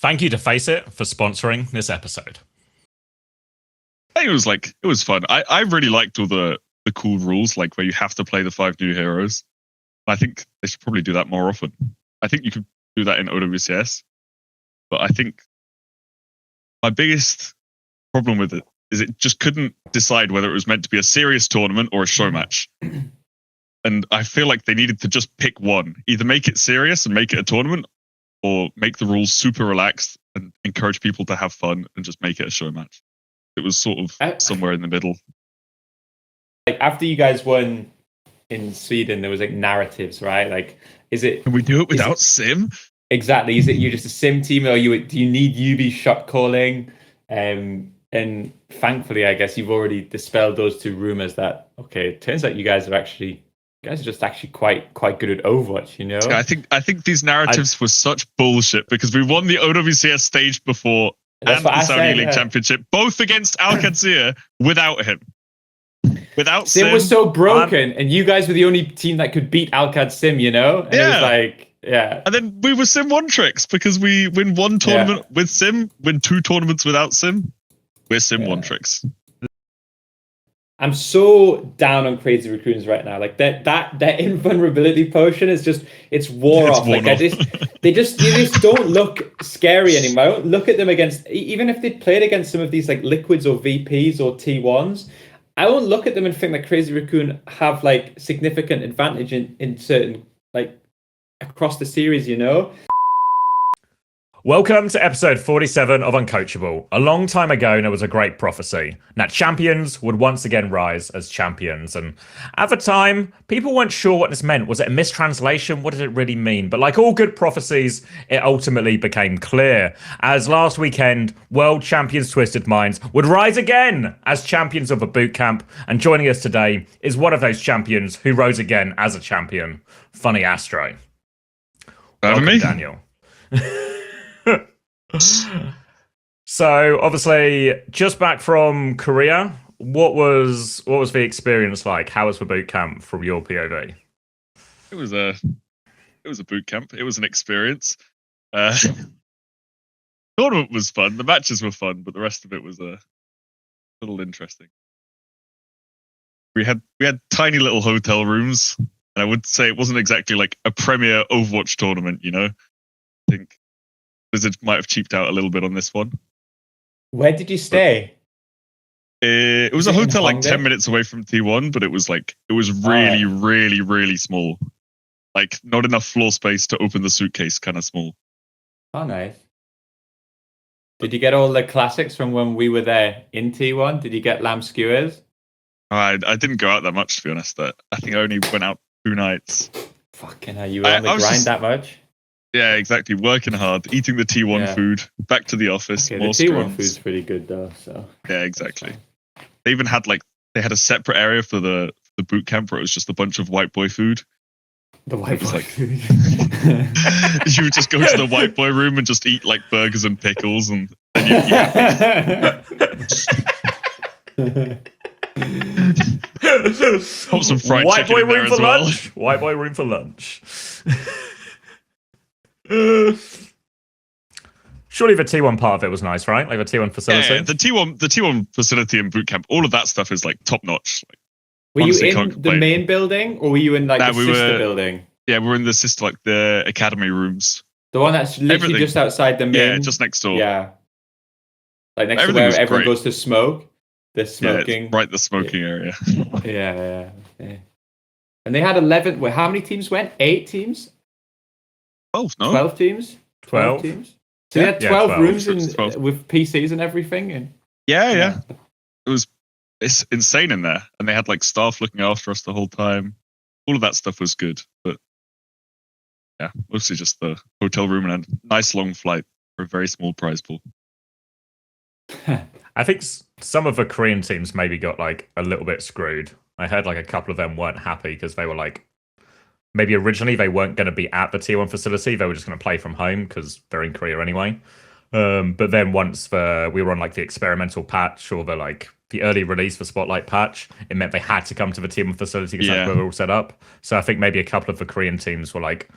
Thank you to Face It for sponsoring this episode. I think it was fun. I really liked all the cool rules, like where you have to play the 5 new heroes. I think they should probably do that more often. I think you could do that in OWCS, but I think my biggest problem with it is it just couldn't decide whether it was meant to be a serious tournament or a show match. And I feel like they needed to just pick one. Either make it serious and make it a tournament, or make the rules super relaxed and encourage people to have fun and just make it a show match. It was sort of somewhere in the middle. Like after you guys won in Sweden, there was like narratives, right? Like, is it? Can we do it without Sim? Exactly. Is it you're just a Sim team, or do you need UB shot calling? And thankfully, I guess you've already dispelled those two rumors that it turns out you guys are just actually quite good at Overwatch, you know? Yeah, I think these narratives were such bullshit because we won the OWCS stage before and the Saudi League Championship, both against Al-Qadsiya without him. Without Sim was so broken, and you guys were the only team that could beat Al-Qadsiya, you know? And it was like, yeah. And then we were Sim one tricks because we win one tournament with Sim, win 2 tournaments without Sim. We're Sim one tricks. I'm so down on Crazy Raccoons right now. Like that invulnerability potion is it's wore off. Like you just don't look scary anymore. I don't look at them against, even if they played against some of these like liquids or VPs or T1s, I won't look at them and think that Crazy Raccoon have like significant advantage in certain, like across the series, you know? Welcome to episode 47 of Uncoachable. A long time ago, there was a great prophecy that champions would once again rise as champions. And at the time, people weren't sure what this meant. Was it a mistranslation? What did it really mean? But like all good prophecies, it ultimately became clear. As last weekend, world champions Twisted Minds would rise again as champions of a bootcamp. And joining us today is one of those champions who rose again as a champion, FunnyAstro. Welcome, me, Daniel. So obviously just back from Korea, what was the experience like? How was the boot camp from your POV? It was a boot camp. It was an experience. Tournament was fun. The matches were fun, but the rest of it was a little interesting. We had tiny little hotel rooms, and I would say it wasn't exactly like a premier Overwatch tournament, you know. I think Blizzard might have cheaped out a little bit on this one. Where did you stay? It was a hotel like 10 minutes away from T1, but it was really, really, really small. Like not enough floor space to open the suitcase, kind of small. Oh, nice. Did you get all the classics from when we were there in T1? Did you get lamb skewers? I didn't go out that much, to be honest. I think I only went out 2 nights. Fucking hell, you were on the grind that much? Yeah, exactly. Working hard, eating the T1 food, back to the office. Okay, more the T1 food's pretty good though. So yeah, exactly. They even had they had a separate area for the boot camp where it was just a bunch of white boy food. The white boy food. You would just go to the white boy room and just eat like burgers and pickles, and then pop some fried white chicken boy in there room for as well. lunch. White boy room for lunch. Surely the T1 part of it was nice, right? Like the T1 facility. Yeah, the T1 facility and bootcamp, all of that stuff is like top notch. Like, were you in the main building, or were you in like the sister building? Yeah, we were in the sister, like the academy rooms. The one that's literally just outside the main. Yeah, just next door. Yeah, like next to where everyone goes to smoke. The smoking. Yeah, right, the smoking area. Yeah. And they had 11. Wait, how many teams went? 8 teams. 12, no? 12 teams? 12 teams? So they had 12 rooms with PCs and everything? And Yeah. It's insane in there. And they had like staff looking after us the whole time. All of that stuff was good. But yeah, mostly just the hotel room and a nice long flight for a very small prize pool. I think some of the Korean teams maybe got like a little bit screwed. I heard like a couple of them weren't happy because they were like, maybe originally they weren't going to be at the T1 facility. They were just going to play from home because they're in Korea anyway. But then once we were on like the experimental patch or the early release for Spotlight patch, it meant they had to come to the T1 facility because that's where they're all set up. So I think maybe a couple of the Korean teams were like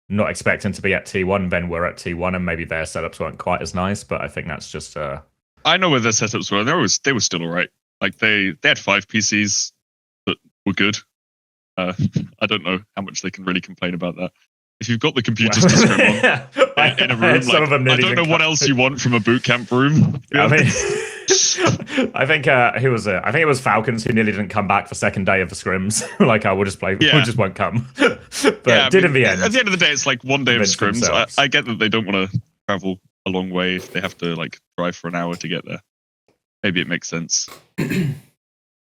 not expecting to be at T1. Then we're at T1, and maybe their setups weren't quite as nice. But I think that's just. I know where their setups were. They were still alright. Like they had 5 PCs that were good. I don't know how much they can really complain about that. If you've got the computers to scrim on in a room, like, I don't know what else you want from a bootcamp room. I mean, I think who was it? I think it was Falcons who nearly didn't come back for second day of the scrims. Like, we'll just play. We just won't come. But in the end. At the end of the day, it's like one day of scrims. I get that they don't want to travel a long way if they have to like drive for an hour to get there. Maybe it makes sense.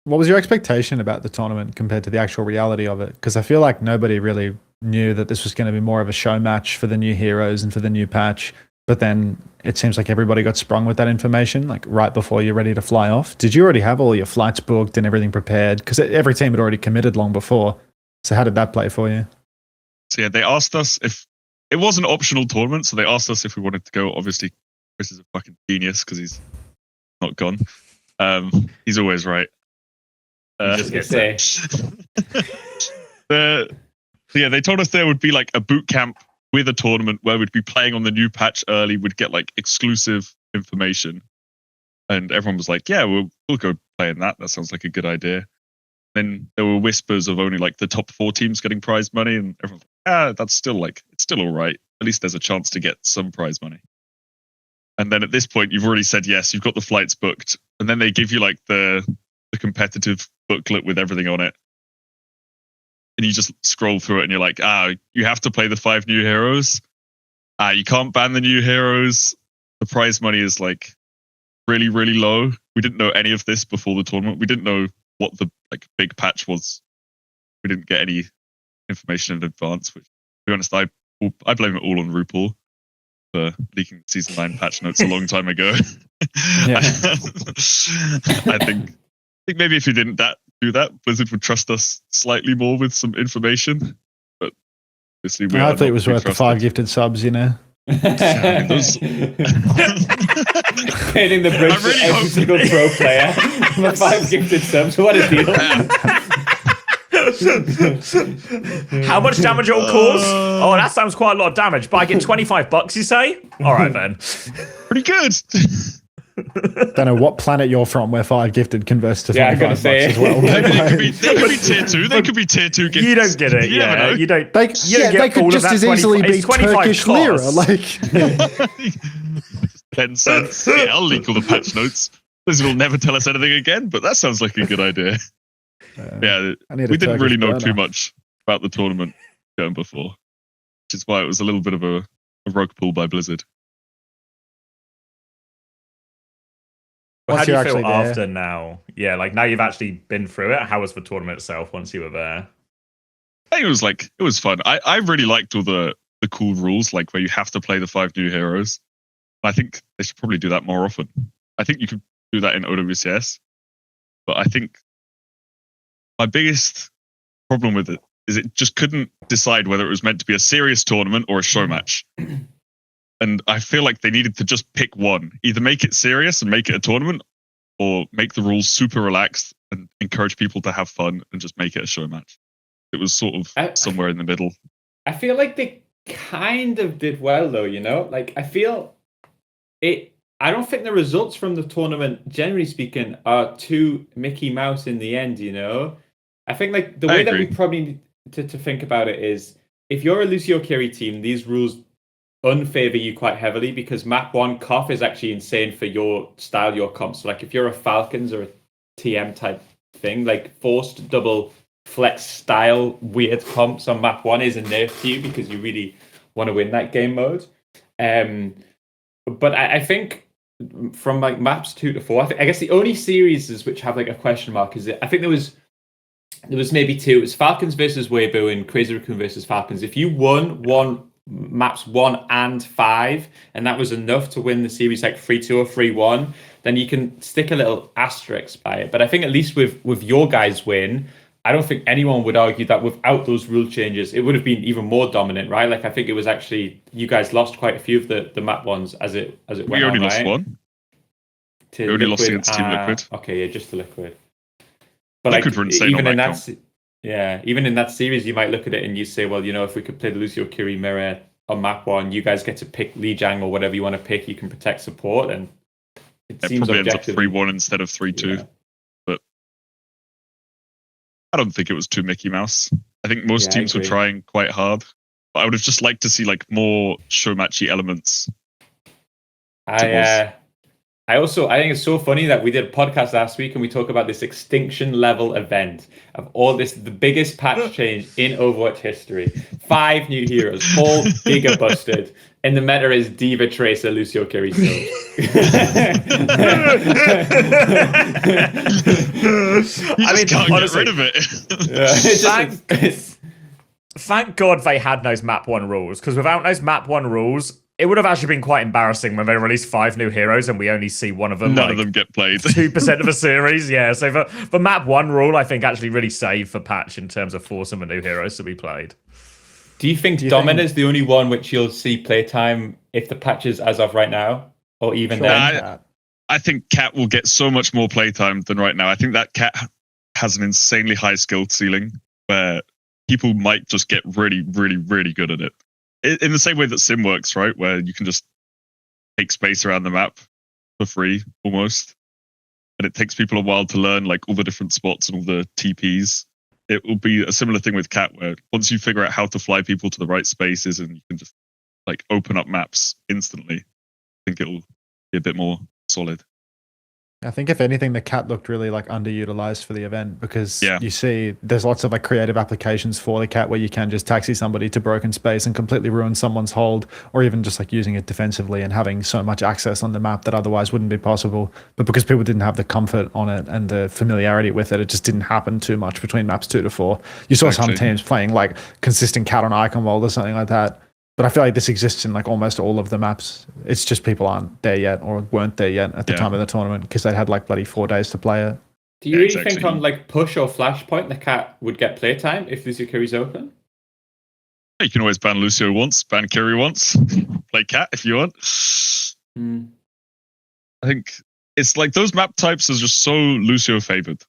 What was your expectation about the tournament compared to the actual reality of it? Because I feel like nobody really knew that this was going to be more of a show match for the new heroes and for the new patch. But then it seems like everybody got sprung with that information, like right before you're ready to fly off. Did you already have all your flights booked and everything prepared? Because every team had already committed long before. So how did that play for you? So yeah, they asked us if it was an optional tournament. So they asked us if we wanted to go. Obviously, Chris is a fucking genius because he's not gone. He's always right. Just get say. Yeah, they told us there would be like a boot camp with a tournament where we'd be playing on the new patch early. We'd get like exclusive information, and everyone was like, "Yeah, we'll go play in that. That sounds like a good idea." Then there were whispers of only like the top 4 teams getting prize money, and everyone's like, that's still it's still all right. At least there's a chance to get some prize money. And then at this point, you've already said yes. You've got the flights booked, and then they give you like the competitive booklet with everything on it. And you just scroll through it and you're like, you have to play the 5 new heroes. You can't ban the new heroes. The prize money is like really, really low. We didn't know any of this before the tournament. We didn't know what the big patch was. We didn't get any information in advance, which, to be honest, I blame it all on RuPaul for leaking season 9 patch notes a long time ago. I think maybe if he didn't do that, Blizzard would trust us slightly more with some information. But obviously, I thought it was worth the 5 gifted subs, you know. Yeah, Painting the bridge for every single pro player. The 5 gifted subs. What a deal! How much damage it'll cause? Oh, that sounds quite a lot of damage. But I get $25, you say? All right then. Pretty good. Don't know what planet you're from where 5 gifted converts to $25 as well. They could be tier 2. They could be tier 2 gifted. You don't get it. Yeah, you don't. They could just as easily be Turkish lira. Like 10 cents. Yeah, I'll leak all the patch notes. Blizzard will never tell us anything again, but that sounds like a good idea. We didn't really know too much about the tournament going before, which is why it was a little bit of a rug pull by Blizzard. Well, how do you feel after now? Yeah, like now you've actually been through it. How was the tournament itself once you were there? I think it was fun. I really liked all the cool rules, like where you have to play the 5 new heroes. I think they should probably do that more often. I think you could do that in OWWC, but I think my biggest problem with it is it just couldn't decide whether it was meant to be a serious tournament or a show match. And I feel like they needed to just pick one. Either make it serious and make it a tournament, or make the rules super relaxed and encourage people to have fun and just make it a show match. It was sort of somewhere in the middle. I feel like they kind of did well, though, you know? Like, I feel it... I don't think the results from the tournament, generally speaking, are too Mickey Mouse in the end, you know? I think, like, the way that we probably need to think about it is, if you're a Lucio Kiri team, these rules unfavor you quite heavily, because map 1 cough is actually insane for your style, your comp. So like if you're a Falcons or a TM type thing, like forced double flex style weird comps on map 1 is a nerf to you because you really want to win that game mode. But I think from like maps 2 to 4, I guess the only series which have like a question mark is I think there was maybe 2. It was Falcons versus Weibo and Crazy Raccoon versus Falcons. If you won maps 1 and 5, and that was enough to win the series like 3-2 or 3-1, then you can stick a little asterisk by it. But I think at least with your guys' win, I don't think anyone would argue that without those rule changes, it would have been even more dominant, right? Like I think it was actually, you guys lost quite a few of the map ones as it went. We only lost one. We only lost against Team Liquid. Okay, yeah, just to Liquid. But Liquid were insane on that comp. Yeah, even in that series, you might look at it and you say, well, if we could play the Lucio Kiri mirror on map 1, you guys get to pick Li Jiang or whatever you want to pick. You can protect support, and it seems probably ends up objectively 3-1 instead of 3-2. Yeah. But I don't think it was too Mickey Mouse. I think most teams were trying quite hard. But I would have just liked to see like more show matchy elements. I think it's so funny that we did a podcast last week and we talk about this extinction level event of all this, the biggest patch change in Overwatch history. 5 new heroes, all Giga busted. And the meta is D.Va, Tracer, Lucio, Kiri, Silk. I can't get rid of it. Thank God they had those map 1 rules, because without those map 1 rules, it would have actually been quite embarrassing when they released 5 new heroes and we only see one of them. None of them get played. 2% of a series, yeah. So the map 1 rule, I think, actually really saved for patch in terms of forcing the new heroes to be played. Do you think Domin is the only one which you'll see playtime if the patch is as of right now? Or even then? I think Cat will get so much more playtime than right now. I think that Cat has an insanely high skill ceiling where people might just get really, really, really good at it. In the same way that Sim works, right? Where you can just take space around the map for free, almost. And it takes people a while to learn like all the different spots and all the TPs. It will be a similar thing with Cat, where once you figure out how to fly people to the right spaces and you can just like open up maps instantly, I think it'll be a bit more solid. I think if anything, the Cat looked really like underutilized for the event, because you see there's lots of like creative applications for the Cat where you can just taxi somebody to broken space and completely ruin someone's hold, or even just like using it defensively and having so much access on the map that otherwise wouldn't be possible. But because people didn't have the comfort on it and the familiarity with it, it just didn't happen too much between maps 2 to 4. You saw some teams playing like consistent Cat on Icon World or something like that. But I feel like this exists in like almost all of the maps. It's just people aren't there yet or weren't there yet at the time of the tournament because they'd had like bloody 4 days to play it. Do you really think on like push or flashpoint the Cat would get playtime if Lucio Kiri's open? You can always ban Lucio once, ban Kiri once, play Cat if you want. I think it's like those map types are just so Lucio favored.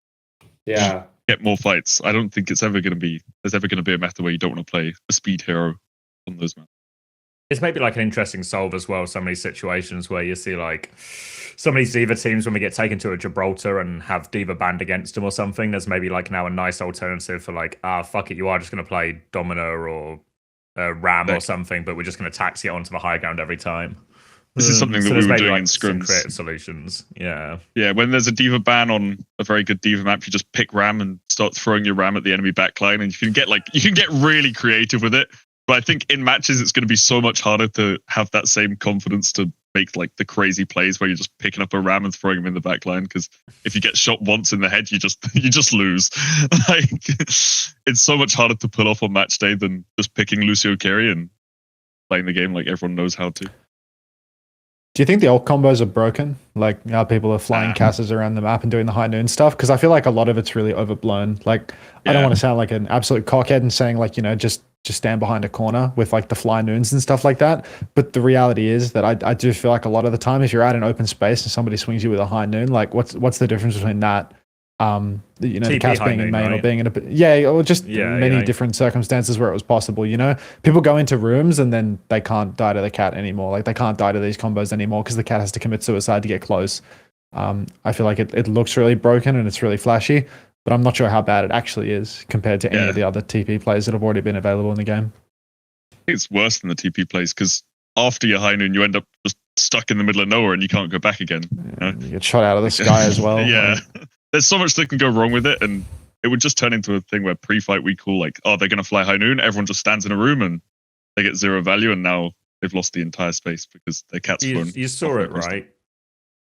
Yeah. Get more fights. I don't think there's ever going to be a meta where you don't want to play a speed hero on those maps. It's maybe like an interesting solve as well. Some of these situations where you see like some of these D.Va teams when we get taken to a Gibraltar and have D.Va banned against them or something. There's maybe like now a nice alternative for like, fuck it, you are just going to play Domino or Ram or something, but we're just going to taxi it onto the high ground every time. This is something that we were doing in scrims. Creative solutions, yeah. When there's a D.Va ban on a very good D.Va map, you just pick Ram and start throwing your Ram at the enemy backline, and you can get really creative with it. But I think in matches, it's going to be so much harder to have that same confidence to make like the crazy plays where you're just picking up a Ram and throwing him in the back line. Because if you get shot once in the head, you just lose. Like, it's so much harder to pull off on match day than just picking Lucio Kiri and playing the game like everyone knows how to. Do you think the ult combos are broken? Like how people are flying casters around the map and doing the high noon stuff? Because I feel like a lot of it's really overblown. Like I don't want to sound like an absolute cockhead and saying like, just stand behind a corner with like the fly noons and stuff like that. But the reality is that I do feel like a lot of the time, if you're out in open space and somebody swings you with a high noon, like what's the difference between that? The cast being in main or being in or just many different circumstances where it was possible. People go into rooms and then they can't die to the Cat anymore. Like they can't die to these combos anymore because the Cat has to commit suicide to get close. I feel like it looks really broken and it's really flashy, but I'm not sure how bad it actually is compared to any of the other TP plays that have already been available in the game. I think it's worse than the TP plays because after your high noon, you end up just stuck in the middle of nowhere and you can't go back again. You get shot out of the sky as well. There's so much that can go wrong with it, and it would just turn into a thing where pre-fight we call like, they're going to fly high noon. Everyone just stands in a room and they get 0 value, and now they've lost the entire space because their Cat's flown. You saw it, right?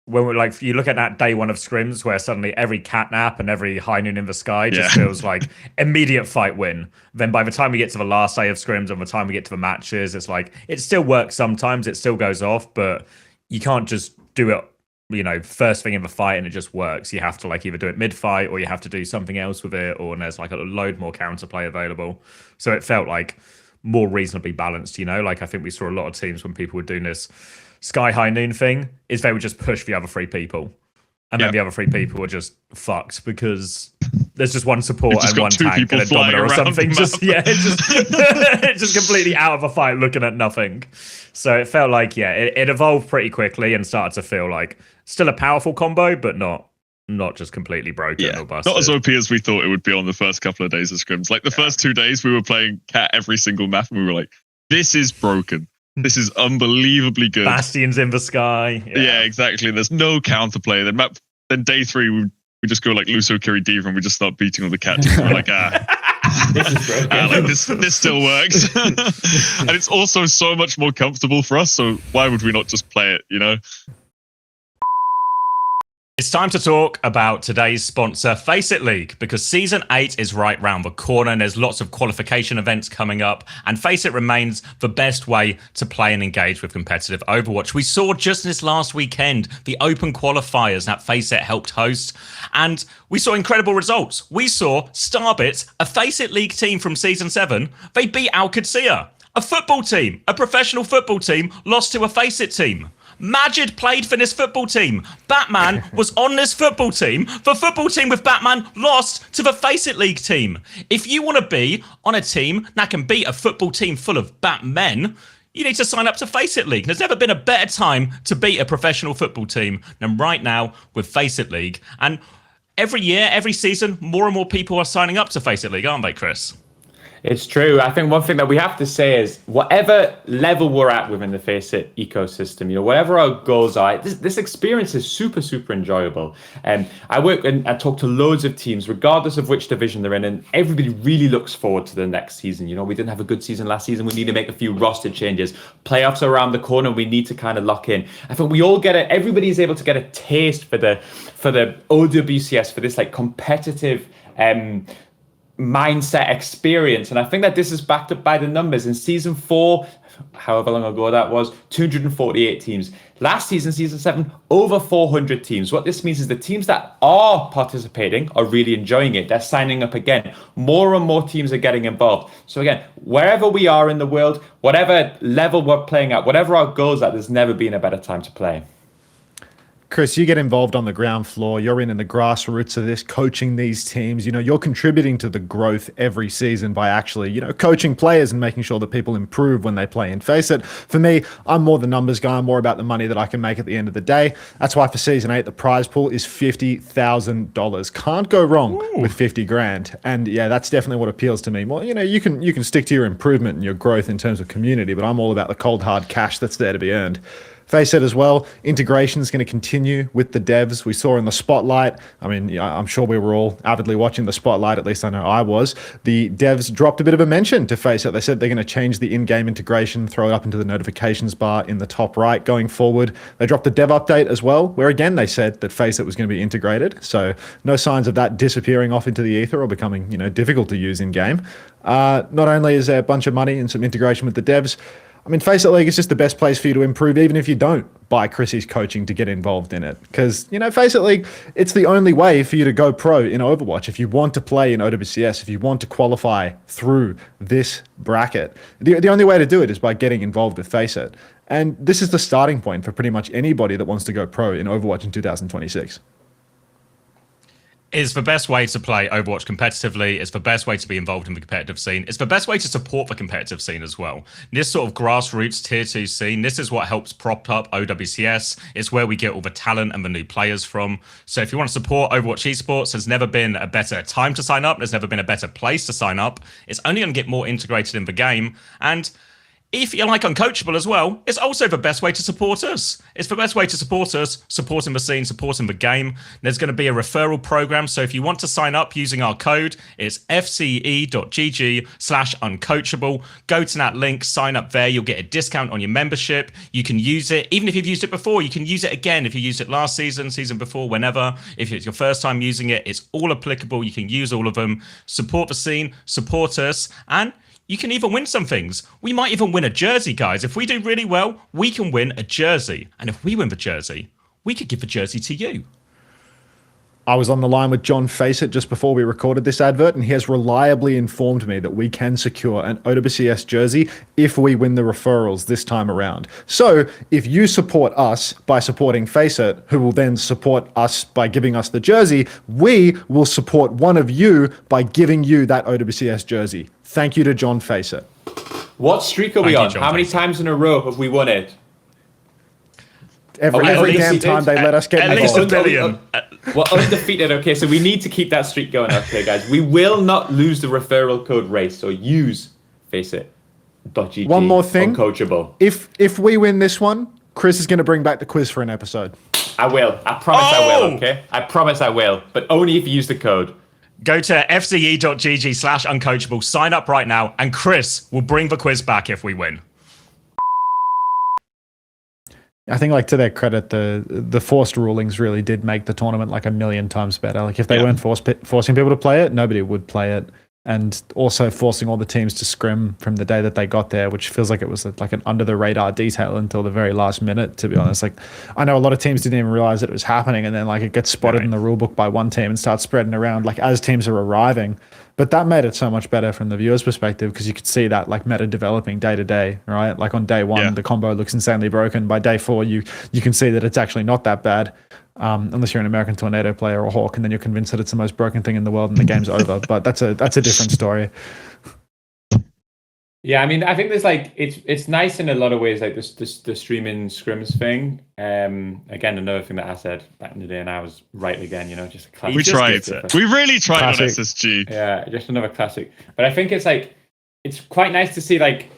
When you look at that day 1 of scrims where suddenly every catnap and every high noon in the sky just feels like immediate fight win. Then by the time we get to the last day of scrims and by the time we get to the matches, it's like it still works sometimes, it still goes off, but you can't just do it first thing in the fight and it just works. You have to like either do it mid-fight or you have to do something else with it, or there's like a load more counterplay available. So it felt like more reasonably balanced, Like I think we saw a lot of teams when people were doing this sky high noon thing, is they would just push the other 3 people. And then the other 3 people were just fucked because there's just one support You've just and got one two tank people and a domino or flying around something. the Just map. it's just completely out of a fight, looking at nothing. So it felt like it evolved pretty quickly and started to feel like still a powerful combo, but not just completely broken or busted. Not as OP as we thought it would be on the first couple of days of scrims. Like the first 2 days, we were playing cat every single map, and we were like, "This is broken. This is unbelievably good." Bastions in the sky. Yeah, exactly. There's no counterplay. Then day 3, we just go like Lucio Kiri Diva, and we just start beating all the cat teams. We're like, This is broken. like this still works. And it's also so much more comfortable for us. So why would we not just play it? You know. It's time to talk about today's sponsor, Face It League, because Season 8 is right round the corner and there's lots of qualification events coming up, and Face It remains the best way to play and engage with competitive Overwatch. We saw just this last weekend the open qualifiers that Face It helped host, and we saw incredible results. We saw Starbits, a Face It League team from Season 7, they beat Al Qudsiya. A football team, a professional football team, lost to a Face It team. Majid played for this football team. Batman was on this football team. The football team with Batman lost to the Face It League team. If you want to be on a team that can beat a football team full of Batmen, you need to sign up to Face It League. There's never been a better time to beat a professional football team than right now with Face It League. And every year, every season, more and more people are signing up to Face It League, aren't they, Chris? It's true. I think one thing that we have to say is whatever level we're at within the Face It ecosystem, whatever our goals are, this experience is super, super enjoyable. And I work and I talk to loads of teams, regardless of which division they're in, and everybody really looks forward to the next season. We didn't have a good season last season. We need to make a few roster changes. Playoffs are around the corner. We need to kind of lock in. I think we all get it. Everybody is able to get a taste for the OWCS, for this like competitive mindset experience. And I think that this is backed up by the numbers. In Season 4, however long ago that was, 248 teams. Last season, Season 7, over 400 teams. What this means is the teams that are participating are really enjoying it. They're signing up again. More and more teams are getting involved. So again, wherever we are in the world, whatever level we're playing at, whatever our goals are, there's never been a better time to play. Chris, you get involved on the ground floor. You're in the grassroots of this, coaching these teams. You're contributing to the growth every season by actually, coaching players and making sure that people improve when they play. And face it, for me, I'm more the numbers guy. I'm more about the money that I can make at the end of the day. That's why for Season 8, the prize pool is $50,000. Can't go wrong with 50 grand. And yeah, that's definitely what appeals to me. Well, you can stick to your improvement and your growth in terms of community, but I'm all about the cold hard cash that's there to be earned. Face it as well, integration is going to continue with the devs. We saw in the Spotlight, I'm sure we were all avidly watching the Spotlight, at least I know I was. The devs dropped a bit of a mention to Face It. They said they're going to change the in-game integration, throw it up into the notifications bar in the top right going forward. They dropped a dev update as well, where again they said that Face It was going to be integrated. So no signs of that disappearing off into the ether or becoming difficult to use in-game. Not only is there a bunch of money and some integration with the devs, Face It League is just the best place for you to improve, even if you don't buy Chrissy's coaching to get involved in it. Because, Face It League, it's the only way for you to go pro in Overwatch. If you want to play in OWCS, if you want to qualify through this bracket, the only way to do it is by getting involved with Face It. And this is the starting point for pretty much anybody that wants to go pro in Overwatch in 2026. Is the best way to play Overwatch competitively. It's the best way to be involved in the competitive scene. It's the best way to support the competitive scene as well. This sort of grassroots tier 2 scene, this is what helps prop up OWCS. It's where we get all the talent and the new players from. So if you want to support Overwatch esports, there's never been a better time to sign up. There's never been a better place to sign up. It's only going to get more integrated in the game. And if you like Uncoachable as well, it's also the best way to support us. It's the best way to support us, supporting the scene, supporting the game. There's going to be a referral program. So if you want to sign up using our code, it's fce.gg/uncoachable. Go to that link, sign up there. You'll get a discount on your membership. You can use it. Even if you've used it before, you can use it again. If you used it last season, season before, whenever. If it's your first time using it, it's all applicable. You can use all of them. Support the scene, support us, and you can even win some things. We might even win a jersey, guys. If we do really well, we can win a jersey. And if we win the jersey, we could give the jersey to you. I was on the line with John Faceit just before we recorded this advert, and he has reliably informed me that we can secure an OWWCS jersey if we win the referrals this time around. So if you support us by supporting Faceit, who will then support us by giving us the jersey, we will support one of you by giving you that OWWCS jersey. Thank you to John Faceit. What streak are we on? How many times in a row have we won it? Every damn time they let us get at least involved. a billion. We're undefeated. Okay, so we need to keep that streak going. Okay, guys, we will not lose the referral code race. So use Faceit.gg. One more thing. Uncoachable. If we win this one, Chris is going to bring back the quiz for an episode. I will. I promise I will. Okay, I promise I will, but only if you use the code. Go to fce.gg/uncoachable, sign up right now, and Chris will bring the quiz back if we win. I think, like, to their credit, the forced rulings really did make the tournament like a million times better. Like, if they weren't forcing people to play it, nobody would play it. And also forcing all the teams to scrim from the day that they got there, which feels like it was like an under the radar detail until the very last minute, to be honest. Like, I know a lot of teams didn't even realize that it was happening, and then like it gets spotted in the rule book by one team and starts spreading around like as teams are arriving. But that made it so much better from the viewer's perspective, because you could see that like meta developing day to day, right? Like on day one, the combo looks insanely broken. By day 4, you can see that it's actually not that bad. Unless you're an American Tornado player or Hawk, and then you're convinced that it's the most broken thing in the world and the game's over. But that's a different story. Yeah, I mean, I think there's like it's nice in a lot of ways, like the streaming scrims thing. Again, another thing that I said back in the day, and I was right again. You know, just a classic. We tried it. We really tried on SSG. Yeah, just another classic. But I think it's like it's quite nice to see like.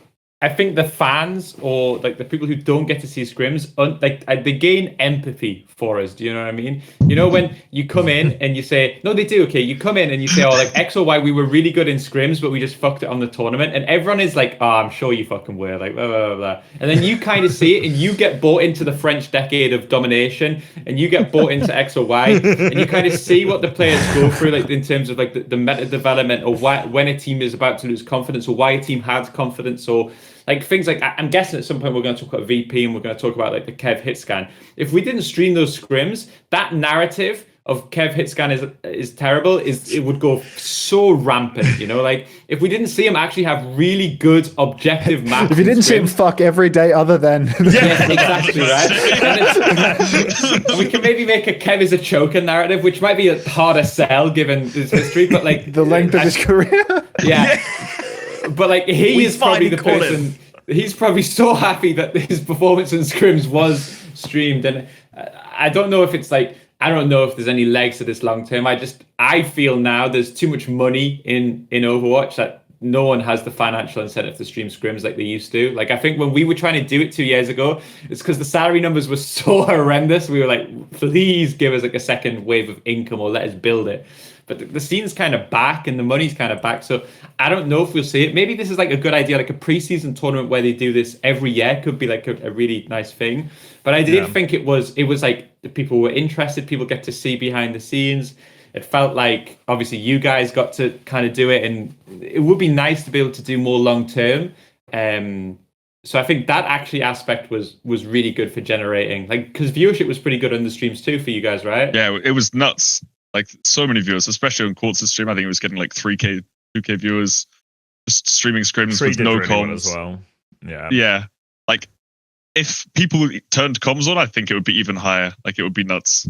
I think the fans or like the people who don't get to see scrims, they gain empathy for us. Do you know what I mean? You know, when you come in and you say, no, they do. Okay, you come in and you say, oh, like X or Y, we were really good in scrims, but we just fucked it on the tournament. And everyone is like, oh, I'm sure you fucking were. Like, blah, blah, blah, blah. And then you kind of see it and you get bought into the French decade of domination and you get bought into X or Y and you kind of see what the players go through, like in terms of like the meta development or why, when a team is about to lose confidence or why a team has confidence or like things like I'm guessing at some point we're going to talk about VP and we're going to talk about like the Kev hit scan. If we didn't stream those scrims, that narrative of Kev hit scan is terrible. It would go so rampant, you know. Like if we didn't see him actually have really good objective maps. If you didn't see him fuck every day other than yeah, exactly right. And we can maybe make a Kev is a choker narrative, which might be a harder sell given his history, but like the length of his career. Yeah. But like he is probably the person. He's probably so happy that his performance in scrims was streamed, and I don't know if it's like I don't know if there's any legs to this long term. I feel now there's too much money in Overwatch that no one has the financial incentive to stream scrims like they used to. Like I think when we were trying to do it 2 years ago, it's because the salary numbers were so horrendous. We were like, please give us like a second wave of income or let us build it. But the scene's kind of back and the money's kind of back. So I don't know if we'll see it. Maybe this is like a good idea, like a preseason tournament where they do this every year could be like a really nice thing. But I did think it was like the people were interested. People get to see behind the scenes. It felt like obviously you guys got to kind of do it, and it would be nice to be able to do more long term. So I think that actually aspect was really good for generating, like, because viewership was pretty good on the streams too for you guys, right? Yeah, it was nuts. Like so many viewers, especially on Quartz's stream. I think it was getting like 3K, 2K viewers just streaming scrims with no comms as well. Yeah. Yeah. Like if people turned comms on, I think it would be even higher. Like it would be nuts.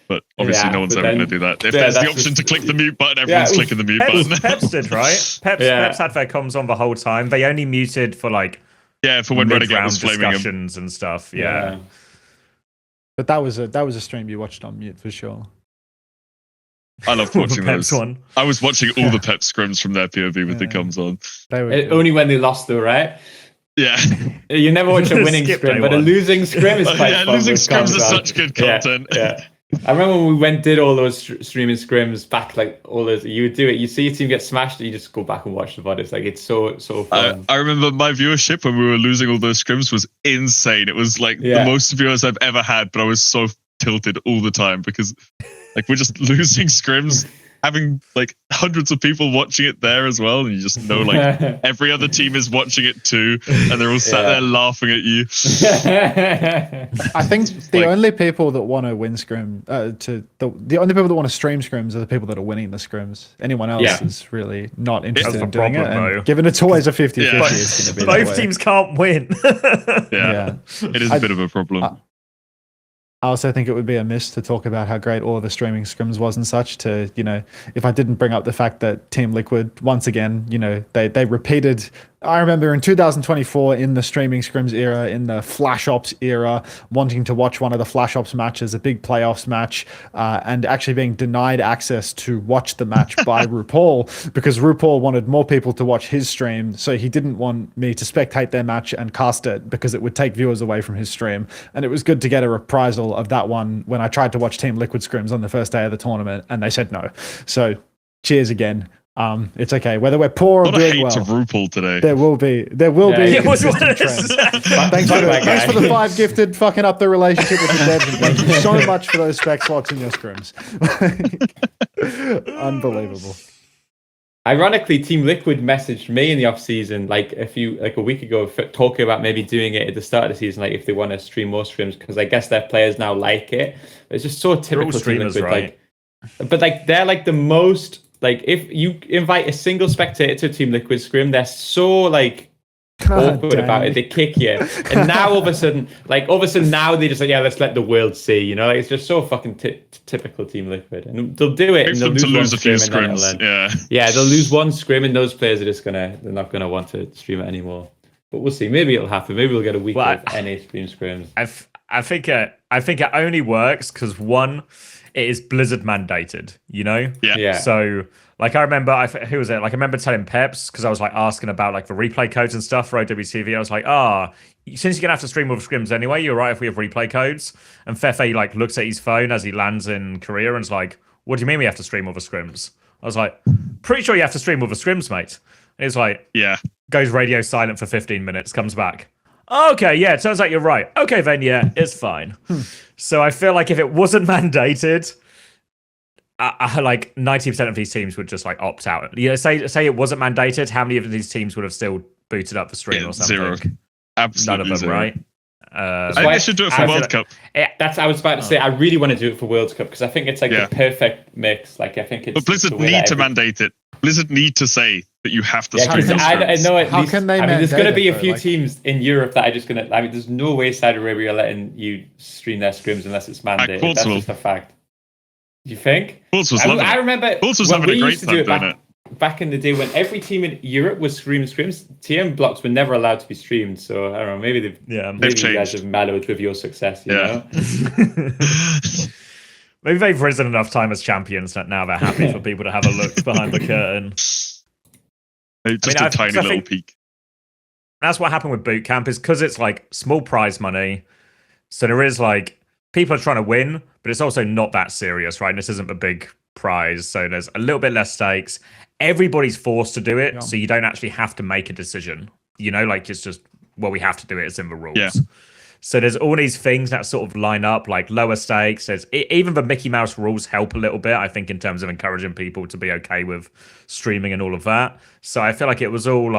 But obviously no one's ever going to do that. If there's the option to click the mute button, everyone's clicking the mute button. Peps did, right? Peps had their comms on the whole time. They only muted for like for when Renegade was flaming discussions and stuff. Yeah. But that was a stream you watched on mute for sure. I loved watching those. One. I was watching all the Pep scrims from their POV with the comms on. Only when they lost though, right? Yeah. You never watch a winning scrim, but a losing scrim is quite fun. Losing scrims are such good content. Yeah. I remember when we did all those streaming scrims back, like all those, you would do it. You see a team get smashed, and you just go back and watch the VOD. It's like it's so fun. I remember my viewership when we were losing all those scrims was insane. It was like the most viewers I've ever had, but I was so tilted all the time because like we're just losing scrims having like hundreds of people watching it there as well, and you just know like every other team is watching it too, and they're all sat there laughing at you. I think the only people that want to win scrim, the only people that want to stream scrims are the people that are winning the scrims. Anyone else is really not interested in doing it. And given it's always a 50-50, it's going to be both teams can't win. It is a bit of a problem. I also think it would be amiss to talk about how great all of the streaming scrims was and such to, if I didn't bring up the fact that Team Liquid, once again, they repeated. I remember in 2024 in the streaming scrims era, in the Flash Ops era, wanting to watch one of the Flash Ops matches, a big playoffs match, and actually being denied access to watch the match by RuPaul because RuPaul wanted more people to watch his stream. So he didn't want me to spectate their match and cast it because it would take viewers away from his stream. And it was good to get a reprisal of that one when I tried to watch Team Liquid scrims on the first day of the tournament and they said no. So cheers again. It's okay whether we're poor or doing well. To RuPaul today. There will be. It was one of thanks for the 5 gifted fucking up the relationship with the devs. And thank you so much for those spec slots in your scrims. Unbelievable. Ironically, Team Liquid messaged me in the off season, like a week ago, talking about maybe doing it at the start of the season, like if they want to stream more scrims, because I guess their players now like it. It's just so typical Team Liquid, right? But like they're like the most. Like, if you invite a single spectator to a Team Liquid scrim, they're so, awkward about it. They kick you. And now, all of a sudden, now they just let's let the world see, it's just so fucking typical Team Liquid. And they'll do it, and they'll lose a few scrims. Yeah, they'll lose one scrim, and those players are they're not going to want to stream it anymore. But we'll see. Maybe it'll happen. Maybe we'll get a week of NA stream scrims. I think it only works because, one, it is Blizzard mandated, Yeah. So, I remember, who was it? I remember telling Peps, because I was, asking about, the replay codes and stuff for OWC. I was like, since you're going to have to stream with scrims anyway, you're right if we have replay codes. And Fefe, looks at his phone as he lands in Korea and is like, what do you mean we have to stream with the scrims? I was like, pretty sure you have to stream with the scrims, mate. And he's like, yeah. Goes radio silent for 15 minutes, comes back. Okay, yeah, it turns out you're right. Okay, then, yeah, it's fine. So I feel like if it wasn't mandated, 90% of these teams would just opt out. Say it wasn't mandated, how many of these teams would have still booted up the stream or something? Zero. Absolutely none of them, zero. Right? I think they should do it for World Cup. I was about to say, I really want to do it for World Cup because I think it's the perfect mix. I think it's. But Blizzard need to mandate it. Blizzard need to say that you have to stream. I know at How least. can they there's going to be a it, few teams in Europe that are just going to. There's no way Saudi Arabia are letting you stream their scrims unless it's mandated. That's just a fact. You think? I remember was having a great time doing it. Back in the day when every team in Europe was streaming scrims, TM blocks were never allowed to be streamed. So I don't know, maybe they've changed. You guys have mellowed with your success, you know? Maybe they've risen enough time as champions that now they're happy for people to have a look behind the curtain. Just a tiny little peek. That's what happened with Bootcamp is because it's small prize money. So there is people are trying to win, but it's also not that serious, right? And this isn't a big prize. So there's a little bit less stakes. Everybody's forced to do it, so you don't actually have to make a decision. It's just, we have to do it. It's in the rules. Yeah. So there's all these things that sort of line up, lower stakes. There's even the Mickey Mouse rules help a little bit, I think, in terms of encouraging people to be okay with streaming and all of that. So I feel like it was all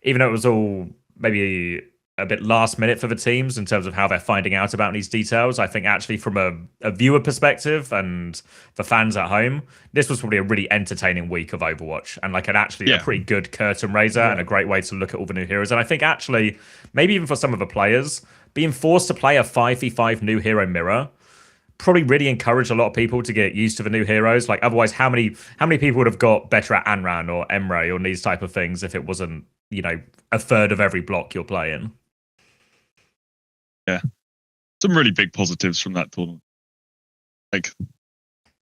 even though it was all maybe a bit last minute for the teams in terms of how they're finding out about these details. I think actually from a viewer perspective and for fans at home, this was probably a really entertaining week of Overwatch and a pretty good curtain raiser and a great way to look at all the new heroes. And I think actually, maybe even for some of the players, being forced to play a 5v5 new hero mirror probably really encouraged a lot of people to get used to the new heroes. Otherwise, how many people would have got better at Anran or Emre or these type of things if it wasn't, a third of every block you're playing? Yeah. Some really big positives from that tournament.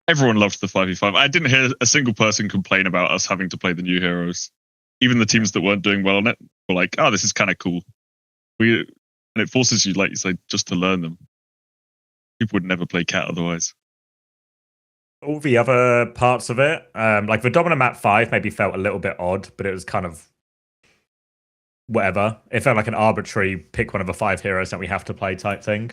Everyone loved the 5v5. I didn't hear a single person complain about us having to play the new heroes. Even the teams that weren't doing well on it were like, oh, this is kind of cool. And it forces you, like you say, just to learn them. People would never play Cat otherwise. All the other parts of it, the dominant map 5 maybe felt a little bit odd, but it was kind of whatever. It felt like an arbitrary pick one of the 5 heroes that we have to play type thing.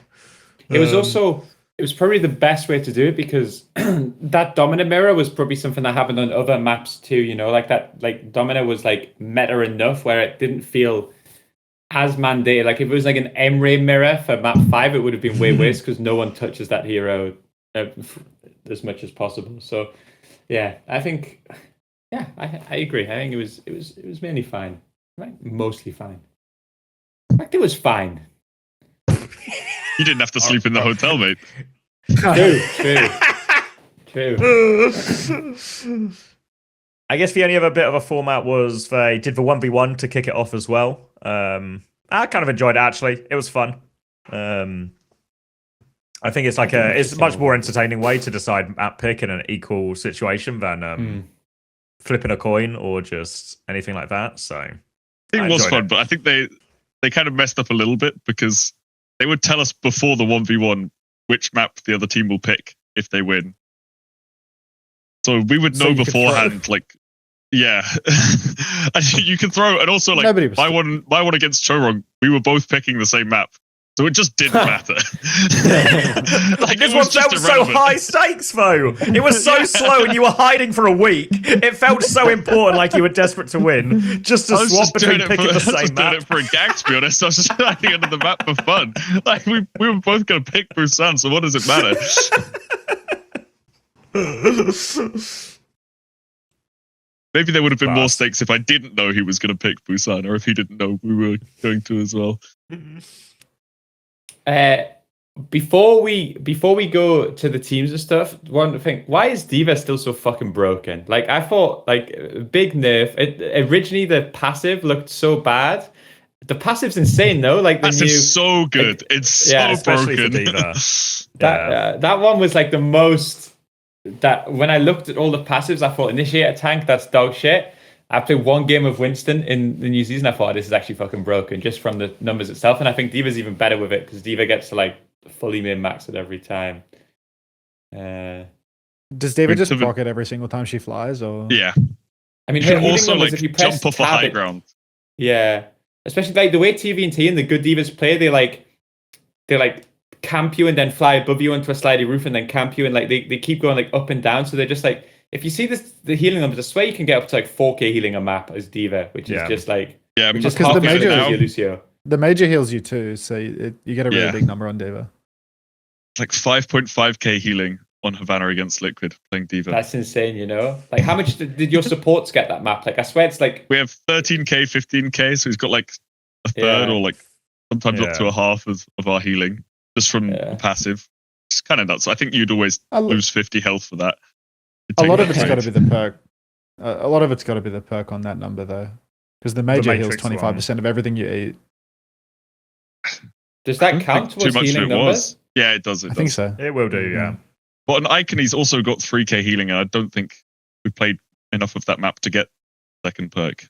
It was also it was probably the best way to do it because that dominant mirror was probably something that happened on other maps too. You know, like that, like Domino was like meta enough where it didn't feel as mandated. Like if it was like an Emre mirror for map 5, it would have been way worse because no one touches that hero as much as possible. So yeah, I think, yeah, I agree. I think it was mainly fine, right? Mostly fine. Like it was fine. You didn't have to sleep in the hotel, mate. True. I guess the only other bit of a format was they did the 1v1 to kick it off as well. I kind of enjoyed it, actually. It was fun. I think it's like it's much more entertaining way to decide map pick in an equal situation than flipping a coin or just anything like that. So it was fun, but I think they kind of messed up a little bit because they would tell us before the 1v1 which map the other team will pick if they win. So we would know beforehand, like, yeah. You can throw, and also, like, my one against Chorong, we were both picking the same map. So it just didn't matter. Like, this one felt so high stakes, though. It was so slow, and you were hiding for a week. It felt so important, like you were desperate to win, just to swap between picking the same map. I was just doing it for a gag, to be honest. I was just hiding under the map for fun. Like, we were both going to pick Busan, so what does it matter? Maybe there would have been more stakes if I didn't know he was going to pick Busan, or if he didn't know we were going to as well. Before we go to the teams and stuff, one thing: why is D.Va still so fucking broken? Like I thought, like big nerf. Originally the passive looked so bad. The passive's insane though. Like the passive's so good. Like, it's so broken. That one was like the most. That when I looked at all the passives, I thought initiate a tank, that's dog shit. I played one game of Winston in the new season. I thought this is actually fucking broken just from the numbers itself. And I think D.Va's even better with it because D.Va gets to like fully min max it every time. Does D.Va just proc it every single time she flies? Or yeah, I mean, you can also like if you jump off a high ground. Yeah, especially like the way TVNT and the good D.Vas play, they like camp you and then fly above you onto a slidey roof and then camp you, and like they keep going like up and down. So they're just like, if you see the healing numbers, I swear you can get up to like 4k healing a map as D.Va, which is just like because the major heals you too, so you get a really big number on D.Va. Like 5.5k healing on Havana against Liquid playing D.Va. That's insane, you know. Like how much did your supports get that map? Like I swear it's like we have 13k, 15k, so he's got like a third or like sometimes up to a half of our healing. Just from the passive. It's kind of nuts. I think you'd always lose 50 health for that. A lot of it's got to be the perk. A lot of it's got to be the perk on that number, though. Because the major heals 25% of everything you eat. Does that count towards healing numbers? Yeah, it does. I think so. It will do, yeah. But on Icon, he's also got 3k healing, and I don't think we played enough of that map to get second perk.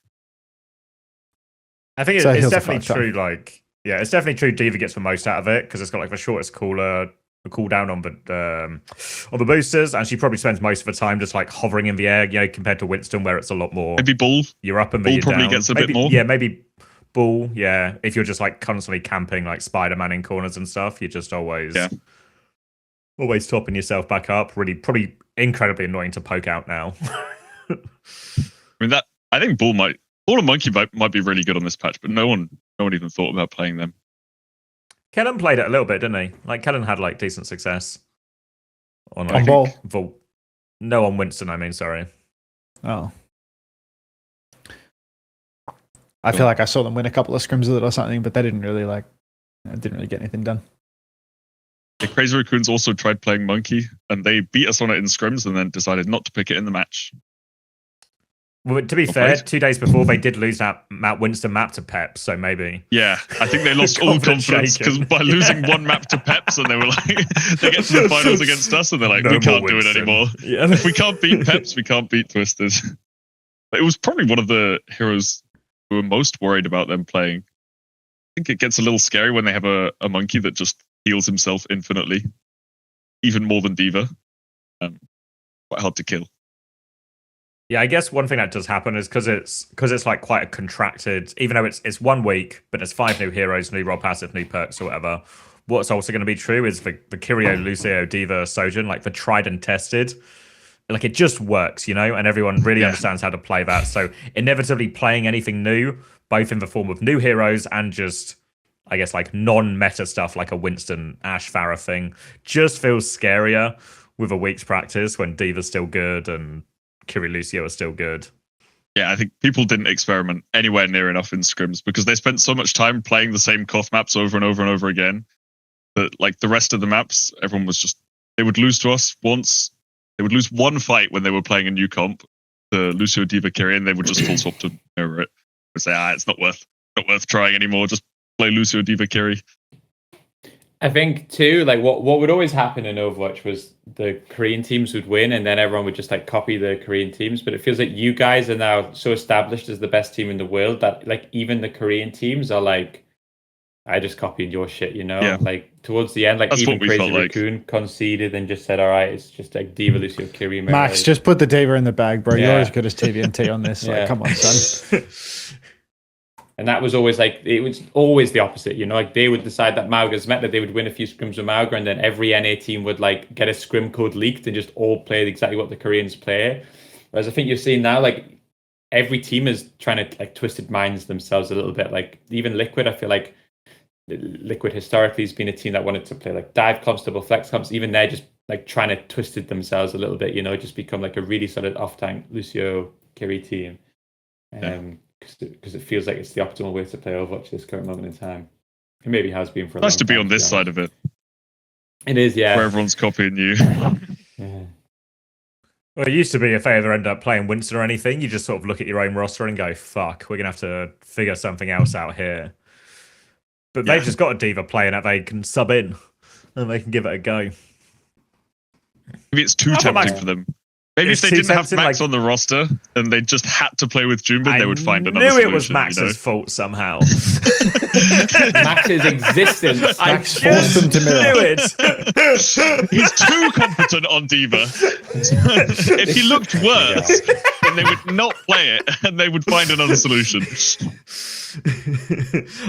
I think it's definitely true, like... Yeah, it's definitely true. D.Va gets the most out of it because it's got like the shortest cooldown on the boosters, and she probably spends most of the time just like hovering in the air, you know, compared to Winston where it's a lot more. Maybe Bull. You're up and Bull probably down. Gets a bit more. Yeah, maybe Bull. Yeah, if you're just like constantly camping like Spider-Man in corners and stuff, you're just always topping yourself back up. Really, probably incredibly annoying to poke out now. I mean I think Bull and Monkey might be really good on this patch, but no one even thought about playing them. Kellen played it a little bit, didn't he? Like Kellen had like decent success on Ball. No, on Winston. I mean, sorry. Oh, I feel like I saw them win a couple of scrims with it or something, but they didn't really get anything done. Yeah, Crazy Raccoons also tried playing Monkey, and they beat us on it in scrims, and then decided not to pick it in the match. Well, to be fair, 2 days before they did lose that Winston map to Peps, so maybe. Yeah, I think they lost all confidence because by losing one map to Peps, and they were like, they get to the finals against us, and they're like, we can't do it anymore. Yeah. If we can't beat Peps, we can't beat Twisters. But it was probably one of the heroes who were most worried about them playing. I think it gets a little scary when they have a monkey that just heals himself infinitely, even more than D.Va. Quite hard to kill. Yeah, I guess one thing that does happen is because it's like quite a contracted, even though it's 1 week, but there's 5 new heroes, new role passive, new perks or whatever. what's also going to be true is the Kiryu, Lucio, Diva, Sojin, like the tried and tested. Like it just works, and everyone really understands how to play that. So inevitably playing anything new, both in the form of new heroes and just, I guess, like non-meta stuff like a Winston Ash Farah thing, just feels scarier with a week's practice when Diva's still good and Kiryu, Lucio are still good. Yeah, I think people didn't experiment anywhere near enough in scrims because they spent so much time playing the same Koth maps over and over and over again that like the rest of the maps, everyone was just, they would lose to us once. They would lose one fight when they were playing a new comp, the Lucio Diva Kiryu, and they would just full swap to mirror it. Would say, it's not worth trying anymore. Just play Lucio Diva Kiryu. I think too, like what would always happen in Overwatch was the Korean teams would win, and then everyone would just like copy the Korean teams. But it feels like you guys are now so established as the best team in the world that like even the Korean teams are like, I just copied your shit, Yeah. Like towards the end, like That's even what we Crazy felt like. Raccoon conceded and just said, all right, it's just like Diva, Lucio, Kiryu. Max, just put the Diva in the bag, bro. Yeah. You're as good as TVNT on this. Like, come on, son. And that was always like, it was always the opposite, like they would decide that Mauga's meta, they would win a few scrims with Mauga, and then every NA team would like get a scrim code leaked and just all play exactly what the Koreans play. Whereas I think you're seeing now, like every team is trying to like twisted minds themselves a little bit. Like even Liquid, I feel like Liquid historically has been a team that wanted to play like dive comps, double flex comps. Even they're just like trying to twist it themselves a little bit, just become like a really solid off tank Lucio Kiryu team. Because it feels like it's the optimal way to play Overwatch at this current moment in time. It maybe has been for a long Nice to be time, on this side of it. It is, yeah. Where everyone's copying you. Yeah. Well, it used to be if they ever end up playing Winston or anything, you just sort of look at your own roster and go, fuck, we're going to have to figure something else out here. But they've just got a Diva playing that they can sub in and they can give it a go. Maybe it's too tempting for them. Maybe if they didn't have Max on the roster and they just had to play with Junbin, they would find another solution. I knew it was Max's fault somehow. Max's existence. Max forced them to mirror. Knew it. He's too competent on Diva. If he looked worse, then they would not play it and they would find another solution.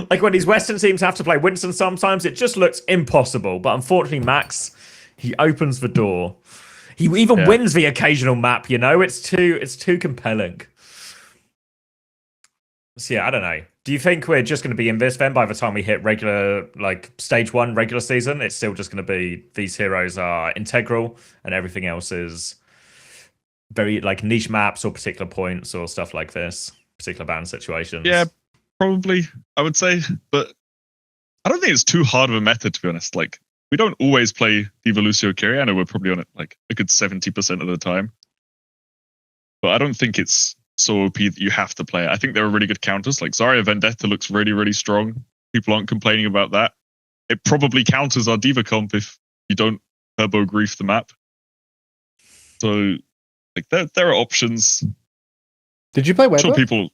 Like when these Western teams have to play Winston sometimes, it just looks impossible. But unfortunately, Max, he opens the door. He even wins the occasional map, It's too compelling. So yeah, I don't know. Do you think we're just going to be in this then by the time we hit regular, like stage 1 regular season? It's still just going to be these heroes are integral and everything else is very like niche maps or particular points or stuff like this, particular ban situations? Yeah, probably, I would say. But I don't think it's too hard of a method, to be honest. Like, we don't always play Diva, Lucio, Kiryu. I know we're probably on it like a good 70% of the time. But I don't think it's so OP that you have to play it. I think there are really good counters. Like Zarya Vendetta looks really, really strong. People aren't complaining about that. It probably counters our Diva comp if you don't turbo grief the map. So like there are options. Did you play Weibo? I'm sure people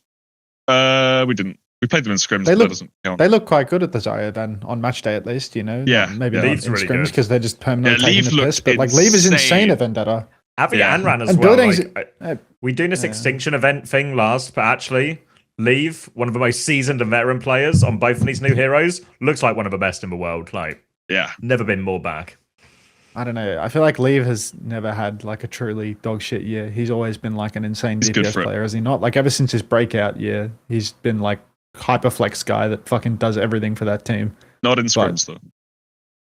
we didn't. We played them in scrims, but that doesn't count. They look quite good at the Zarya then, on match day at least, Yeah. Maybe not in really scrims because they're just permanently taking the piss. But like insane. Leave is insane at Vendetta. Avi and Ran as And well. buildings- We doing this extinction event thing last, but actually, Leave, one of the most seasoned and veteran players on both of these new heroes, looks like one of the best in the world. Like, never been more back. I don't know. I feel like Leave has never had like a truly dog shit year. He's always been like an insane DPS player, has he not? Like ever since his breakout year, he's been like hyperflex guy that fucking does everything for that team. Not in scrims though.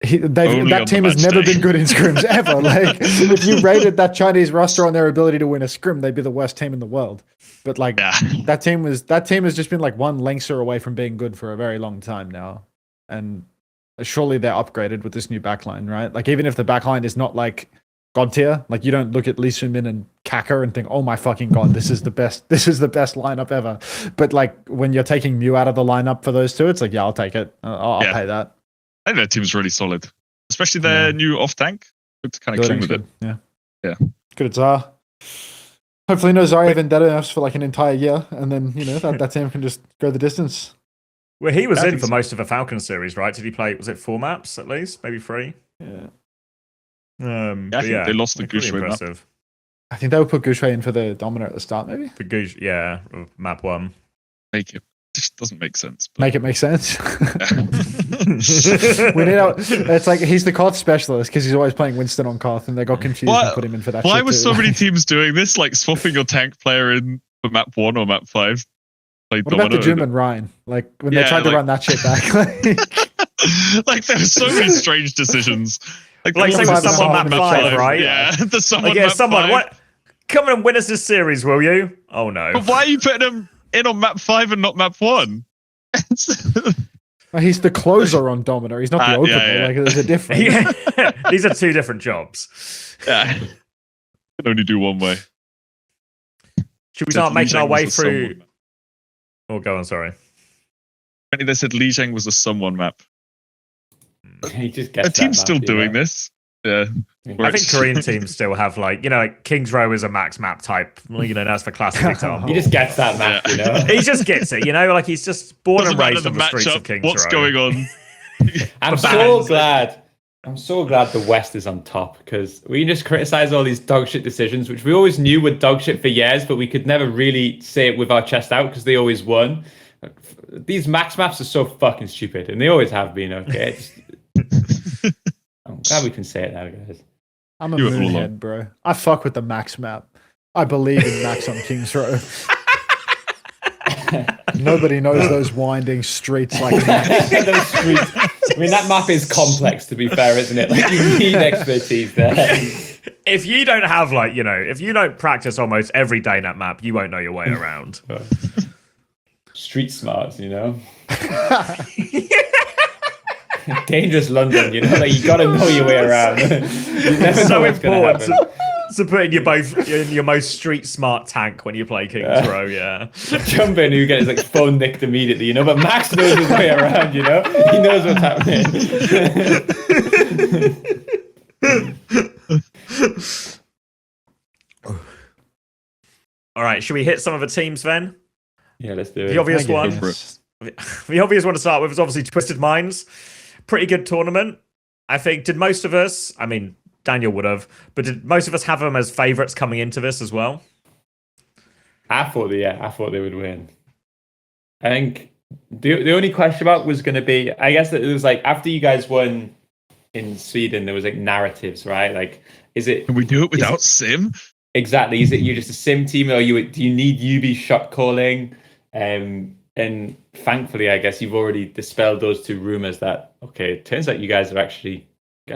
That team has never been good in scrims ever. Like if you rated that Chinese roster on their ability to win a scrim, they'd be the worst team in the world. But like that team has just been like one Lynxer away from being good for a very long time now. And surely they're upgraded with this new backline, right? Like even if the backline is not like God tier, like you don't look at Lee Sumin and Kaka and think, oh my fucking God, this is the best lineup ever. But like when you're taking Mew out of the lineup for those two, it's like, I'll take it. I'll pay that. I think their team's really solid. Especially their new off tank. Looked kind of clean with it. Yeah. Good at Zar. Hopefully no Zarya Vendetta for like an entire year, and then that team can just go the distance. Well, he was in for most of the Falcons series, right? Did he play, was it 4 maps at least? Maybe 3? Yeah. I think they lost the Gushue map. I think they would put Gushue in for the Domino at the start, maybe? For Gush, map 1. Thank you. just doesn't make sense. But... Make it make sense. It's like he's the Koth specialist because he's always playing Winston on Koth, and they got confused and put him in for that. Why were so many teams doing this? Like swapping your tank player in for map 1 or map 5? What about the Jim and Ryan? Like when they tried to run that shit back. Like there were so many strange decisions. Like say with someone map 5, right? Yeah, there's someone. Like, someone. What? Come and win us this series, will you? Oh no! But why are you putting him in on map 5 and not map 1? He's the closer on Dominator. He's not the opener. Yeah. Like there's a difference. These are two different jobs. Yeah, can only do one way. Should we start making our way through? Oh, go on. Sorry. Apparently, they said Lijiang was a someone map. He just gets a team's still doing this. Yeah. I think Korean teams still have like King's Row is a max map type. That's for classic example. He just gets that map, He just gets it, like he's just born and raised on the streets of King's Row. What's going on? I'm so glad the West is on top because we just criticize all these dog shit decisions, which we always knew were dog shit for years, but we could never really say it with our chest out because they always won. These max maps are so fucking stupid, and they always have been. Okay. I'm glad we can say it now, guys. I'm a moonhead, bro. I fuck with the max map. I believe in max on King's Row. Nobody knows those winding streets like that. Those streets. I mean, that map is complex, to be fair, isn't it? Like, you need expertise there. If you don't have, if you don't practice almost every day in that map, you won't know your way around. Street smarts, Dangerous London, you gotta know your way around. It's so important to put in your most street smart tank when you play King's Row, Jump in, you get his phone nicked immediately, but Max knows his way around, he knows what's happening. All right, should we hit some of the teams then? Yeah, let's do it. The obvious one to start with is obviously Twisted Minds. Pretty good tournament. I think, did most of us, Daniel would have, but did most of us have them as favourites coming into this as well? I thought they would win. I think the only question about was going to be, I guess that it was like, after you guys won in Sweden, there was like narratives, right? Like, Can we do it without Sim? Exactly. Is it you just a Sim team, or do you need UB shot calling? And thankfully, I guess you've already dispelled those two rumors that, okay, it turns out you guys are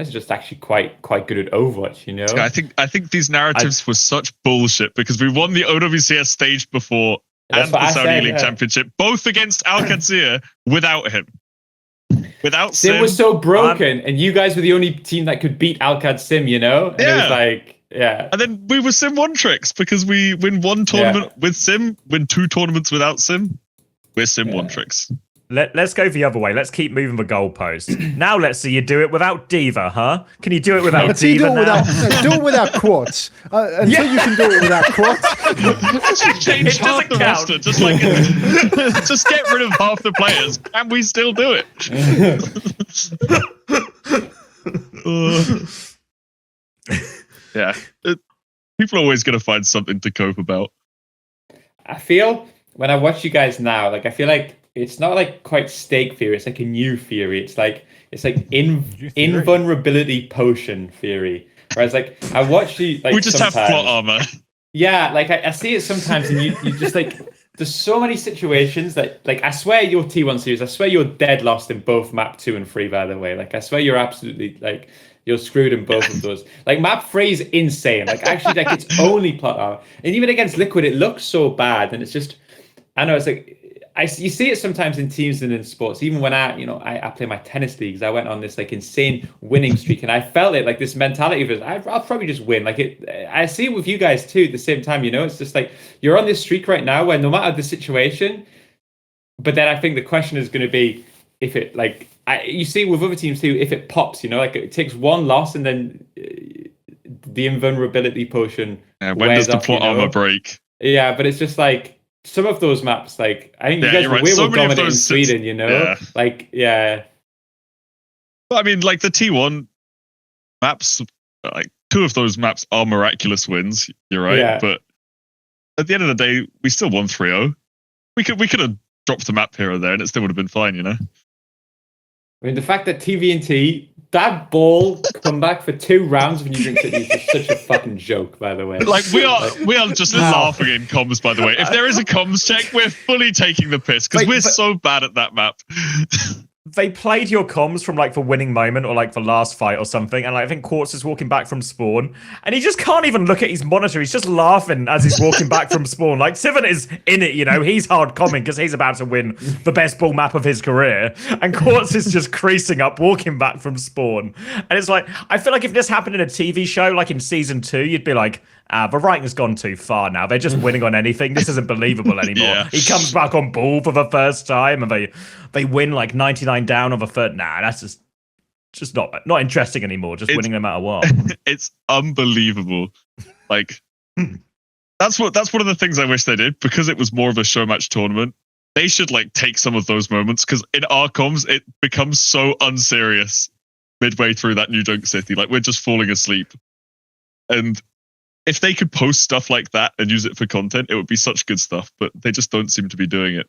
just actually quite good at Overwatch, Yeah, I think these narratives were such bullshit because we won the OWCS stage before and the Saudi League Championship, both against Al-Qadsiya without him. Without Sim was so broken, and you guys were the only team that could beat Al-Qad Sim, And it was like, and then we were Sim one tricks because we win one tournament with Sim, win 2 tournaments without Sim. We're Sim one tricks. Let's go the other way. Let's keep moving the goalpost. Now let's see you do it without D.Va, huh? Can you do it without D.Va now? Do it without Quartz. Until you can do it without Quartz. Change half the roster. Just just get rid of half the players, and we still do it. People are always going to find something to cope about. I feel when I watch you guys now, I feel like it's not like quite stake theory. It's like a new theory. It's like invulnerability potion theory. Whereas I watch you we just have plot armor. Yeah, I see it sometimes, and you just there's so many situations that I swear your T1 series, I swear you're dead lost in both map 2 and 3. By the way, I swear you're absolutely you're screwed in both of those. Map 3 is insane. Actually, it's only plot armor, and even against Liquid, it looks so bad, and it's just. I know it's you see it sometimes in teams and in sports. Even when I play my tennis leagues, I went on this insane winning streak, and I felt it this mentality of it. I'll probably just win. I see it with you guys too. At the same time, it's just you're on this streak right now where no matter the situation, but then I think the question is going to be if it you see with other teams too, if it pops, it takes one loss and then the invulnerability potion. Yeah, when does the plot armor break? Yeah, but it's just some of those maps, I think you guys were way more dominant in Sweden, Yeah. Well, I mean, the T1 maps, 2 of those maps are miraculous wins. You're right, but at the end of the day, we still won 3-0. We could have dropped a map here or there, and it still would have been fine, you know. I mean, the fact that TVNT, that ball come back for 2 rounds when you drink City is just such a fucking joke, by the way. Like we are just laughing in comms, by the way. If there is a comms check, we're fully taking the piss because we're so bad at that map. They played your comms from like the winning moment or like the last fight or something, and like, I think Quartz is walking back from spawn, and he just can't even look at his monitor. He's just laughing as he's walking back from spawn. Like Tiven is in it, you know. He's hard comming because he's about to win the best ball map of his career, and Quartz is just creasing up, walking back from spawn. And it's like, I feel like if this happened in a TV show, like in season 2, you'd be like, the writing's gone too far now. They're just winning on anything. This isn't believable anymore. Yeah. He comes back on ball for the first time, and they win like 99 down on the third. Nah, that's just not interesting anymore. Just winning no matter what. It's unbelievable. Like that's one of the things I wish they did, because it was more of a show match tournament. They should like take some of those moments, because in our comms it becomes so unserious midway through that New Dunk City. Like we're just falling asleep, and if they could post stuff like that and use it for content, it would be such good stuff, but they just don't seem to be doing it.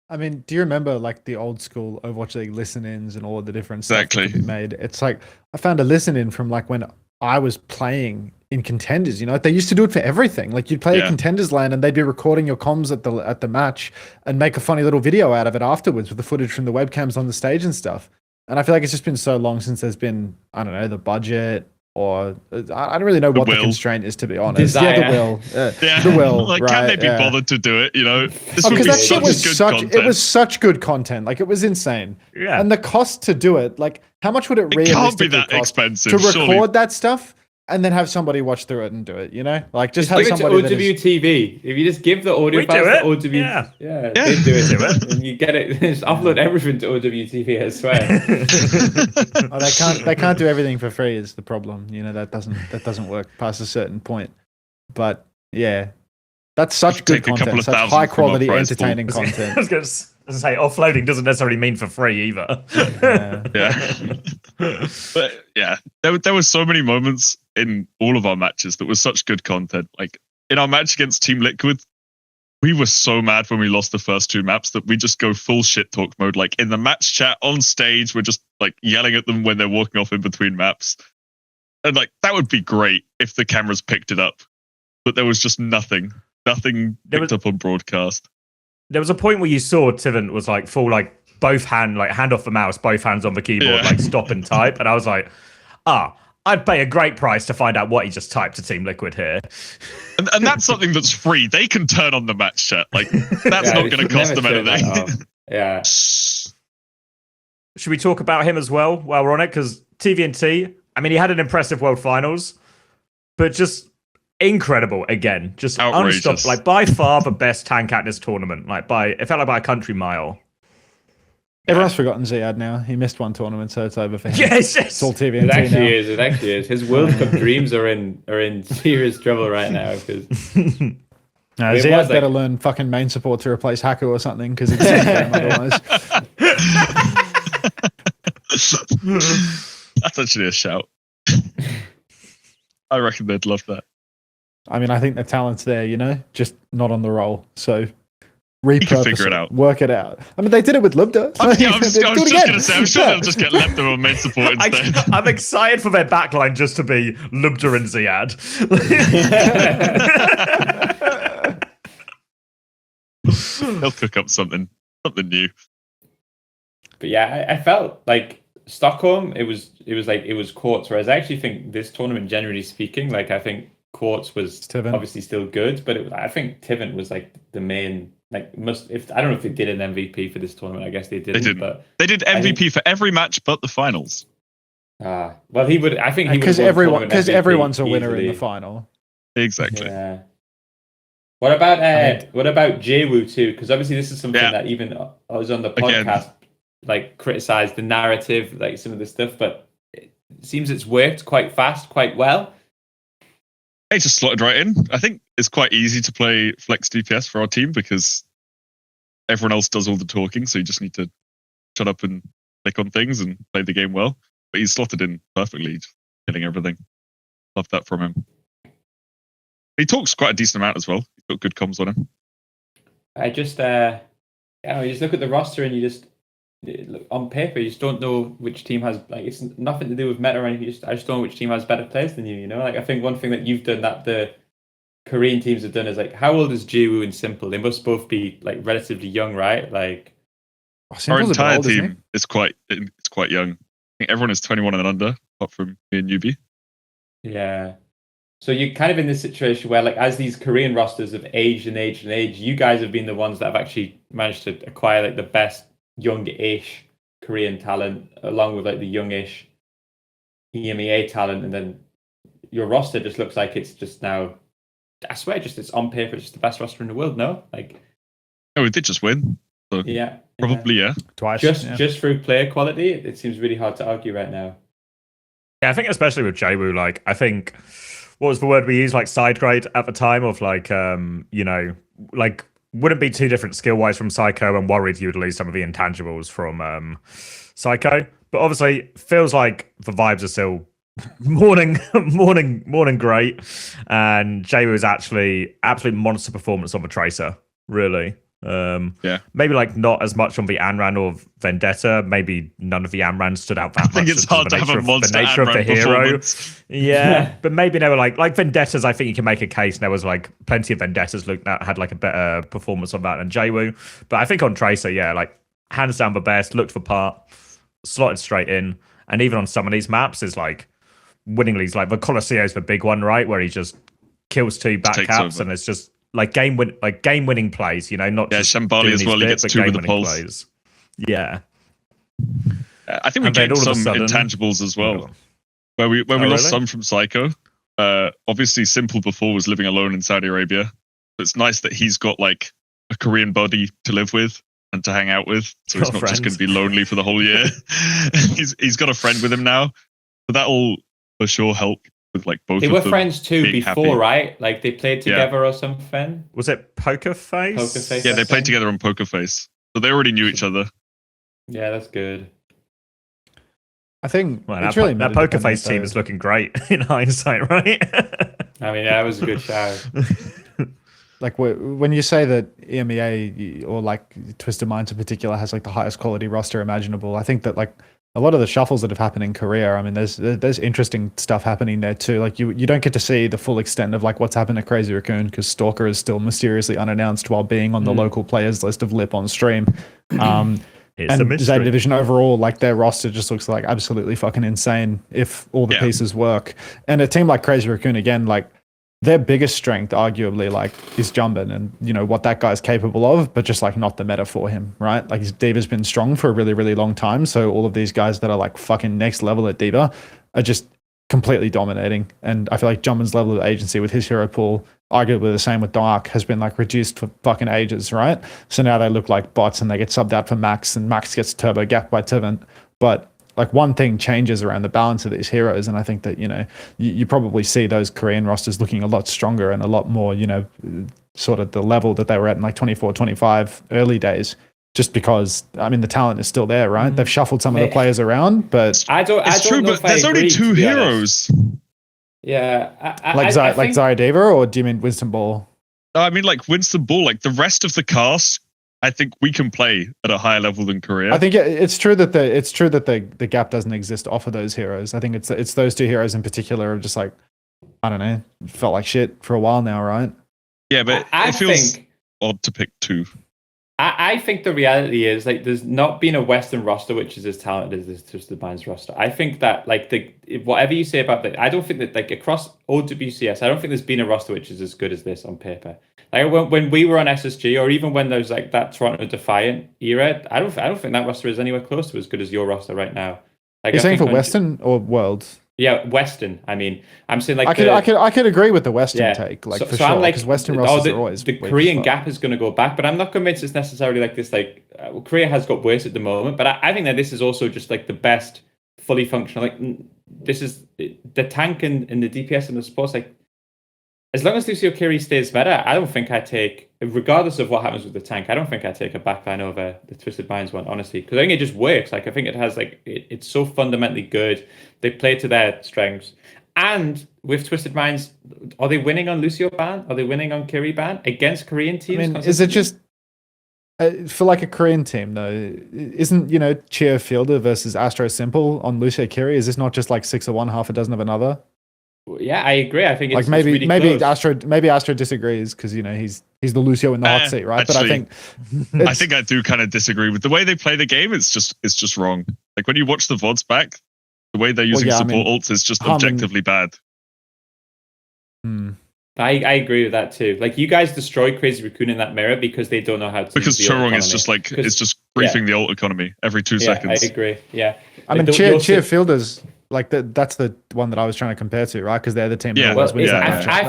I mean, do you remember like the old school Overwatch League listen-ins and all of the different Exactly. stuff that could be made? It's like, I found a listen-in from like when I was playing in Contenders, you know, they used to do it for everything. Like you'd play a Contenders LAN and they'd be recording your comms at the match and make a funny little video out of it afterwards with the footage from the webcams on the stage and stuff. And I feel like it's just been so long since there's been, I don't know, the budget, or I don't really know what the constraint is, to be honest. Desire. Yeah, the will. The will. Like, right, can they be bothered to do it? You know, this because that shit was good such. content. It was such good content. Like it was insane. Yeah. And the cost to do it, like how much would it It can't be realistically that cost expensive to record surely. that stuff and then have somebody watch through it and do it? You know, like just have Give it to somebody. That is, OWTV. If you just give the audio We files do to it. OWTV, Yeah. they do it. And you get it. Just upload everything to OWTV. I swear. oh, they can't do everything for free. Is the problem? You know, that doesn't work past a certain point. But yeah, that's such good Take a couple content, of such thousand high from our quality, prize pool. entertaining I content. was going to say, offloading doesn't necessarily mean for free either. Yeah. But yeah, there were so many moments in all of our matches that was such good content. Like in our match against Team Liquid, we were so mad when we lost the first 2 maps that we just go full shit talk mode. Like in the match chat on stage, we're just like yelling at them when they're walking off in between maps. And like that would be great if the cameras picked it up. But there was just nothing picked up on broadcast. There was a point where you saw Tiven was like full, like both hand off the mouse, both hands on the keyboard, like stop and type. And I was like, I'd pay a great price to find out what he just typed to Team Liquid here. And that's something that's free. They can turn on the match chat. Like that's not going to cost them anything. Yeah. Should we talk about him as well while we're on it? Because TVNT, I mean, he had an impressive World Finals, but just incredible again. Just outrageous. Unstoppable. Like by far the best tank at this tournament. Like it felt like by a country mile. Everyone's forgotten Ziad now. He missed one tournament, so it's over for him. Yes. It's all TV It and actually now. is. It actually is. His World Cup dreams are in serious trouble right now because No, It Ziad was better like- learn fucking main support to replace Haku or something, because it's otherwise. That's actually a shout. I reckon they'd love that. I mean, I think the talent's there, you know, just not on the roll. So can repurpose figure it out. work it out. I mean, they did it with Lubda. I was just Do it going again. to say, I'm sure they'll just get left on main support instead. I'm excited for their backline just to be Lubda and Ziad. They'll cook up something new. But yeah, I felt like Stockholm. It was Quartz. Whereas I actually think this tournament, generally speaking, like I think Quartz was Tiven. obviously still good, but I think Tiven was like the main. Like I don't know if they did an MVP for this tournament. I guess they didn't. didn't. But They did MVP for every match but the finals. well, he would. I think he Because would have won tournament MVP everyone's a winner in the easily. final. Exactly. Yeah. What about JWoo too? Because obviously this is something that even I was on the podcast, like criticized the narrative, like some of the stuff, but it seems it's worked quite fast, quite well. They just slotted right in. I think it's quite easy to play flex DPS for our team because everyone else does all the talking, so you just need to shut up and click on things and play the game well. But he's slotted in perfectly, just hitting everything. Love that from him. He talks quite a decent amount as well. He's got good comms on him. I just, you just look at the roster and you just, on paper, you just don't know which team has, like, it's nothing to do with meta or anything. I just don't know which team has better players than you, you know? Like, I think one thing that you've done that the Korean teams have done is, like, how old is Jiwoo and Simple? They must both be, like, relatively young, right? Like, our entire team is quite young. I think everyone is 21 and under, apart from me and Newbie. Yeah. So you're kind of in this situation where, like, as these Korean rosters have aged and aged and aged, you guys have been the ones that have actually managed to acquire, like, the best young-ish Korean talent, along with, like, the youngish EMEA talent, and then your roster just looks like it's just now, I swear, just it's on paper, it's just the best roster in the world, no? Like, oh, we did just win. So yeah. Probably, yeah. Twice. Just through player quality, it seems really hard to argue right now. Yeah, I think especially with Jiwoo, like, I think, what was the word we used? Like, side grade at the time of, like, you know, like, wouldn't be too different skill-wise from Psycho, and worried you would lose some of the intangibles from Psycho. But obviously, feels like the vibes are still morning great. And Jiwoo is actually absolute monster performance on the Tracer, really. Yeah. Maybe like not as much on the Anran or Vendetta. Maybe none of the Anran stood out that much. I think it's hard to have a monster the nature of the hero. Yeah, but maybe they were like Vendettas. I think you can make a case. And there was like plenty of Vendettas looked that had like a better performance on that than Jiwoo. But I think on Tracer, yeah, like hands down the best. Looked the part, slotted straight in, and even on some of these maps is like winning leagues. Like the Colosseo's the big one, right, where he just kills two back caps, and it's just like game winning plays, you know, not just Shambali as well. He gets two with the pulse. Plays. Yeah, I think we gained some intangibles as well. Where we lost some from Psycho. Obviously, Simple before was living alone in Saudi Arabia. It's nice that he's got like a Korean buddy to live with and to hang out with, so he's not just going to be lonely for the whole year. he's got a friend with him now, so that will for sure help. With like both they of were them friends too before, happy. Right? Like they played together or something. Was it Poker Face? Poker Face. Yeah, they played together on Poker Face, so they already knew each other. Yeah, that's good. I think it's really that Poker Face team is looking great in hindsight, right? I mean, that was a good shout. Like when you say that EMEA or like Twisted Minds in particular has like the highest quality roster imaginable, I think that like a lot of the shuffles that have happened in Korea, I mean, there's interesting stuff happening there too. Like you don't get to see the full extent of like what's happened to Crazy Raccoon because Stalker is still mysteriously unannounced while being on the local players list of Lip on stream. And Zeta Division overall, like their roster just looks like absolutely fucking insane if all the pieces work. And a team like Crazy Raccoon, again, like their biggest strength arguably like is Jumbin and you know what that guy's capable of, but just like not the meta for him, right? Like his Diva's been strong for a really, really long time. So all of these guys that are like fucking next level at Diva are just completely dominating. And I feel like Jumbin's level of agency with his hero pool, arguably the same with Dark, has been like reduced for fucking ages, right? So now they look like bots and they get subbed out for Max and Max gets turbo gapped by Tivant. But like one thing changes around the balance of these heroes, and I think that, you know, you probably see those Korean rosters looking a lot stronger and a lot more, you know, sort of the level that they were at in like 24, 25 early days, just because, I mean, the talent is still there, right? They've shuffled some of the players around, but... I don't know if there's only two heroes. Yeah. Like Zyadiva, or do you mean Winston Ball? No, I mean like Winston Ball, like the rest of the cast... I think we can play at a higher level than Korea. I think it's true that the gap doesn't exist off of those heroes. I think it's those two heroes in particular are just like, I don't know, felt like shit for a while now, right? Yeah, but it feels odd to pick two. I think the reality is like there's not been a Western roster which is as talented as this Twisted Minds roster. I think that like whatever you say about that, I don't think that like across OWCS, I don't think there's been a roster which is as good as this on paper. Like when we were on SSG, or even when there's like that Toronto Defiant era, I don't think that roster is anywhere close to as good as your roster right now. Like, you're saying for Western or World? Yeah, Western. I mean, I'm saying like I could agree with the Western take, like for sure. I'm like, because Western rosters are always the Korean gap is going to go back, but I'm not convinced it's necessarily like this. Like Korea has got worse at the moment, but I think that this is also just like the best fully functional. Like this is the tank and the DPS and the supports. Like as long as Lucio Kiri stays meta, I don't think I take, regardless of what happens with the tank, I don't think I take a backline over the Twisted Minds one, honestly, because I think it just works. Like I think it has like it's so fundamentally good. They play to their strengths, and with Twisted Minds, are they winning on Lucio ban? Are they winning on Kiri ban against Korean teams? I mean, is it just For like a Korean team, though, isn't Cheer Fielder versus Astro Simple on Lucio Kiri? Is this not just like 6 of one, half a dozen of another? Yeah, I agree. I think it's like maybe really maybe close. Astro disagrees because he's the Lucio in the hot seat, right? Actually, but I think I do kind of disagree with the way they play the game. It's just wrong. Like when you watch the VODs back, the way they're using support ults is just objectively bad. I agree with that too. Like you guys destroy Crazy Raccoon in that mirror because they don't know how to. Because Chorong is just like it's just briefing the ult economy every 2 seconds. I agree. Yeah, I mean Cheer Fielders. Like that's the one that I was trying to compare to, right? Because they're the team. Yeah, I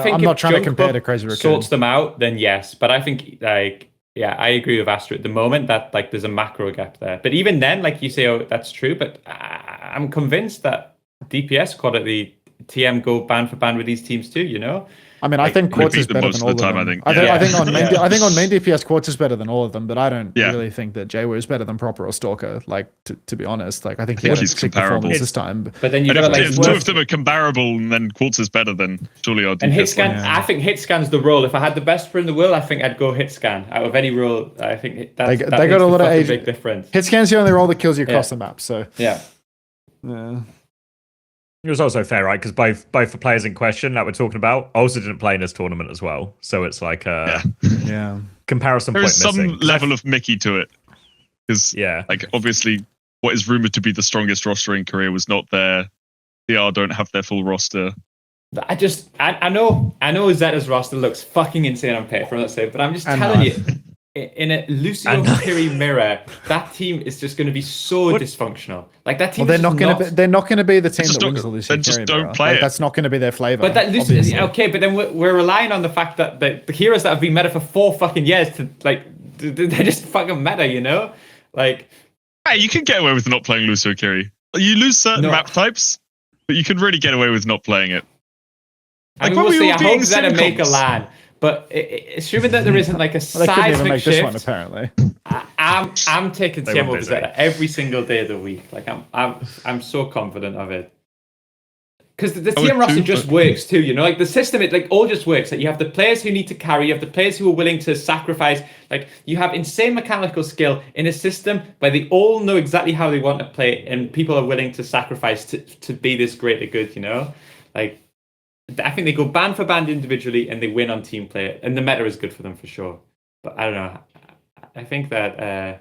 think I'm not trying to compare to Crazy Raccoon. Sorts them out, then yes. But I think I agree with Astro at the moment that like there's a macro gap there. But even then, like you say, that's true. But I'm convinced that DPS quality TM go band for band with these teams too. I mean, I think Quartz is better than all of them. I think on main DPS, Quartz is better than all of them, but I don't really think that Jaywo is better than Proper or Stalker. Like to be honest, like I think he had a sick performance this time. But then you got if two of them are comparable, and then Quartz is better than surely our DPS. And Hitscan, I think Hitscan's the role. If I had the best pro in the world, I think I'd go Hitscan out of any role. I think that they got a lot of big difference. Hitscan's the only role that kills you across the map. So yeah. It was also fair, right? Because both the players in question that we're talking about also didn't play in this tournament as well. So it's like comparison there point is some missing. level of Mickey to it. Because like obviously what is rumored to be the strongest roster in Korea was not there. DR don't have their full roster. I know Zeta's roster looks fucking insane on paper, let's say, but I'm just telling you, in a Lucio Kiri mirror, that team is just going to be so dysfunctional. Like that team. Well, they're not going to be the team that wins the Lucio Kiri. Just don't play it. That's not going to be their flavor. But that okay, but then we're relying on the fact that the heroes that have been meta for 4 fucking years to like they're just fucking meta, Like, hey, you can get away with not playing Lucio Kiri. You lose certain map types, but you can really get away with not playing it. Like, I hope Zeta make a LAN. But assuming that there isn't like a seismic shift, this one, apparently. I'm taking TM over Zeta every single day of the week. Like I'm so confident of it. Because the TM roster just works too, Like the system, it like all just works. Like you have the players who need to carry, you have the players who are willing to sacrifice. Like you have insane mechanical skill in a system where they all know exactly how they want to play, and people are willing to sacrifice to be this great or good, Like. I think they go band for band individually and they win on team play, and the meta is good for them for sure. But I don't know. I think that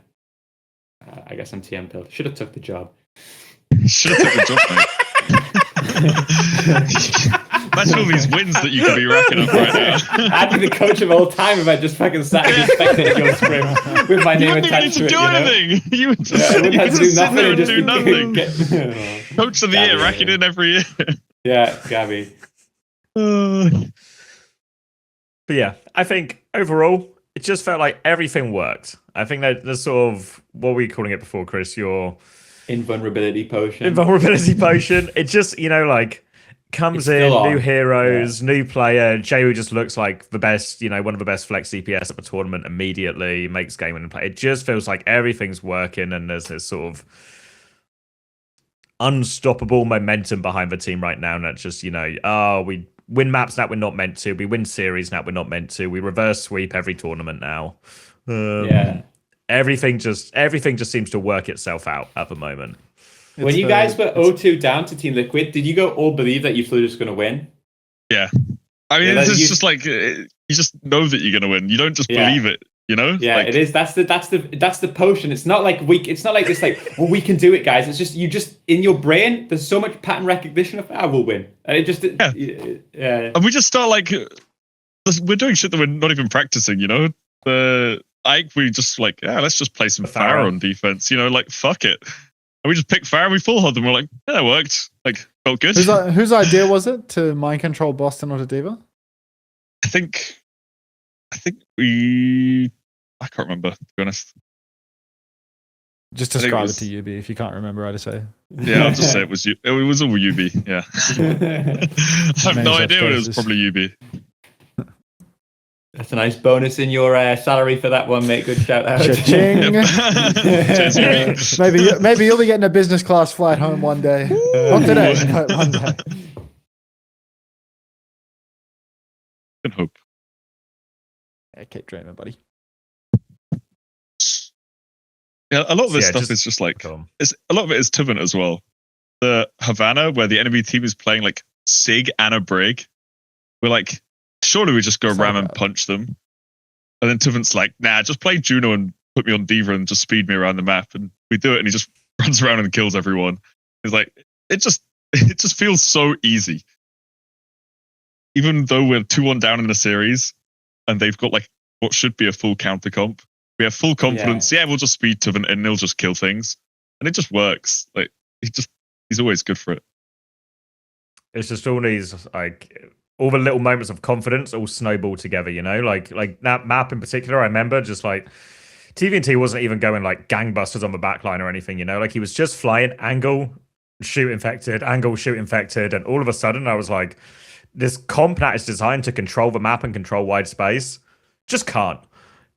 I guess I'm TM pilled. Should have took the job. Should have took the job, mate. Imagine all these wins that you could be racking up right now. I'd be the coach of all time if I just fucking sat and spectated your scrim with my name attached to it. You would just sit there and do nothing. Coach of the year, racking in every year. Yeah, Gabby. But yeah, I think overall it just felt like everything worked. I think that the sort of, what were we calling it before, Chris? Your invulnerability potion. It just, like comes in, new heroes, new player. Jaywo just looks like the best, one of the best flex CPS at the tournament immediately, makes game and play. It just feels like everything's working and there's this sort of unstoppable momentum behind the team right now. And that's just, we win maps that we're not meant to. We win series that we're not meant to. We reverse sweep every tournament now. Everything just seems to work itself out at the moment. When you guys were 0-2 down to Team Liquid, did you go all believe that you were just going to win? Yeah. I mean, it's just like, you just know that you're going to win. You don't just believe it. Yeah, it is. That's the potion. It's not like it's not like this. Like, well, we can do it, guys. It's just in your brain. There's so much pattern recognition of I will win, and it just And we just start like we're doing shit that we're not even practicing. We just like let's just play some Pharah on defense. Like fuck it, and we just pick Pharah. We full hold them. We're like, that worked. Like felt good. Whose idea was it to mind control Boston or to Diva? I think I can't remember, to be honest. Just describe it to UB if you can't remember how to say. Yeah, I'll just say it was you. It was all UB, yeah. I have no idea, but it was probably UB. That's a nice bonus in your salary for that one, mate. Good shout out. Cha-ching. Maybe you'll be getting a business class flight home one day. Not today, but one day. Good hope. Yeah, keep dreaming, buddy. Yeah, a lot of this Yeah, stuff is just like it's a lot of it is Tuvant as well. The Havana, where the enemy team is playing like Sig and a Brig, we're like, surely we just go ram and punch them. And then Tuvant's like, nah, just play Juno and put me on Diva and just speed me around the map. And we do it, and he just runs around and kills everyone. It's like it just feels so easy. Even though we're 2-1 down in the series, and they've got like what should be a full counter comp. We have full confidence. Yeah, we'll just speed Tuvant and he'll just kill things. And it just works. Like he's always good for it. It's just all these like all the little moments of confidence all snowball together, you know? Like that map in particular, I remember just like TVNT wasn't even going like gangbusters on the backline or anything, you know? Like he was just flying angle, shoot infected, angle, shoot infected, and all of a sudden I was like, this comp that is designed to control the map and control wide space just can't.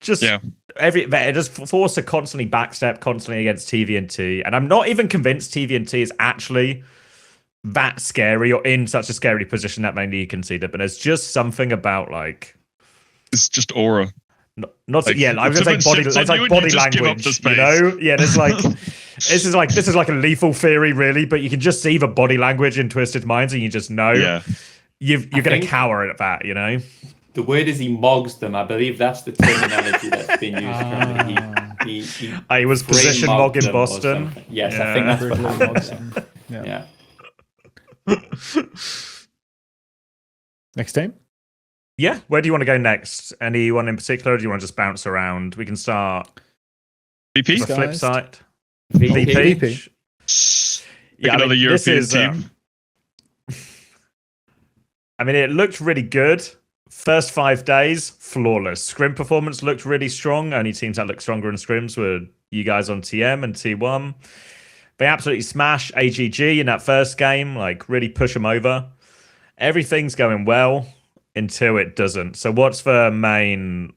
Just it just force to constantly backstep constantly against TVNT, and I'm not even convinced TVNT is actually that scary or in such a scary position that they need conceded. But there's just something about like it's just aura. Not like, yeah, I was gonna say body. It's like body language, you know. Yeah, there's like this is like a lethal theory, really. But you can just see the body language in Twisted Minds, and you just know you're gonna cower at that, you know. The word is he mogs them. I believe that's the terminology that's been used currently. He was position mog in Boston. Yes, I think that's what happened. Yeah. Next team? Yeah. Where do you want to go next? Anyone in particular, or do you want to just bounce around? We can start VP? The flip side. VP. Yeah, another European team. I mean, it looked really good. First 5 days, flawless. Scrim performance looked really strong. Only teams that looked stronger in scrims were you guys on TM and T1. They absolutely smashed AGG in that first game, like really push them over. Everything's going well until it doesn't. So what's the main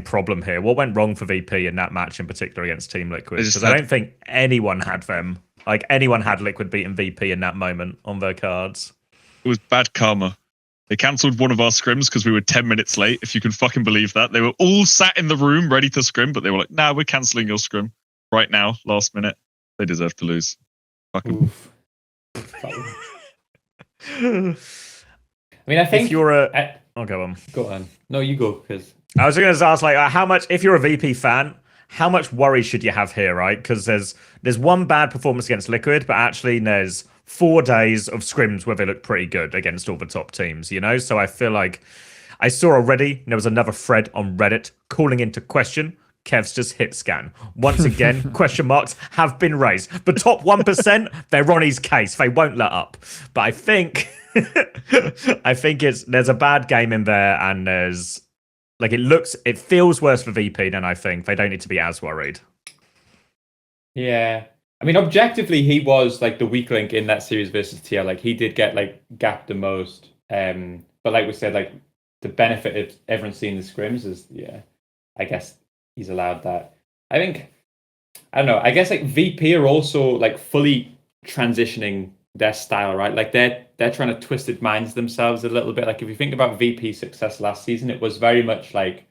problem here? What went wrong for VP in that match in particular against Team Liquid? Because I don't think anyone had them. Like anyone had Liquid beating VP in that moment on their cards. It was bad karma. They cancelled one of our scrims because we were 10 minutes late, if you can fucking believe that. They were all sat in the room ready to scrim, but they were like, nah, we're cancelling your scrim right now, last minute. They deserve to lose. Fuck them. I mean, I think... If you're go on. Go on. No, you go, because... I was going to ask, like, how much, if you're a VP fan, how much worry should you have here, right? Because there's one bad performance against Liquid, but actually there's 4 days of scrims where they look pretty good against all the top teams, you know? So I feel like I saw already there was another thread on Reddit calling into question Kev's just hit scan. Once again, question marks have been raised. The top 1%, they're on his case. They won't let up. But I think there's a bad game in there, and it feels worse for VP than I think. They don't need to be as worried. Yeah. I mean, objectively, he was like the weak link in that series versus TL. Like he did get like gapped the most. But like we said, like the benefit of everyone seeing the scrims is, I guess he's allowed that. I don't know. I guess like VP are also like fully transitioning their style, right? Like they're trying to Twisted Minds themselves a little bit. Like if you think about VP's success last season, it was very much like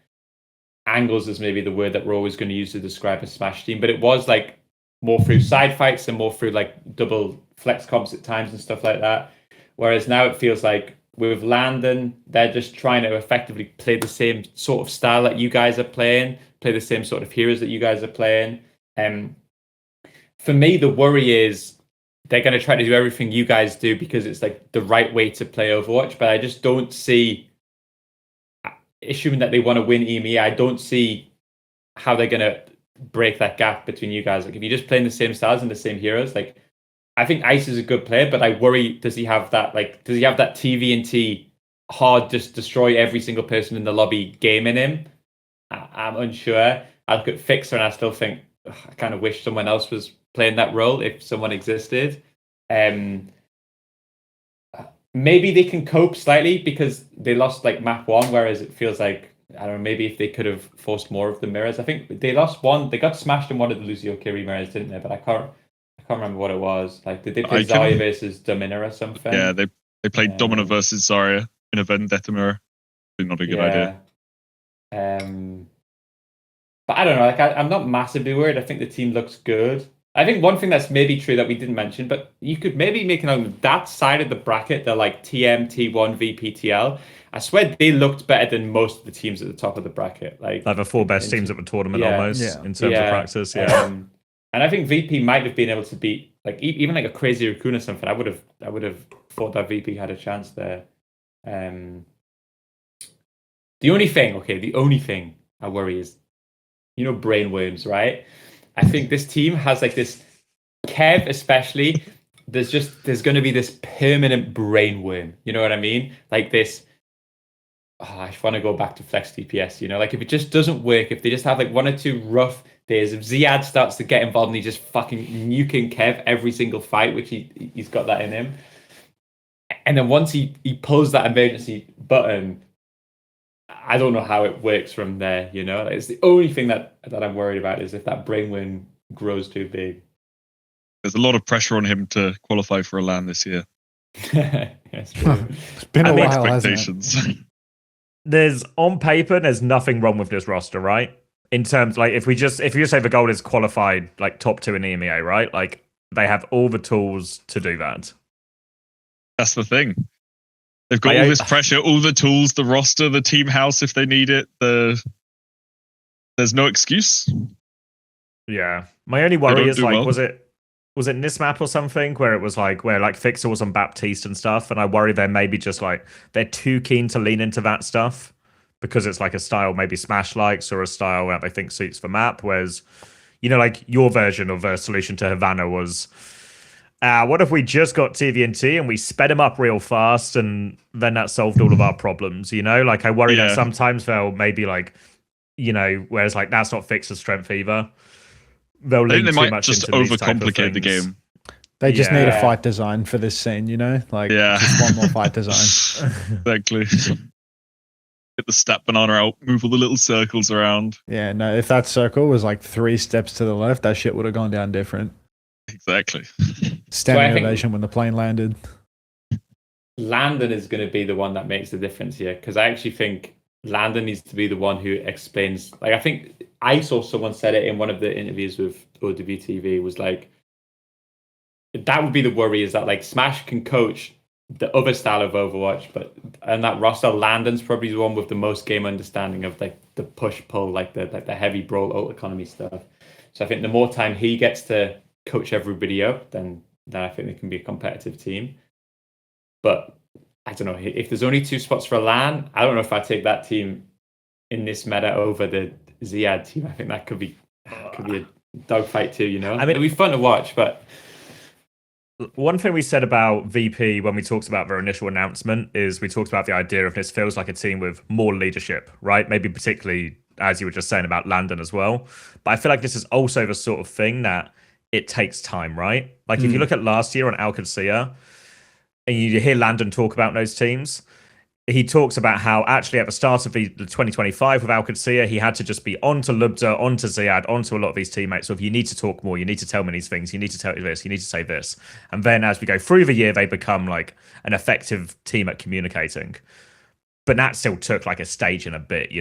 angles is maybe the word that we're always going to use to describe a Smash team, but it was like more through side fights and more through like double flex comps at times and stuff like that. Whereas now it feels like with Landon, they're just trying to effectively play the same sort of style that you guys are playing, play the same sort of heroes that you guys are playing. For me, the worry is they're going to try to do everything you guys do because it's like the right way to play Overwatch. But I just don't see, assuming that they want to win EMEA, I don't see how they're going to break that gap between you guys. Like if you're just playing the same styles and the same heroes, like I think Ice is a good player, but I worry, does he have that TVNT hard, just destroy every single person in the lobby game in him? I'm unsure. I look at Fixer and I still think, I kind of wish someone else was playing that role if someone existed. Maybe they can cope slightly because they lost like map 1, whereas it feels like, I don't know, maybe if they could have forced more of the mirrors. I think they lost one. They got smashed in one of the Lucio Kiri mirrors, didn't they? But I can't remember what it was. Like, did they play Zarya versus Domina or something? Yeah, they played Domina versus Zarya in a Vendetta mirror. Not a good idea. But I don't know. Like I'm not massively worried. I think the team looks good. I think one thing that's maybe true that we didn't mention, but you could maybe make an argument that side of the bracket, they're like TM, T1, VPTL. I swear they looked better than most of the teams at the top of the bracket. Like the four best teams at the tournament almost in terms of practice. Yeah. And I think VP might have been able to beat like even like a crazy Raccoon or something. I would have thought that VP had a chance there. The only thing I worry is, brainworms, right? I think this team has like this, Kev especially, there's going to be this permanent brainworm. You know what I mean? Like this, I want to go back to flex DPS, like if it just doesn't work, if they just have like one or two rough days, if Ziad starts to get involved and he's just fucking nuking Kev every single fight, which he's got that in him. And then once he pulls that emergency button, I don't know how it works from there, It's the only thing that I'm worried about is if that brainworm grows too big. There's a lot of pressure on him to qualify for a LAN this year. Yes, true. It's been a while, expectations. On paper, there's nothing wrong with this roster, right? In terms, like, if you just say the goal is qualified, like, top 2 in EMEA, right? Like, they have all the tools to do that. That's the thing. They've got all this pressure, all the tools, the roster, the team house if they need it. There's no excuse. Yeah. My only worry is, like, well. was it Nismap or something where it was like, where like Fixer was on Baptiste and stuff, and I worry they're maybe just like, they're too keen to lean into that stuff because it's like a style maybe Smash likes or a style that they think suits the map, whereas, like your version of a solution to Havana was, what if we just got TVNT and we sped him up real fast and then that solved all of our problems, Like, I worry that sometimes they'll maybe like, whereas like that's not Fixer's strength either. They'll lean too much just into overcomplicate the game. They just need a fight design for this scene, Like, just one more fight design. Exactly. Get the stat banana out, move all the little circles around. Yeah, no, if that circle was like 3 steps to the left, that shit would have gone down different. Exactly. Standing ovation when the plane landed. Landon is going to be the one that makes the difference here, because I actually think Landon needs to be the one who explains. Like, I think I saw someone said it in one of the interviews with OWTV, was like, that would be the worry, is that like Smash can coach the other style of Overwatch, but and that roster, Landon's probably the one with the most game understanding of like the push pull, like the heavy brawl ult economy stuff. So I think the more time he gets to coach everybody up, then I think they can be a competitive team. But I don't know, if there's only 2 spots for a LAN, I don't know if I take that team in this meta over the Ziad team. I think that could be a dogfight too, I mean, it'd be fun to watch. But one thing we said about VP when we talked about their initial announcement is we talked about the idea of this feels like a team with more leadership, right? Maybe particularly, as you were just saying, about Landon as well. But I feel like this is also the sort of thing that it takes time, right? Like if you look at last year on Alcacia and you hear Landon talk about those teams, he talks about how actually at the start of the 2025 with Alcacia, he had to just be onto Lubda, onto Ziad, onto a lot of these teammates. So if you need to talk more, you need to tell me these things, you need to tell me this, you need to say this. And then as we go through the year, they become like an effective team at communicating. But that still took like a stage and a bit,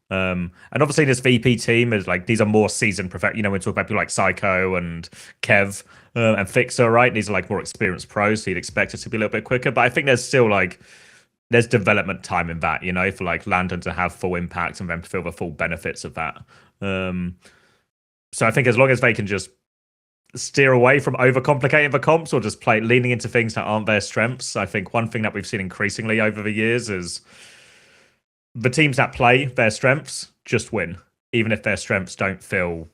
and obviously this VP team is like, these are more seasoned when we talk about people like Psycho and Kev and Fixer, right? These are like more experienced pros, so you'd expect it to be a little bit quicker. But I think there's still like, there's development time in that, for like Landon to have full impact and them to feel the full benefits of that. So I think as long as they can just steer away from overcomplicating the comps or just leaning into things that aren't their strengths, I think one thing that we've seen increasingly over the years is the teams that play their strengths just win, even if their strengths don't feel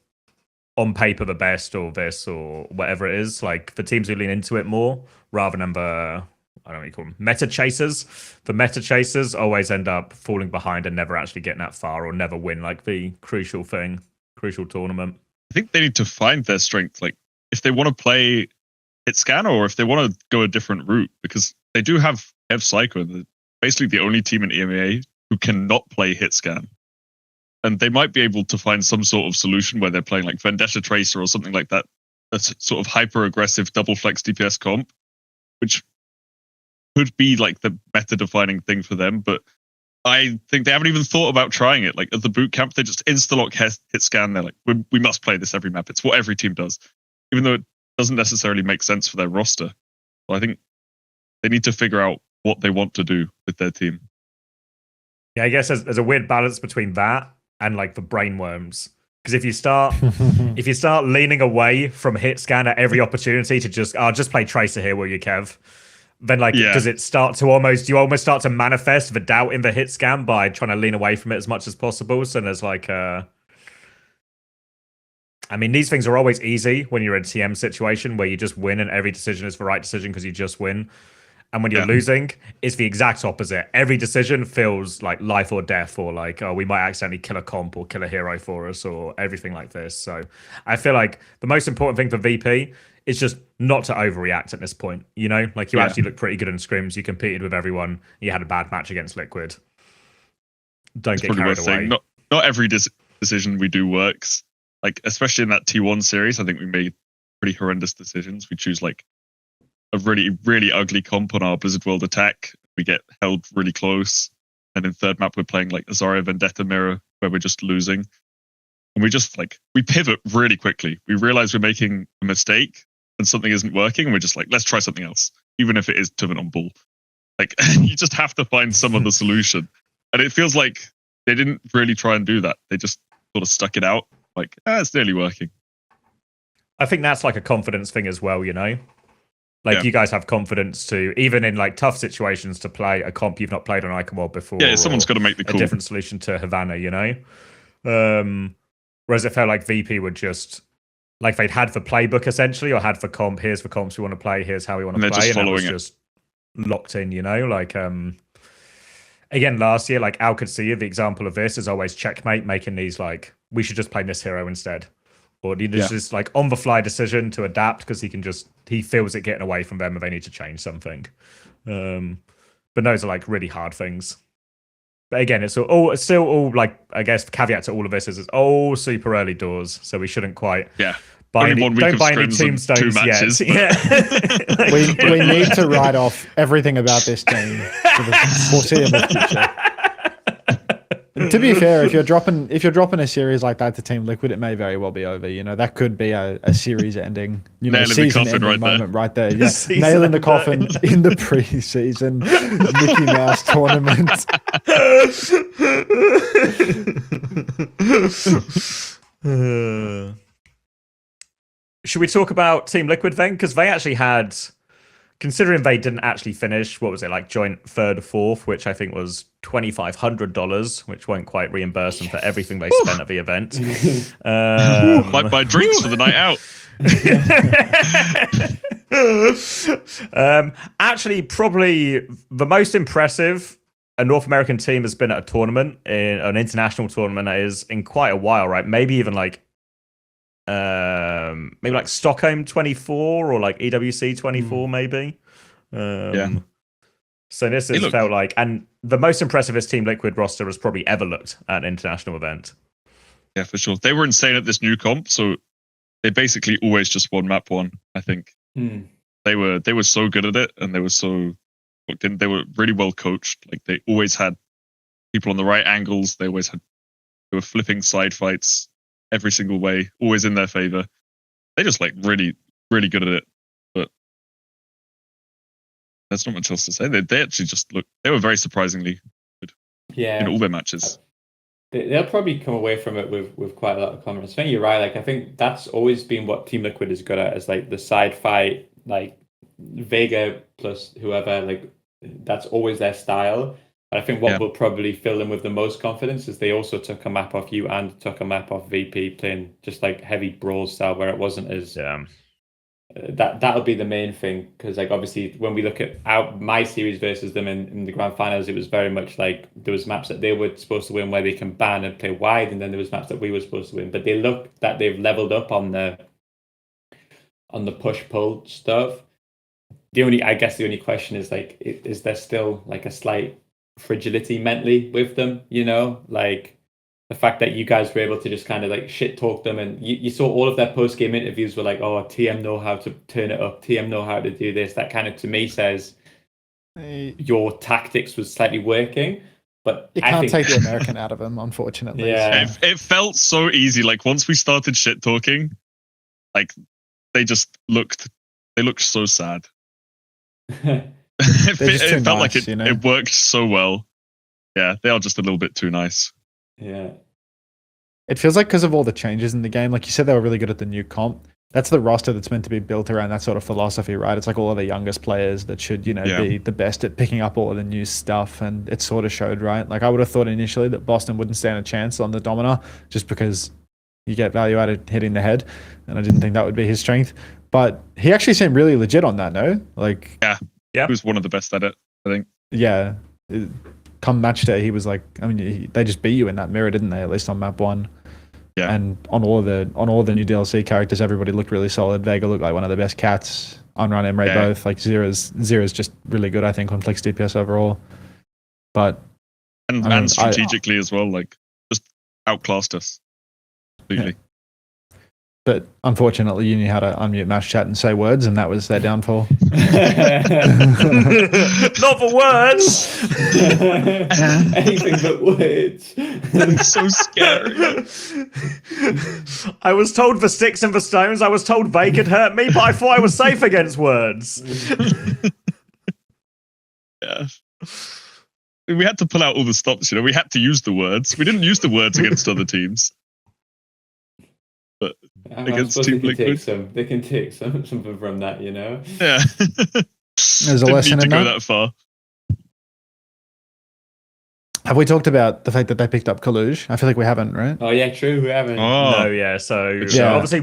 on paper the best or this or whatever it is. Like the teams who lean into it more rather than I don't know what you call them, meta chasers. The meta chasers always end up falling behind and never actually getting that far or never win like the crucial tournament. I think they need to find their strength. Like if they want to play hit scan or if they want to go a different route, because they do have Psycho, basically the only team in EMEA who cannot play hit scan. And they might be able to find some sort of solution where they're playing like Vendetta Tracer or something like that. A sort of hyper aggressive double flex DPS comp, which could be like the meta defining thing for them. But I think they haven't even thought about trying it. Like at the boot camp, they just insta-lock hit scan. They're like, we must play this every map. It's what every team does, even though it doesn't necessarily make sense for their roster. Well, I think they need to figure out what they want to do with their team. Yeah, I guess there's a weird balance between that and like the brainworms. Because if you start leaning away from hit scan at every opportunity to just play Tracer here, will you, Kev? Then does it start to you almost start to manifest the doubt in the hit scan by trying to lean away from it as much as possible. So there's I mean, these things are always easy when you're in a TM situation where you just win and every decision is the right decision because you just win. And when you're losing, it's the exact opposite. Every decision feels like life or death, or like, oh, we might accidentally kill a comp or kill a hero for us, or everything like this. So I feel like the most important thing for VP is just not to overreact at this point. You know, like you actually look pretty good in scrims. You competed with everyone. You had a bad match against Liquid. Don't get carried away. Not every decision we do works. Like, especially in that T1 series, I think we made pretty horrendous decisions. We choose like a really, really ugly comp on our Blizzard World attack. We get held really close. And in third map, we're playing like a Zarya Vendetta mirror where we're just losing. And we just we pivot really quickly. We realize we're making a mistake and something isn't working. And we're just like, let's try something else, even if it is Tivin on ball. Like, you just have to find some other solution. And it feels like they didn't really try and do that. They just sort of stuck it out. Like, it's nearly working. I think that's like a confidence thing as well, you know? Like, you guys have confidence to, even in like tough situations, to play a comp you've not played on Iconweb before. Yeah, someone's got to make the call. A different solution to Havana, you know? Whereas it felt like VP would just, like they'd had the playbook essentially, or had the comp, here's the comps we want to play, here's how we want to play. And it was just locked in, you know? Like, again, last year, like Al could see the example of this is always checkmate, making these like, we should just play this hero instead. Or just like on the fly decision to adapt because he feels it getting away from them and they need to change something. But those are like really hard things. But again, it's still all like, I guess the caveat to all of this is it's all super early doors, so we shouldn't quite don't buy any tombstones yet. Yeah. we need to write off everything about this team for the foreseeable future. To be fair, if you're dropping a series like that to Team Liquid, it may very well be over. You know, that could be a series ending, season ending moment right there. Yeah. Nail in the coffin in the pre-season Mickey Mouse tournament. Should we talk about Team Liquid then? Because they actually had, considering they didn't actually finish, what was it, like joint third or fourth, which I think was $2,500, which won't quite reimburse them for everything they spent at the event. Might buy drinks for the night out. Actually, probably the most impressive a North American team has been at a tournament, in an international tournament, that is in quite a while, right? Maybe even like Stockholm 24 or like EWC 24 maybe. So this has felt like, and the most impressive Team Liquid roster has probably ever looked at an international event. Yeah, for sure. They were insane at this new comp, so they basically always just won map one, I think. They were so good at it, and they were so looked in. They were really well coached. Like, they always had people on the right angles. They were flipping side fights every single way, always in their favor. They just like really, really good at it. But there's not much else to say. They actually just they were very surprisingly good in all their matches. They'll probably come away from it with quite a lot of confidence. I think you're right. Like, I think that's always been what Team Liquid is good at, is like the side fight, like Vega plus whoever, like that's always their style. I think what will probably fill them with the most confidence is they also took a map off you and took a map off VP, playing just like heavy brawl style where it wasn't as that'll be the main thing, because like obviously when we look at my series versus them in the grand finals, it was very much like there was maps that they were supposed to win where they can ban and play wide, and then there was maps that we were supposed to win. But they look that they've leveled up on the push pull stuff. The only question is like, is there still like a slight fragility mentally with them, you know, like the fact that you guys were able to just kind of like shit talk them, and you saw all of their post-game interviews were like, oh, TM know how to turn it up, TM know how to do this. That kind of to me says your tactics was slightly working. But You I can't think, take the American out of him, unfortunately. Yeah. It felt so easy. Like once we started shit talking, like they looked so sad. It felt like it worked so well. Yeah, they are just a little bit too nice. Yeah. It feels like because of all the changes in the game, like you said, they were really good at the new comp. That's the roster that's meant to be built around that sort of philosophy, right? It's like all of the youngest players that should, be the best at picking up all of the new stuff, and it sort of showed, right? Like I would have thought initially that Boston wouldn't stand a chance on the Domina just because you get value out of hitting the head, and I didn't think that would be his strength. But he actually seemed really legit on that, no? Like, yeah, he was one of the best at it, I think. Yeah, come match day, he was like, I mean, they just beat you in that mirror, didn't they? At least on map 1. Yeah. And on all the new DLC characters, everybody looked really solid. Vega looked like one of the best cats. Unrun, Emre both. Like Zera's just really good, I think, on flex DPS overall. But and strategically as well, like just outclassed us completely. Yeah. But unfortunately, you knew how to unmute match chat and say words, and that was their downfall. Not for words. Anything but words. It's so scary. I was told for sticks and for stones. I was told they could hurt me, but I thought I was safe against words. Yeah. We had to pull out all the stops, we had to use the words. We didn't use the words against other teams. But against Team Liquid, they can take something from that, Yeah. There's a lesson in go that far. Have we talked about the fact that they picked up Kaluj? I feel like we haven't, right? Oh yeah, true. We haven't. No, yeah. So obviously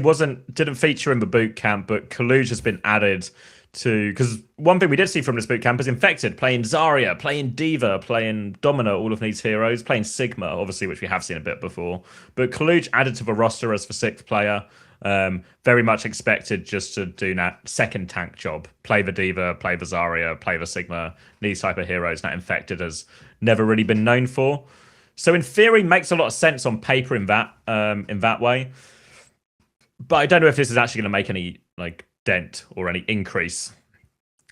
didn't feature in the boot camp, but Kaluj has been added to, because one thing we did see from this boot camp is Infected playing Zarya, playing Diva, playing Domina, all of these heroes, playing Sigma, obviously, which we have seen a bit before. But Kaluj added to the roster as the 6th player. Very much expected just to do that second tank job. Play the Diva, play the Zarya, play the Sigma, these type of heroes that Infected has never really been known for. So in theory, makes a lot of sense on paper in that way. But I don't know if this is actually going to make any dent or any increase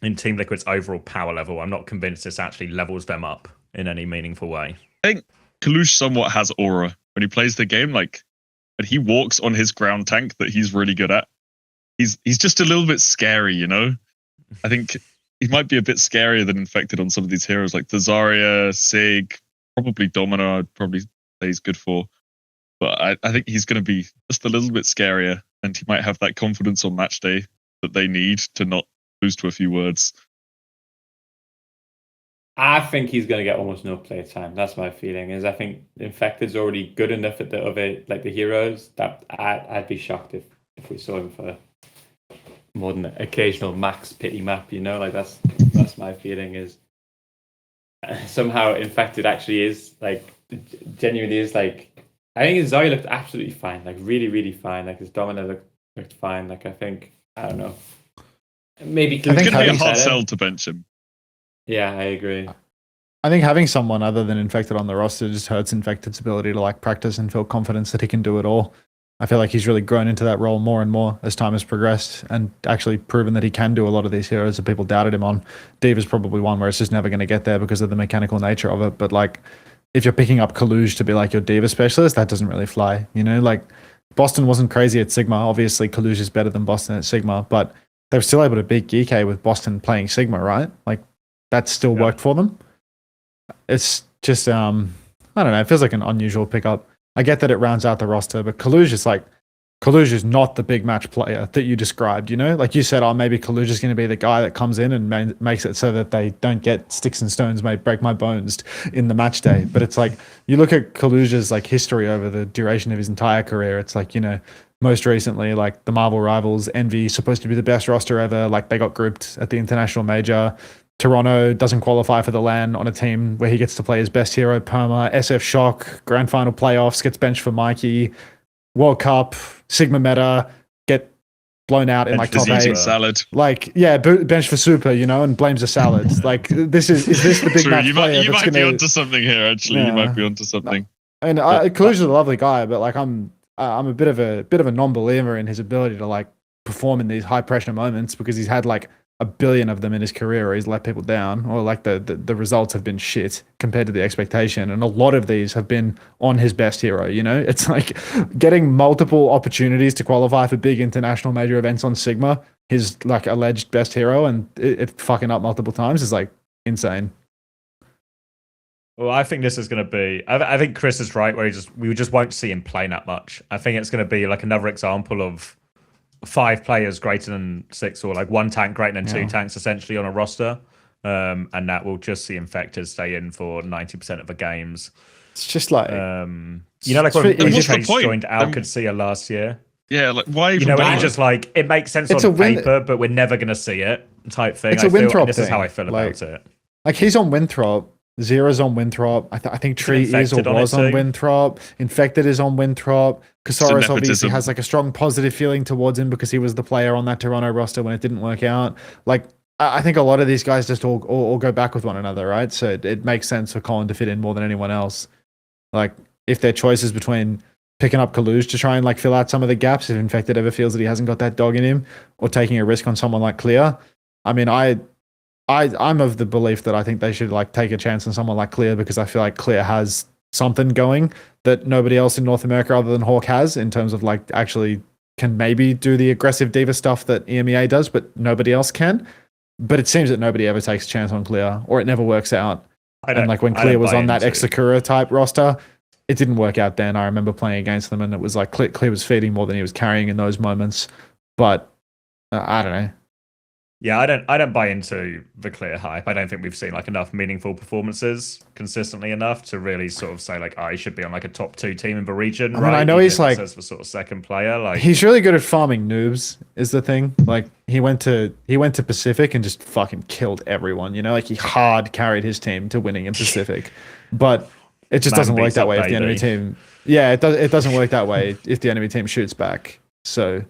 in Team Liquid's overall power level. I'm not convinced this actually levels them up in any meaningful way. I think Kalush somewhat has aura when he plays the game, and he walks on his ground tank that he's really good at. He's just a little bit scary, I think he might be a bit scarier than Infected on some of these heroes, like the Zarya, Sig, probably Domino, I'd probably say he's good for. But I think he's going to be just a little bit scarier, and he might have that confidence on match day that they need to not lose to a few words. I think he's going to get almost no play time. That's my feeling. I think Infected's already good enough at the other, the heroes, that I'd be shocked if we saw him for more than an occasional max pity map. That's my feeling. Is somehow Infected actually is genuinely is I think his Zarya looked absolutely fine, really, really fine. His Domina looked fine. I think, I don't know. Maybe it's going to be a hard sell to bench him. Yeah, I agree. I think having someone other than Infected on the roster just hurts Infected's ability to practice and feel confidence that he can do it all. I feel like he's really grown into that role more and more as time has progressed, and actually proven that he can do a lot of these heroes that people doubted him on. Diva's probably one where it's just never going to get there because of the mechanical nature of it. But if you're picking up Kaluj to be your Diva specialist, that doesn't really fly. Boston wasn't crazy at Sigma. Obviously, Kaluj is better than Boston at Sigma, but they were still able to beat GK with Boston playing Sigma, right? That still worked for them. It's just, I don't know. It feels like an unusual pickup. I get that it rounds out the roster, but Kaluj is not the big match player that you described, Like you said, maybe Kaluj is going to be the guy that comes in and makes it so that they don't get sticks and stones may break my bones in the match day. But it's you look at Kaluj's history over the duration of his entire career, it's most recently, the Marvel Rivals, Envy, supposed to be the best roster ever. They got grouped at the International Major. Toronto doesn't qualify for the LAN on a team where he gets to play his best hero, Perma. SF Shock, Grand Final playoffs, gets benched for Mikey. World Cup, Sigma meta, get blown out in top 8. Salad. Bench for Super, and blames the salads. Is this the big True. match You player? might be onto something here, actually. You might be onto something. And Kaluj is a lovely guy, but I'm a bit of a non-believer in his ability to perform in these high pressure moments, because he's had a billion of them in his career, or he's let people down, or like the results have been shit compared to the expectation. And a lot of these have been on his best hero, you know? It's like getting multiple opportunities to qualify for big international major events on Sigma, his like alleged best hero, and it fucking up multiple times is like insane. Well, I think this is going to be. I think Chris is right, where we just won't see him play that much. I think it's going to be like another example of 5 players greater than 6, or like 1 tank greater than 2 tanks, essentially on a roster, and that will just see Infected stay in for 90% of the games. It's just like you know, like when what's the Chase point? joined Alcacia last year. Yeah, like why? Even you know, when bother? you just like it makes sense on paper, but we're never going to see it type thing. It's a Winthrop this thing. is how I feel about it. Like he's on Winthrop. Zera's on Winthrop. I think Tree is or was on Winthrop. Infected is on Winthrop. Kasaurus obviously has like a strong positive feeling towards him because he was the player on that Toronto roster when it didn't work out. Like I think a lot of these guys just all go back with one another, right? So it makes sense for Colin to fit in more than anyone else. Like if their choice is between picking up Kaluge to try and like fill out some of the gaps, if Infected ever feels that he hasn't got that dog in him, or taking a risk on someone like Clear, I mean, I'm of the belief that I think they should like take a chance on someone like Clear, because I feel like Clear has something going that nobody else in North America other than Hawk has, in terms of like actually can maybe do the aggressive diva stuff that EMEA does, but nobody else can. But it seems that nobody ever takes a chance on Clear, or it never works out. And like when Clear was on that Exakura type roster, it didn't work out then. I remember playing against them and it was like Clear was feeding more than he was carrying in those moments. But I don't know. Yeah, I don't buy into the Clear hype. I don't think we've seen like enough meaningful performances consistently enough to really sort of say like, I should be on like a top 2 team in the region. I mean, I know he's like as the sort of second player. Like he's really good at farming noobs is the thing. Like he went to Pacific and just fucking killed everyone. You know, like he hard carried his team to winning in Pacific, but it just doesn't work that way if the enemy team. Yeah, it doesn't work that way if the enemy team shoots back. So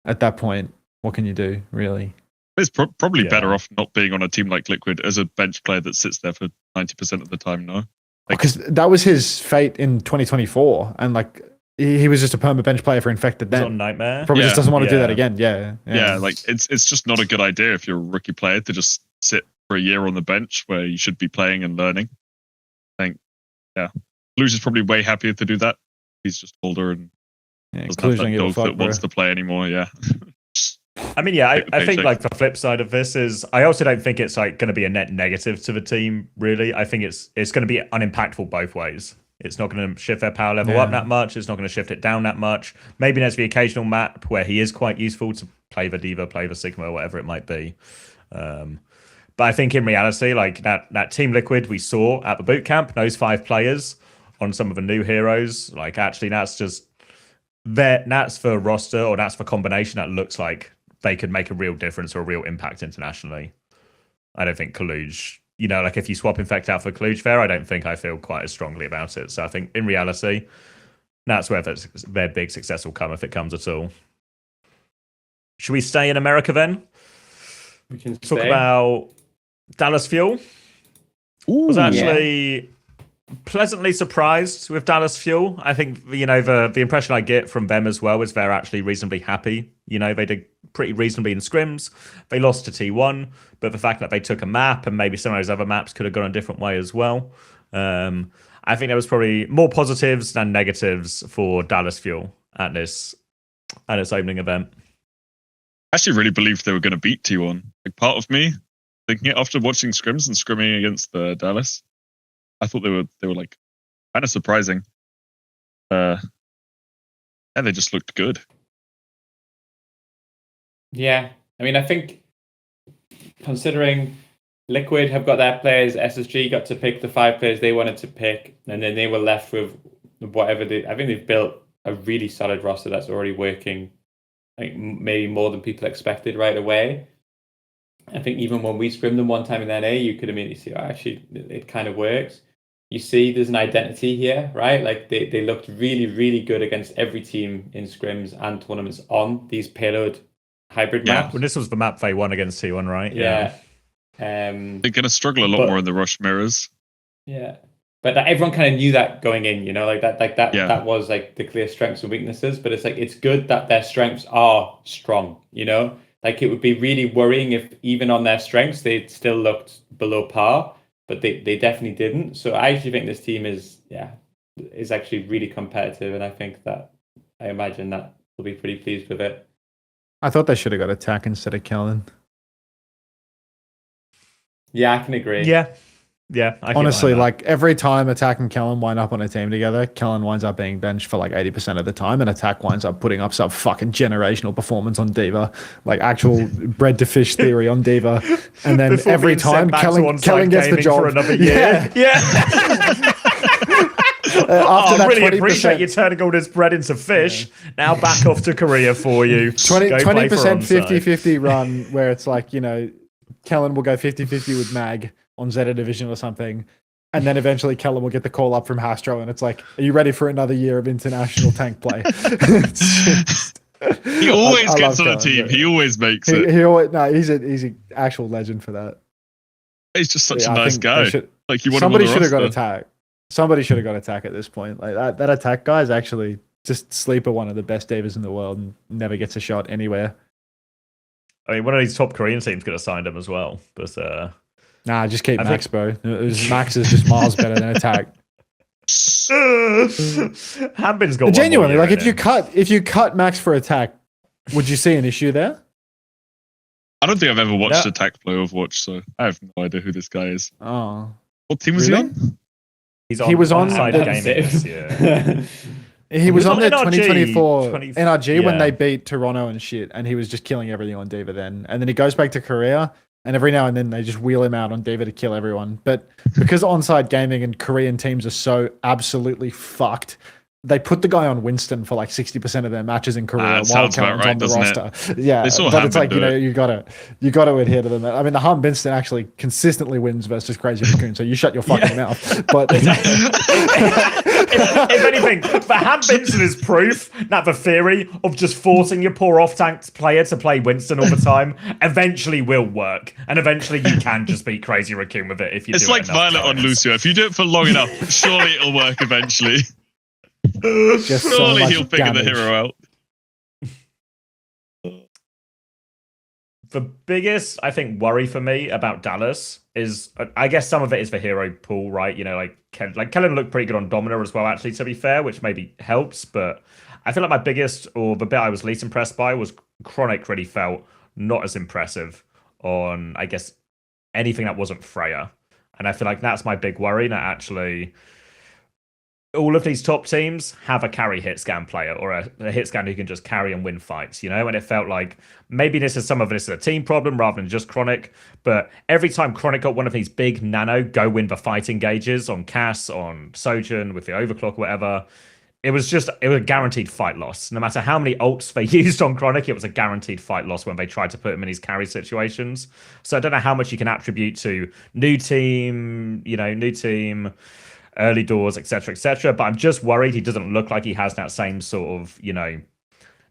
at that point, what can you do really? It's probably better off not being on a team like Liquid as a bench player that sits there for 90% of the time, no? Because that was his fate in 2024, and like he was just a perma bench player for Infected then. Nightmare. Probably just doesn't want to do that again. Yeah, like it's just not a good idea if you're a rookie player to just sit for a year on the bench where you should be playing and learning. I think, Luge is probably way happier to do that. He's just older and doesn't have that dog that wants to play anymore. Yeah. I mean, yeah, I think like the flip side of this is I also don't think it's like going to be a net negative to the team, really. I think it's going to be unimpactful both ways. It's not going to shift their power level up that much. It's not going to shift it down that much. Maybe there's the occasional map where he is quite useful to play the Diva, play the Sigma, whatever it might be. But I think in reality, like that Team Liquid we saw at the bootcamp, those 5 players on some of the new heroes, like actually that's for roster, or that's for combination that looks like they could make a real difference or a real impact internationally. I don't think Kaluge, you know, like if you swap Infect out for Kaluge fair, I don't think I feel quite as strongly about it. So I think in reality, that's where their big success will come, if it comes at all. Should we stay in America then? We can talk about Dallas Fuel. Ooh, was actually pleasantly surprised with Dallas Fuel. I think, you know, the impression I get from them as well is they're actually reasonably happy. You know, they did pretty reasonably in scrims. They lost to T1, but the fact that they took a map and maybe some of those other maps could have gone a different way as well. I think there was probably more positives than negatives for Dallas Fuel at this opening event. I actually really believed they were going to beat T1. Like part of me thinking it after watching scrims and scrimming against Dallas, I thought they were like kind of surprising. And they just looked good. Yeah, I mean, I think considering Liquid have got their players, SSG got to pick the 5 players they wanted to pick, and then they were left with whatever I think they've built a really solid roster that's already working, like maybe more than people expected right away. I think even when we scrimmed them one time in NA, you could immediately see, oh, actually, it kind of works. You see there's an identity here, right? Like they looked really, really good against every team in scrims and tournaments on these payload hybrid maps. Well, this was the map they won against T1, right? Yeah. They're going to struggle a lot more in the rush mirrors. Yeah. But everyone kind of knew that going in, you know, that was like the clear strengths and weaknesses. But it's like, it's good that their strengths are strong, you know? Like, it would be really worrying if even on their strengths they still looked below par, but they definitely didn't. So I actually think this team is actually really competitive, and I imagine that we'll be pretty pleased with it. I thought they should have got attack instead of Kellen. Yeah, I can agree. Yeah. Honestly, like every time Attack and Kellen wind up on a team together, Kellen winds up being benched for like 80% of the time, and Attack winds up putting up some fucking generational performance on Diva, like actual bread to fish theory on Diva. And then every time Kellen gets the job for another year. Yeah. After I really appreciate you turning all this bread into fish. Yeah. Now back off to Korea for you. 20% 50-50 run where it's like, Kellen will go 50-50 with Mag on Zeta Division or something. And then eventually Kellen will get the call up from Hastro, and it's like, are you ready for another year of international tank play? He always gets on a team. He always makes it. He's an actual legend for that. He's just such a nice guy. Somebody should have got attack. Somebody should have got attack at this point. Like that attack guy is actually just sleeper one of the best divas in the world and never gets a shot anywhere. I mean, one of these top Korean teams could have signed him as well, but nah, just keep Max, bro. Max is just miles better than attack. Hanbin's got genuinely, like if you cut Max for attack, would you see an issue there? I don't think I've ever watched attack play Overwatch, so I have no idea who this guy is. Oh, what team was he on? He was on Side Gaming this year. He was on the 2024 NRG when they beat Toronto and shit, and he was just killing everything on Diva then. And then he goes back to Korea, and every now and then they just wheel him out on Diva to kill everyone. But because Onside Gaming and Korean teams are so absolutely fucked, they put the guy on Winston for like 60% of their matches in Korea while Kellen's on the roster. Yeah, but it's like, you gotta adhere to them. I mean, the Hum Winston actually consistently wins versus Crazy Raccoon, so you shut your fucking mouth. But if anything, the Ham Winston is proof that the theory of just forcing your poor off-tank player to play Winston all the time eventually will work, and eventually you can just beat Crazy Raccoon with it if you do it. It's like Violet on Lucio. If you do it for long enough, surely it'll work eventually. Surely he'll figure the hero out. The biggest, I think, worry for me about Dallas is, I guess some of it is the hero pool, right? Kellen looked pretty good on Domino as well, actually, to be fair, which maybe helps. But I feel like my biggest, or the bit I was least impressed by, was Chronic really felt not as impressive on, I guess, anything that wasn't Freya. And I feel like that's my big worry, that actually all of these top teams have a carry hit scan player or a hit scan who can just carry and win fights, And it felt like maybe some of this is a team problem rather than just Chronic. But every time Chronic got one of these big nano go win the fight engages on Cass, on Sojourn with the overclock, or whatever, it was a guaranteed fight loss. No matter how many ults they used on Chronic, it was a guaranteed fight loss when they tried to put him in these carry situations. So I don't know how much you can attribute to new team, early doors, etc. But I'm just worried he doesn't look like he has that same sort of,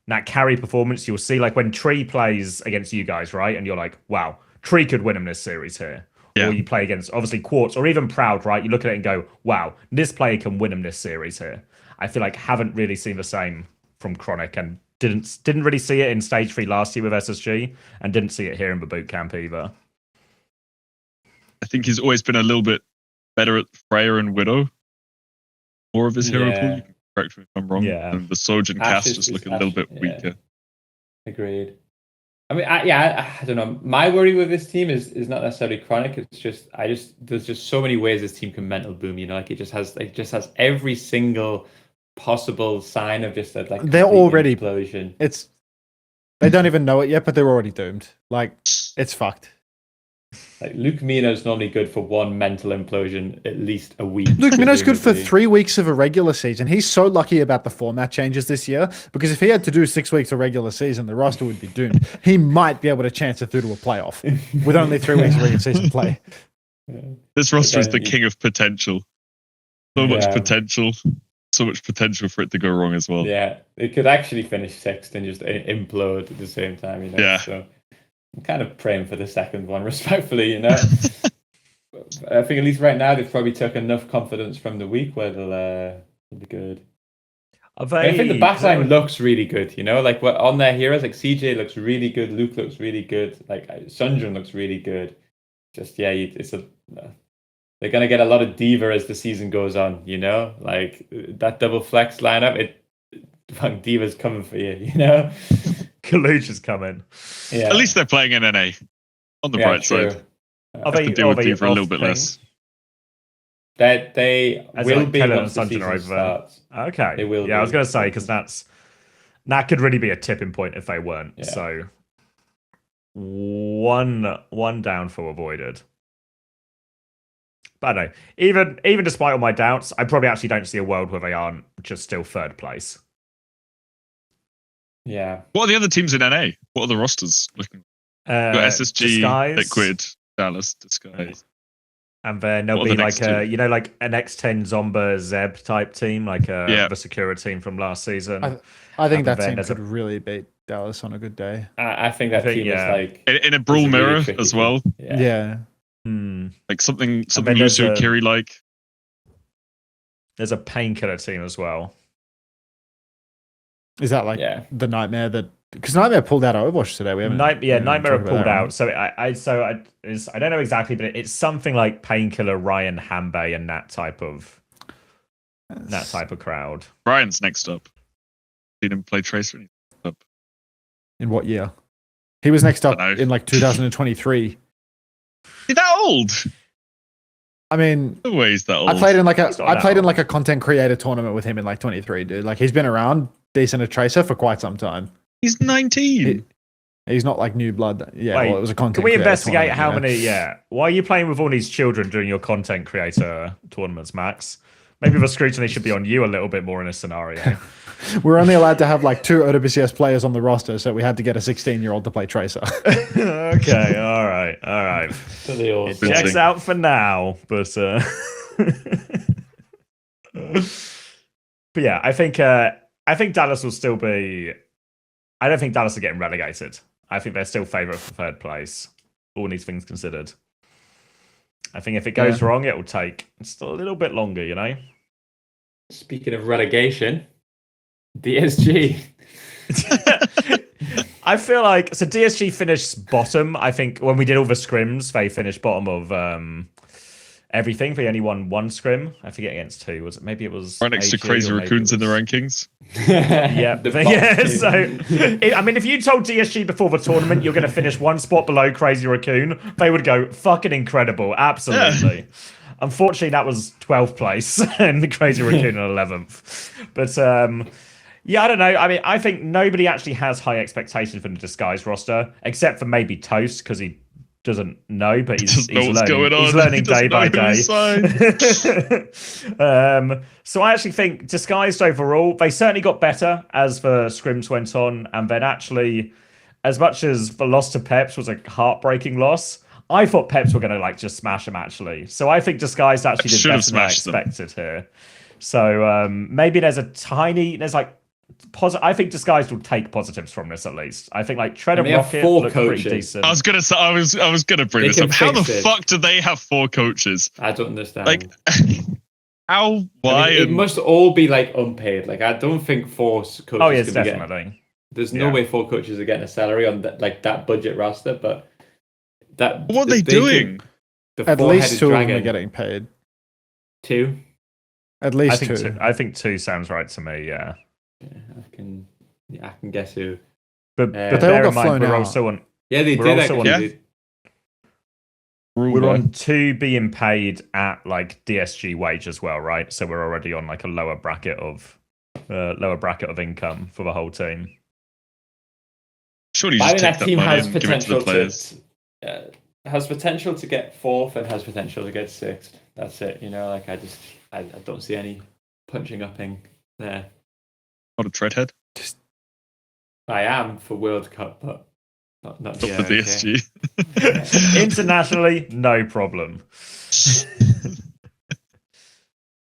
that carry performance you'll see like when Tree plays against you guys, right? And you're like, wow, Tree could win him this series here. Yeah. Or you play against obviously Quartz or even Proud, right? You look at it and go, wow, this player can win him this series here. I feel like haven't really seen the same from Chronic, and didn't really see it in stage 3 last year with SSG, and didn't see it here in the bootcamp either. I think he's always been a little bit better at Freya and Widow. More of his hero pool. You can correct me if I'm wrong. Yeah. And the Sojourn cast just looking a little bit weaker. Agreed. I mean, I don't know. My worry with this team is not necessarily Chronic. It's just there's just so many ways this team can mental boom. Like it just has every single possible sign of just that. Like they're already explosion. They don't even know it yet, but they're already doomed. Like it's fucked. Like Luke Mino's normally good for one mental implosion at least a week. Luke Mino's good for 3 weeks of a regular season. He's so lucky about the format changes this year, because if he had to do 6 weeks of regular season, the roster would be doomed. He might be able to chance it through to a playoff with only 3 weeks of regular season play. This roster is the king of potential. So much potential. So much potential for it to go wrong as well. Yeah, it could actually finish 6th and just implode at the same time. Yeah. So I'm kind of praying for the second one, respectfully, I think at least right now they've probably took enough confidence from the week where they'll be good. I think the backline looks really good, you know, like what on their heroes, like CJ looks really good, Luke looks really good, like Sunjun looks really good. Just they're gonna get a lot of diva as the season goes on, you know, like that double flex lineup. Diva's coming for you, you know. Kaluch is coming. Yeah. At least they're playing in NA. On the bright side, are they deal with diva a little bit less. That they will be once the season over. Starts. Okay. They will. Yeah, I was going to say because that could really be a tipping point if they weren't. Yeah. So one downfall avoided. But I don't know. Even despite all my doubts, I probably actually don't see a world where they aren't just still third place. Yeah. What are the other teams in NA? What are the rosters looking? Got SSG, Disguise. Liquid, Dallas, Disguise. And then there'll be like like an X10 Zomba Zeb type team, like the Sakura team from last season. I think that team could really beat Dallas on a good day. I think that team is like in a brawl mirror really as well. Yeah. Like something Lucio Kiri like. There's a painkiller team as well. Is that like the Nightmare that? Because Nightmare pulled out of Overwatch today. We haven't. Nightmare have pulled out. So I don't know exactly, but it's something like Painkiller, Ryan, Hanbei, and that type of crowd. Ryan's next up. Seen him play Tracer. In what year? He was next up in like 2023. Is that old? I mean, no way he's that old. I played in like a content creator tournament with him in like 23, dude. Like he's been around decent at Tracer for quite some time. He's 19. He's not like new blood. Yeah, Wait, it was a content. Can we investigate how many? Yeah, why are you playing with all these children during your content creator tournaments, Max? Maybe the scrutiny should be on you a little bit more in this scenario. We're only allowed to have like 2 OWCS players on the roster, so we had to get a 16-year-old to play Tracer. Okay, all right. It checks out for now, but yeah, I think Dallas will still be. I don't think Dallas are getting relegated. I think they're still favourite for third place. All these things considered. I think if it goes wrong, it will take still a little bit longer, you know? Speaking of relegation, DSG. I feel like... So DSG finished bottom. I think when we did all the scrims, they finished bottom of everything. They only won 1 scrim. I forget against who. Was it? Maybe it was... Right next to Crazy Raccoons in the rankings. Yeah. So, I mean, if you told DSG before the tournament you're going to finish 1 spot below Crazy Raccoon, they would go, fucking incredible. Absolutely. Yeah. Unfortunately, that was 12th place and the Crazy Raccoon in 11th. But, yeah, I don't know. I mean, I think nobody actually has high expectations for the Disguise roster, except for maybe Toast, because he doesn't know, but he's learning day by day. So I actually think Disguised overall, they certainly got better as the scrims went on, and then actually, as much as the loss to Peps was a heartbreaking loss, I thought Peps were going to like just smash them actually. So I think Disguised actually did better than I expected here. So maybe there's I think Disguised will take positives from this at least. I think like Tread and Rocket look pretty decent. I was gonna bring this up. How the fuck do they have 4 coaches? I don't understand. Like how? Why? I mean, it must all be like unpaid. Like I don't think 4 coaches. Oh yes, definitely. There's no way 4 coaches are getting a salary on that budget roster. But what are they doing? At least 2 of them are getting paid. 2. At least 2. I think 2 sounds right to me. Yeah. I can guess who. But they all got flown out. Also on, they did. We're on 2 being paid at like DSG wage as well, right? So we're already on like a lower bracket of income for the whole team. Surely, that team has potential has potential to get 4th and has potential to get 6th. That's it. You know, like I don't see any punching upping there. Not a treadhead. I am for World Cup, but not for DSG. Okay. Internationally, no problem.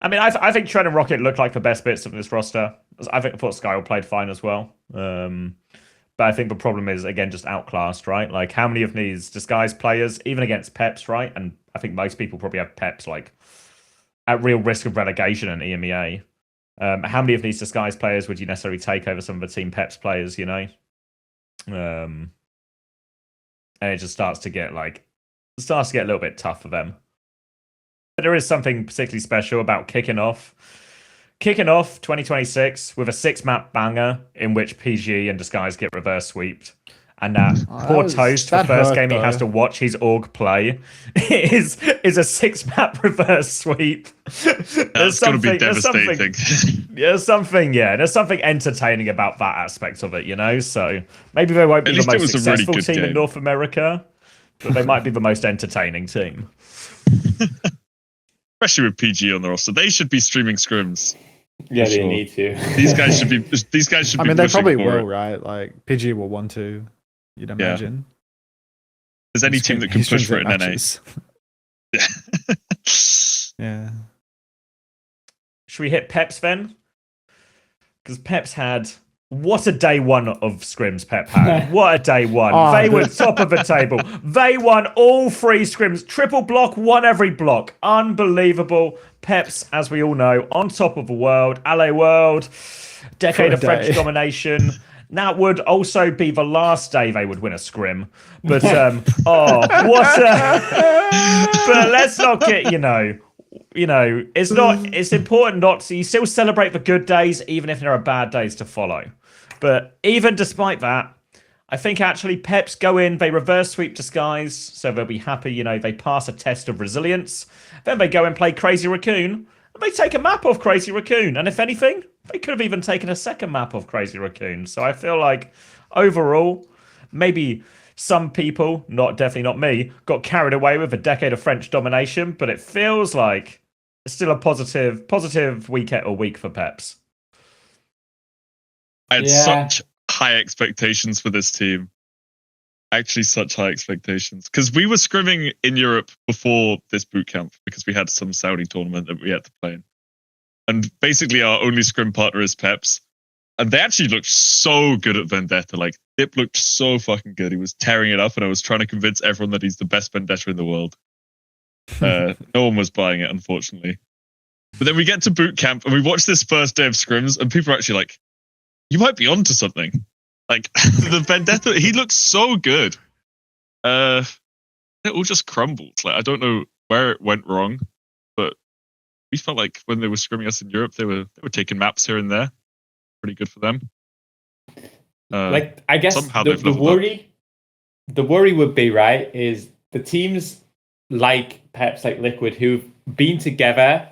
I mean, I think Tread and Rocket look like the best bits of this roster. I thought Skyle played fine as well. But I think the problem is, again, just outclassed, right? Like, how many of these Disguised players, even against Peps, right? And I think most people probably have Peps, like, at real risk of relegation in EMEA. How many of these disguise players would you necessarily take over some of the Team Peps players, you know? And it just starts to get a little bit tough for them. But there is something particularly special about kicking off 2026 with a 6-map banger in which PG and Disguise get reverse sweeped. And poor Toast, the first game he has to watch his org play is a 6-map reverse sweep. That's going to be devastating. There's something entertaining about that aspect of it, you know? So maybe they won't be the most successful team in North America, but they might be the most entertaining team. Especially with PG on the roster. They should be streaming scrims. Yeah, they need to. These guys should be. I mean, they probably will, right? Like PG will want to. You'd imagine. There's any team that can push for it in NA. Yeah. Should we hit Peps then? Because Peps had. What a day one of scrims Pep had. What a day one. They were top of the table. They won all 3 scrims. Triple block, won every block. Unbelievable. Peps, as we all know, on top of the world. LA World. Decade of French domination. That would also be the last day they would win a scrim. But, but let's not get, you know, it's important not to, you still celebrate the good days, even if there are bad days to follow. But even despite that, I think actually Peps go in, they reverse sweep Disguise, so they'll be happy, you know, they pass a test of resilience. Then they go and play Crazy Raccoon, and they take a map off Crazy Raccoon. And if anything, they could have even taken a second map off Crazy Raccoon. So I feel like overall, maybe some people, definitely not me, got carried away with a decade of French domination, but it feels like it's still a positive week for Peps. I had such high expectations for this team. Actually, such high expectations. Because we were scrimming in Europe before this bootcamp because we had some Saudi tournament that we had to play in. And basically our only scrim partner is Peps. And they actually looked so good at Vendetta. Like, Dip looked so fucking good. He was tearing it up, and I was trying to convince everyone that he's the best Vendetta in the world. No one was buying it, unfortunately. But then we get to boot camp, and we watch this first day of scrims, and people are actually like, you might be onto something. Like, the Vendetta, he looks so good. It all just crumbled. Like, I don't know where it went wrong, but we felt like when they were scrimming us in Europe, they were taking maps here and there. Pretty good for them. Like, I guess the worry would be, right, is the teams like Peps, like Liquid, who've been together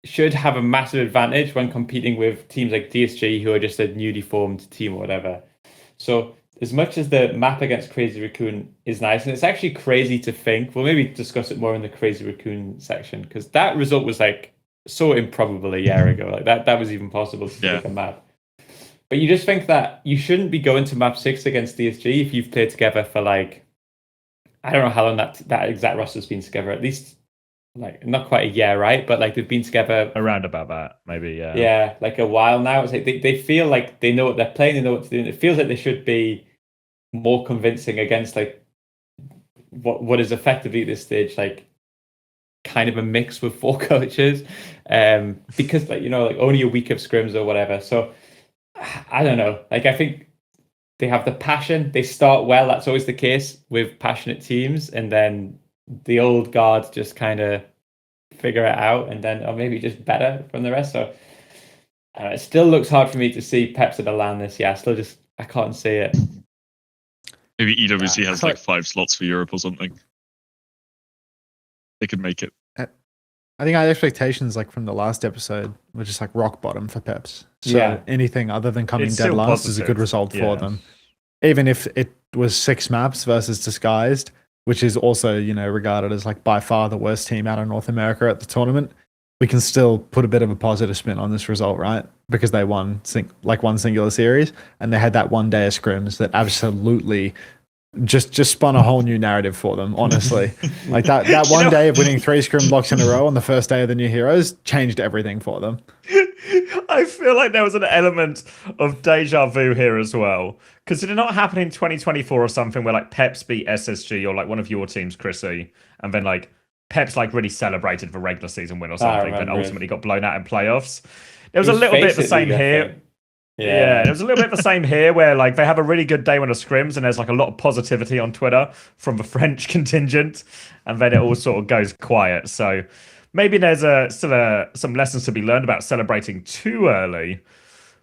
should have a massive advantage when competing with teams like DSG, who are just a newly formed team or whatever. So as much as the map against Crazy Raccoon is nice, and it's actually crazy to think, we'll maybe discuss it more in the Crazy Raccoon section, because that result was like so improbable a year ago. Like that was even possible to take a map. But you just think that you shouldn't be going to map 6 against DSG if you've played together for like, I don't know how long that exact roster's been together, at least like not quite a year, right? But like they've been together around about that, maybe, yeah. Yeah, like a while now. It's like they feel like they know what they're playing, they know what to do. And it feels like they should be more convincing against like what is effectively at this stage like kind of a mix with 4 coaches. Because like, you know, like only a week of scrims or whatever. So I don't know. Like I think they have the passion. They start well. That's always the case with passionate teams, and then the old guard just kind of figure it out, and then or maybe just better from the rest. So it still looks hard for me to see Peps at the LAN this year. I can't see it. Maybe OWWC has like 5 slots for Europe or something. They could make it. I think our expectations, like from the last episode, were just like rock bottom for Peps. So anything other than coming dead last is a good result for them. Even if it was 6 maps versus Disguised, which is also, you know, regarded as like by far the worst team out of North America at the tournament, we can still put a bit of a positive spin on this result, right? Because they won one singular series, and they had that one day of scrims that absolutely just spun a whole new narrative for them, honestly. Like that one day of winning 3 scrim blocks in a row on the first day of the new heroes changed everything for them. I feel like there was an element of deja vu here as well. Because did it not happen in 2024 or something where like Peps beat SSG or like one of your teams, Chrissy, and then like Peps like really celebrated the regular season win or something, but ultimately got blown out in playoffs? There was a little bit the Face It same League, I here. think. Yeah, it was a little bit the same here, where like they have a really good day when it scrims, and there's like a lot of positivity on Twitter from the French contingent, and then it all sort of goes quiet. So maybe there's still some lessons to be learned about celebrating too early.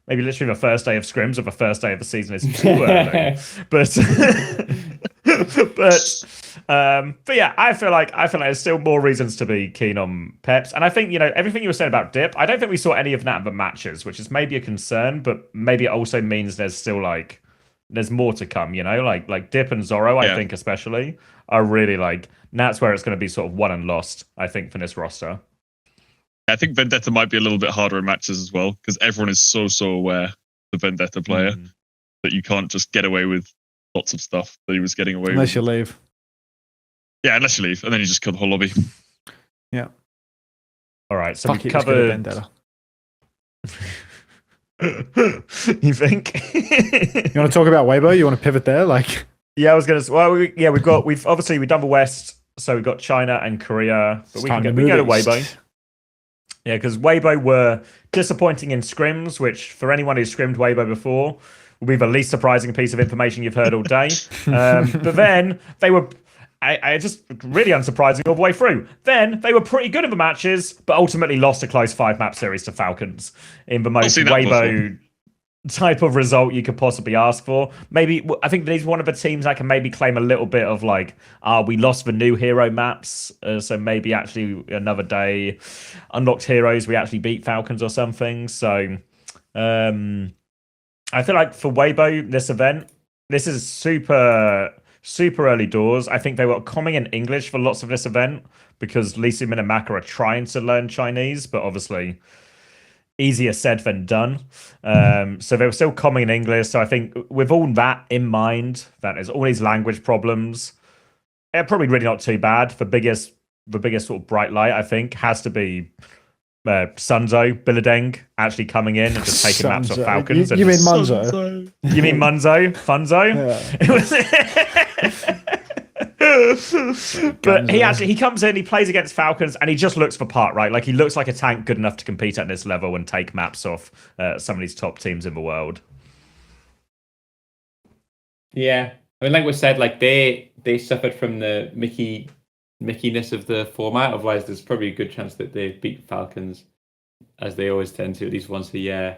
Maybe literally the first day of scrims or the first day of the season is too early. But yeah, I feel like there's still more reasons to be keen on Peps. And I think, everything you were saying about Dip, I don't think we saw any of that in the matches, which is maybe a concern, but maybe it also means there's still there's more to come, like Dip and Zorro, I think especially, are really that's where it's going to be sort of won and lost, I think, for this roster. I think Vendetta might be a little bit harder in matches as well, because everyone is so aware the Vendetta player that you can't just get away with lots of stuff that he was getting away with. Unless you leave. Yeah, unless you leave, and then you just kill the whole lobby. Yeah. All right, so Fuck we it, covered Vendetta. You think? You want to talk about Weibo? You want to pivot there? Yeah, I was gonna. Well, we've obviously done the West, so we've got China and Korea, but we can go to Weibo. Yeah, because Weibo were disappointing in scrims, which for anyone who's scrimmed Weibo before will be the least surprising piece of information you've heard all day. But then they were, I just really unsurprising all the way through. Then they were pretty good in the matches, but ultimately lost a close 5-map series to Falcons in the most Weibo type of result you could possibly ask for. Maybe I think these one of the teams that can maybe claim a little bit of we lost the new hero maps, so maybe actually another day unlocked heroes, we actually beat Falcons or something. So I feel like for Weibo, this event, this is super early doors. I think they were coming in English for lots of this event because Lee Min and Maka are trying to learn Chinese, but obviously easier said than done. So they were still coming in English. So I think with all that in mind, that there's all these language problems, probably really not too bad. The biggest sort of bright light, I think, has to be Sunzo Billadeng actually coming in and just taking maps off Falcons. You mean Munzo? You mean Munzo? Funzo? But he comes in, he plays against Falcons, and he just looks the part, right? He looks like a tank good enough to compete at this level and take maps off some of these top teams in the world. Yeah, I mean, like we said, they suffered from the Mickeyness of the format. Otherwise, there's probably a good chance that they beat Falcons, as they always tend to, at least once a year.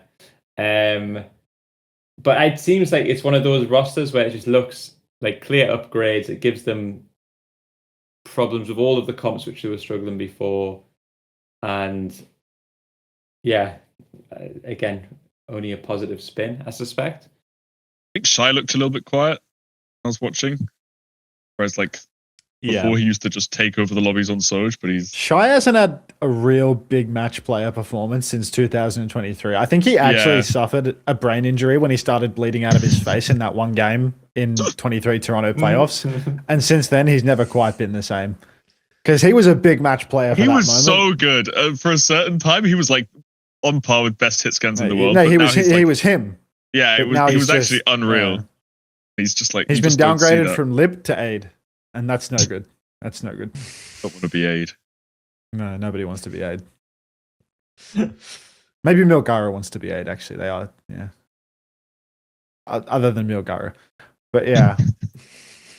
But it seems like it's one of those rosters where it just looks like clear upgrades. It gives them problems with all of the comps which they were struggling before. And yeah, again, only a positive spin, I suspect. I think Shy looked a little bit quiet I was watching. Whereas before he used to just take over the lobbies on Soj, but Shy hasn't had a real big match player performance since 2023. I think he actually suffered a brain injury when he started bleeding out of his face in that one game in 23 Toronto playoffs. And since then, he's never quite been the same. Because he was a big match player for that moment. He was so good. For a certain time, he was on par with best hit scans in the world. No, he was him. Yeah, he was actually unreal. He's just he's been downgraded from Lib to Aid. And that's no good. That's no good. Don't want to be Aid. No, nobody wants to be Aid. Maybe Milgara wants to be Aid, actually. They are, yeah. Other than Milgara. But yeah.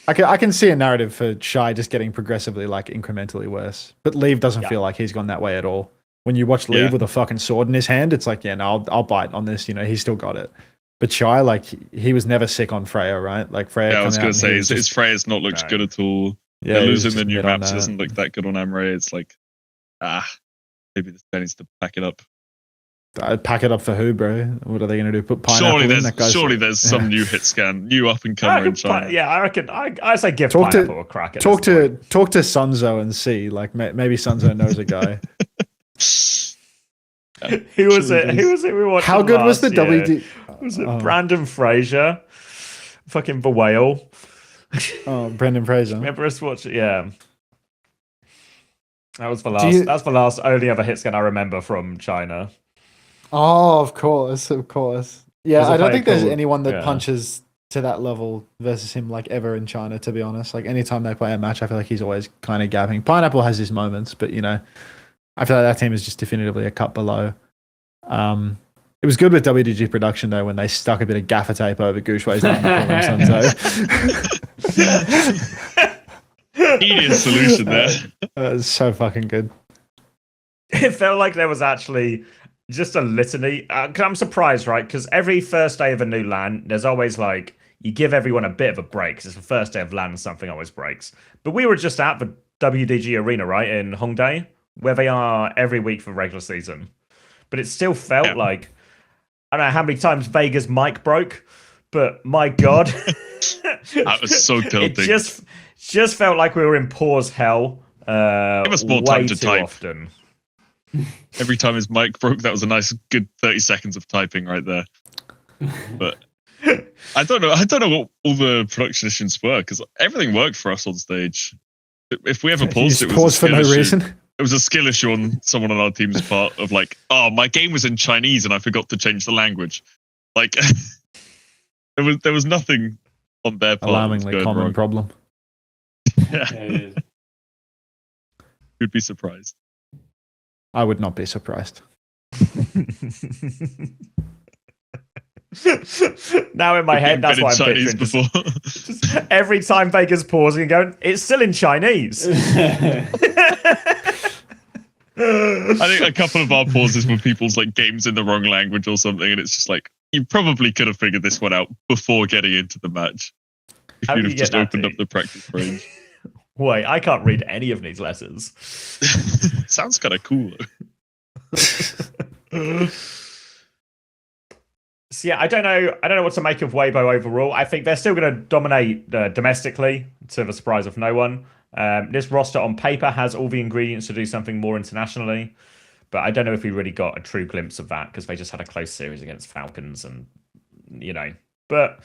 I can see a narrative for Shy just getting progressively, incrementally worse. But Leave doesn't feel like he's gone that way at all. When you watch Leave with a fucking sword in his hand, it's I'll bite on this. He's still got it. But Shy, he was never sick on Freya, right? Freya. Yeah, I was going to say, his Freya's not looked good at all. Yeah, losing the new maps doesn't look that good on Amray. It's maybe this guy needs to pack it up. Pack it up for who, bro? What are they going to do? Put pineapple in? Surely there's some new hit scan, new up and comer in China. I reckon. I say give pineapple a crack. Talk to Sunzo and see. Maybe Sunzo knows a guy. Who was it we watched? How good was the WD? Was it Brandon Fraser? Fucking the whale. Oh, Brendan Fraser. Remember us watching? Yeah. That was the last. That's the last only other hit scan I remember from China. Oh, of course. Yeah, I don't think there's anyone that punches to that level versus him ever in China. To be honest, anytime they play a match, I feel like he's always kind of gapping. Pineapple has his moments, but I feel like that team is just definitively a cut below. It was good with WDG production though when they stuck a bit of gaffer tape over Gushway's name and called him Sunzo. Genius solution there. It was so fucking good. It felt like there was actually just a litany. I'm surprised, right? Because every first day of a new LAN, there's always like, you give everyone a bit of a break because it's the first day of LAN and something always breaks. But we were just at the WDG arena, right, in Hongdae, where they are every week for regular season. But it still felt like, I don't know how many times Vega's mic broke, but my God. That was so tilting. It just felt like we were in pause hell. Give us more time to type. Often. Every time his mic broke, that was a nice, good 30 seconds of typing right there. But I don't know what all the production issues were because everything worked for us on stage. If we ever paused, it was for no reason. It was a skill issue on someone on our team's part of like, oh, my game was in Chinese and I forgot to change the language. Like, there was nothing on their part. Alarmingly common problem. Yeah. You'd be surprised. I would not be surprised. Now in my head, that's why I'm Chinese picturing. Before. Just every time Vega's pausing and going, it's still in Chinese. I think a couple of our pauses were people's like games in the wrong language or something, and it's just like you probably could have figured this one out before getting into the match. If you'd have just opened up the practice range. Wait, I can't read any of these letters. Sounds kind of cool. So yeah, I don't know what to make of Weibo overall. I think they're still going to dominate domestically, to the surprise of no one. This roster on paper has all the ingredients to do something more internationally, but I don't know if we really got a true glimpse of that because they just had a close series against Falcons, and but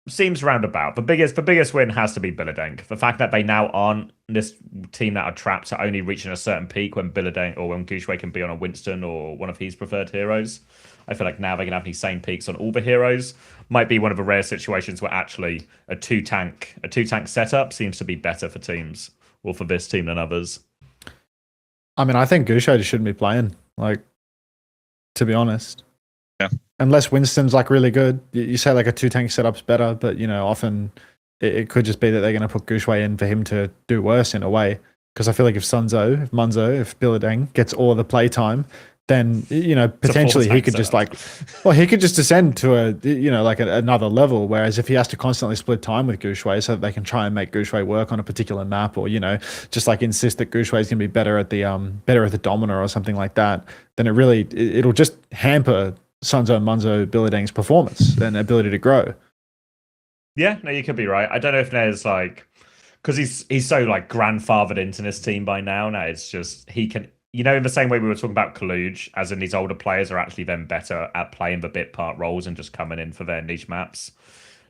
seems roundabout. The biggest win has to be Billadeng. The fact that they now aren't this team that are trapped to only reaching a certain peak when Billadeng or when Gushway can be on a Winston or one of his preferred heroes. I feel like now they can have these same peaks on all the heroes. Might be one of the rare situations where actually a two tank setup seems to be better for teams or for this team than others. I mean, I think Gushway shouldn't be playing. Like, to be honest. Yeah. Unless Winston's like really good, you say like a two tank setup's better, but often it could just be that they're going to put Gushway in for him to do worse in a way. Because I feel like if Munzo, if Billadeng gets all the play time, then potentially he could just he could just descend to another level. Whereas if he has to constantly split time with Gushway so that they can try and make Gushway work on a particular map, or just like insist that Gushway is going to be better at the Dominer or something like that, then it'll just hamper Sunzo, Munzo, Billadeng's performance and ability to grow. Yeah, no, you could be right. I don't know if there's because he's so grandfathered into this team by now. Now it's just he can. In the same way we were talking about Kaluj, as in these older players are actually then better at playing the bit part roles and just coming in for their niche maps.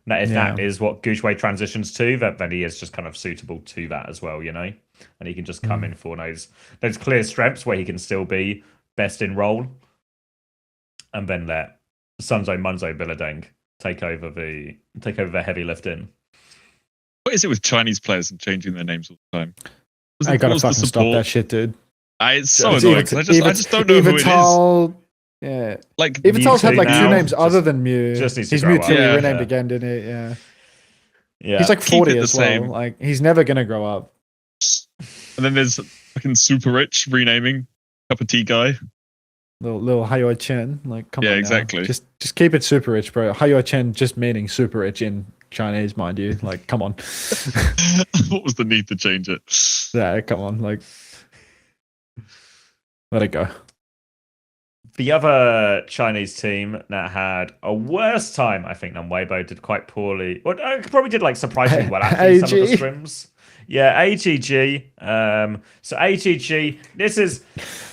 Now, if that is what Gushway transitions to, then he is just kind of suitable to that as well, and he can just come in for those clear strengths where he can still be best in role, and then let Sunzo, Munzo, Billadeng take over the heavy lifting. What is it with Chinese players and changing their names all the time? I gotta fucking stop that shit, dude. It's so annoying. I just don't know who it is. Yeah, like Evital's had like two names other than Mew. He's Mew till he renamed again, didn't he? Yeah. He's like 40 as well. Like he's never gonna grow up. And then there's fucking Super Rich renaming Cup of Tea guy. Little Hayoi Chen. Like come on. Yeah, exactly. Just keep it Super Rich, bro. Hayoi Chen just meaning super rich in Chinese, mind you. Like come on. What was the need to change it? Yeah, come on. Like let it go. The other Chinese team that had a worse time, I think, than Weibo did quite poorly. Well, probably did surprisingly well actually some of the scrims. Yeah, AGG. So AGG,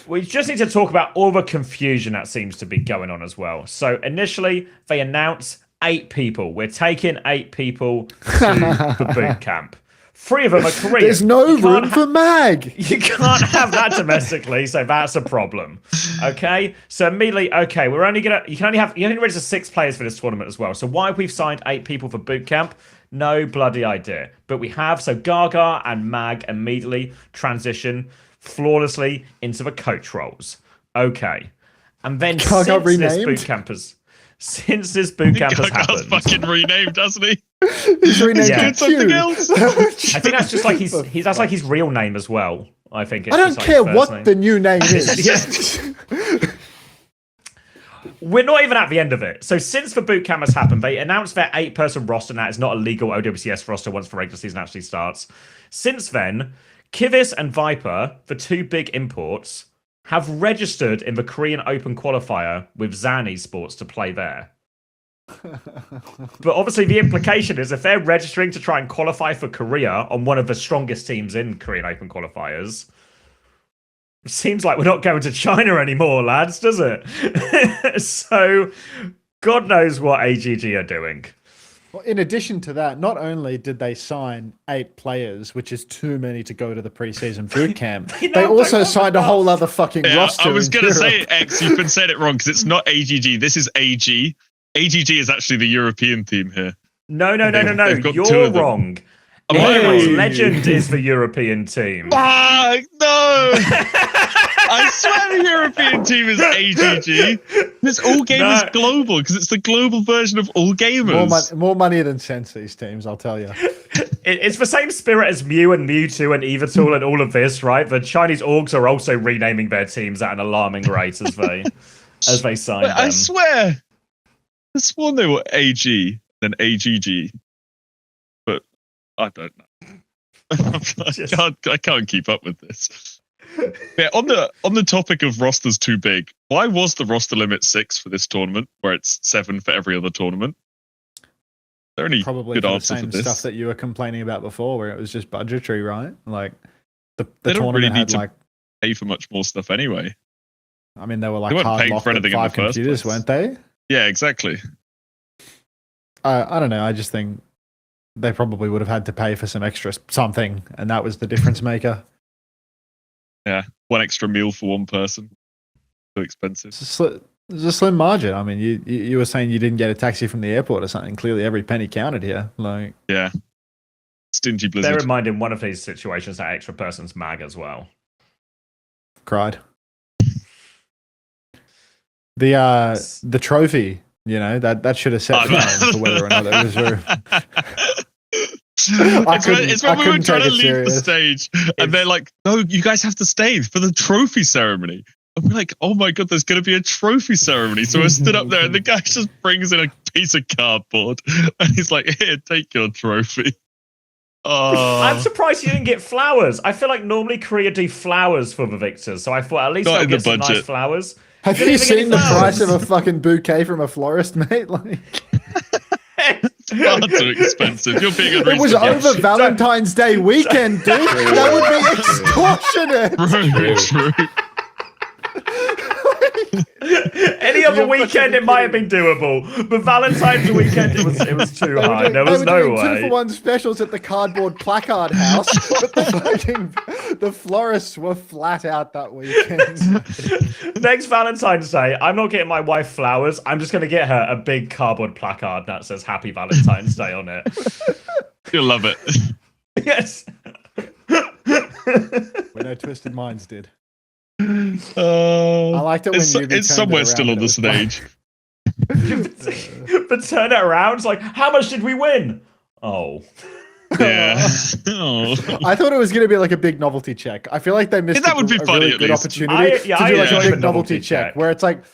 we just need to talk about all the confusion that seems to be going on as well. So initially, they announced 8 people. We're taking 8 people to the boot camp. 3 of them are Korean. There's no room for Mag. You can't have that domestically, so that's a problem. Okay, so immediately, we're only gonna. You can only register 6 players for this tournament as well. So why we've signed 8 people for boot camp? No bloody idea. But we have. So Gaga and Mag immediately transition flawlessly into the coach roles. Okay, And then Gaga since this renamed? bootcamp has Gaga's happened, fucking renamed, hasn't he? He's renamed Yeah. it Something Q. else. I think that's just like that's like his real name as well. I think it's I don't just like care his first what name. the new name is. Yeah. We're not even at the end of it. So since the bootcamp has happened, they announced their 8-person roster now is not a legal OWCS roster once the regular season actually starts. Since then, Kivis and Viper, the 2 big imports, have registered in the Korean Open qualifier with Zan Esports to play there. But obviously the implication is if they're registering to try and qualify for Korea on one of the strongest teams in Korean Open qualifiers, it seems like we're not going to China anymore, lads, does it? So God knows what AGG are doing. Well, in addition to that, not only did they sign 8 players, which is too many to go to the preseason boot camp, they also signed a whole other fucking roster. I was going to say, X, you've been saying it wrong because it's not AGG. This is AG. AGG is actually the European team here. No. got 2 You're of them. wrong. Am I wrong? Legend is the European team. Fuck, no! I swear the European team is AGG. This All Gamers Global because it's the global version of All Gamers. More money than sense, these teams, I'll tell you. It's the same spirit as Mew and Mewtwo and Evatool and all of this, right? The Chinese orgs are also renaming their teams at an alarming rate as they sign them. I swear, I swore they were AG, then AGG. But I don't know. I can't keep up with this. Yeah, on the topic of rosters too big, why was the roster limit 6 for this tournament, where it's 7 for every other tournament? Is there any Probably good for the answer same for this? stuff that you were complaining about before, where it was just budgetary, right? Like the They don't tournament really need had to like, pay for much more stuff anyway. I mean, they were like They weren't hard paying locked for at anything in the 5 first computers, place. weren't they? Yeah, exactly. I don't know. I just think they probably would have had to pay for some extra something, and that was the difference maker. Yeah, 1 extra meal for 1 person. Too expensive. It's a slim margin. I mean, you were saying you didn't get a taxi from the airport or something. Clearly, every penny counted here. Like, Yeah. Stingy Blizzard. Bear in mind, in one of these situations, that extra person's mag as well. cried. The trophy, you know, that should have set the tone for whether or not it was true. It's when we were trying to leave the stage, and they're like, "No, you guys have to stay for the trophy ceremony." And we're like, "Oh my god, there's going to be a trophy ceremony!" So I stood up there, and the guy just brings in a piece of cardboard, and he's like, "Here, take your trophy." Oh. I'm surprised you didn't get flowers. I feel like normally Korea do flowers for the victors, so I thought at least Not I'll in the get some nice budget. flowers. Have Didn't you even get seen the any price of flowers. a fucking bouquet from a florist, mate? Like, Far too expensive. You're being it was unreasonable. over Valentine's Day weekend, dude. That would be extortionate. True. Any other You're weekend, it might have been doable, but Valentine's weekend, it was too high. There was no way. 2-for-1 specials at the cardboard placard house, but the florists were flat out that weekend. Next Valentine's Day, I'm not getting my wife flowers. I'm just going to get her a big cardboard placard that says Happy Valentine's Day on it. You'll love it. Yes. We know Twisted Minds did. I liked it when it's Yubi somewhere turned it still around on and the it was stage. But turn it around, it's like, how much did we win? Oh. Yeah. Oh. I thought it was going to be like a big novelty check. I feel like they missed That would be a funny, really at good least. opportunity to do like enjoy a the big novelty check where it's like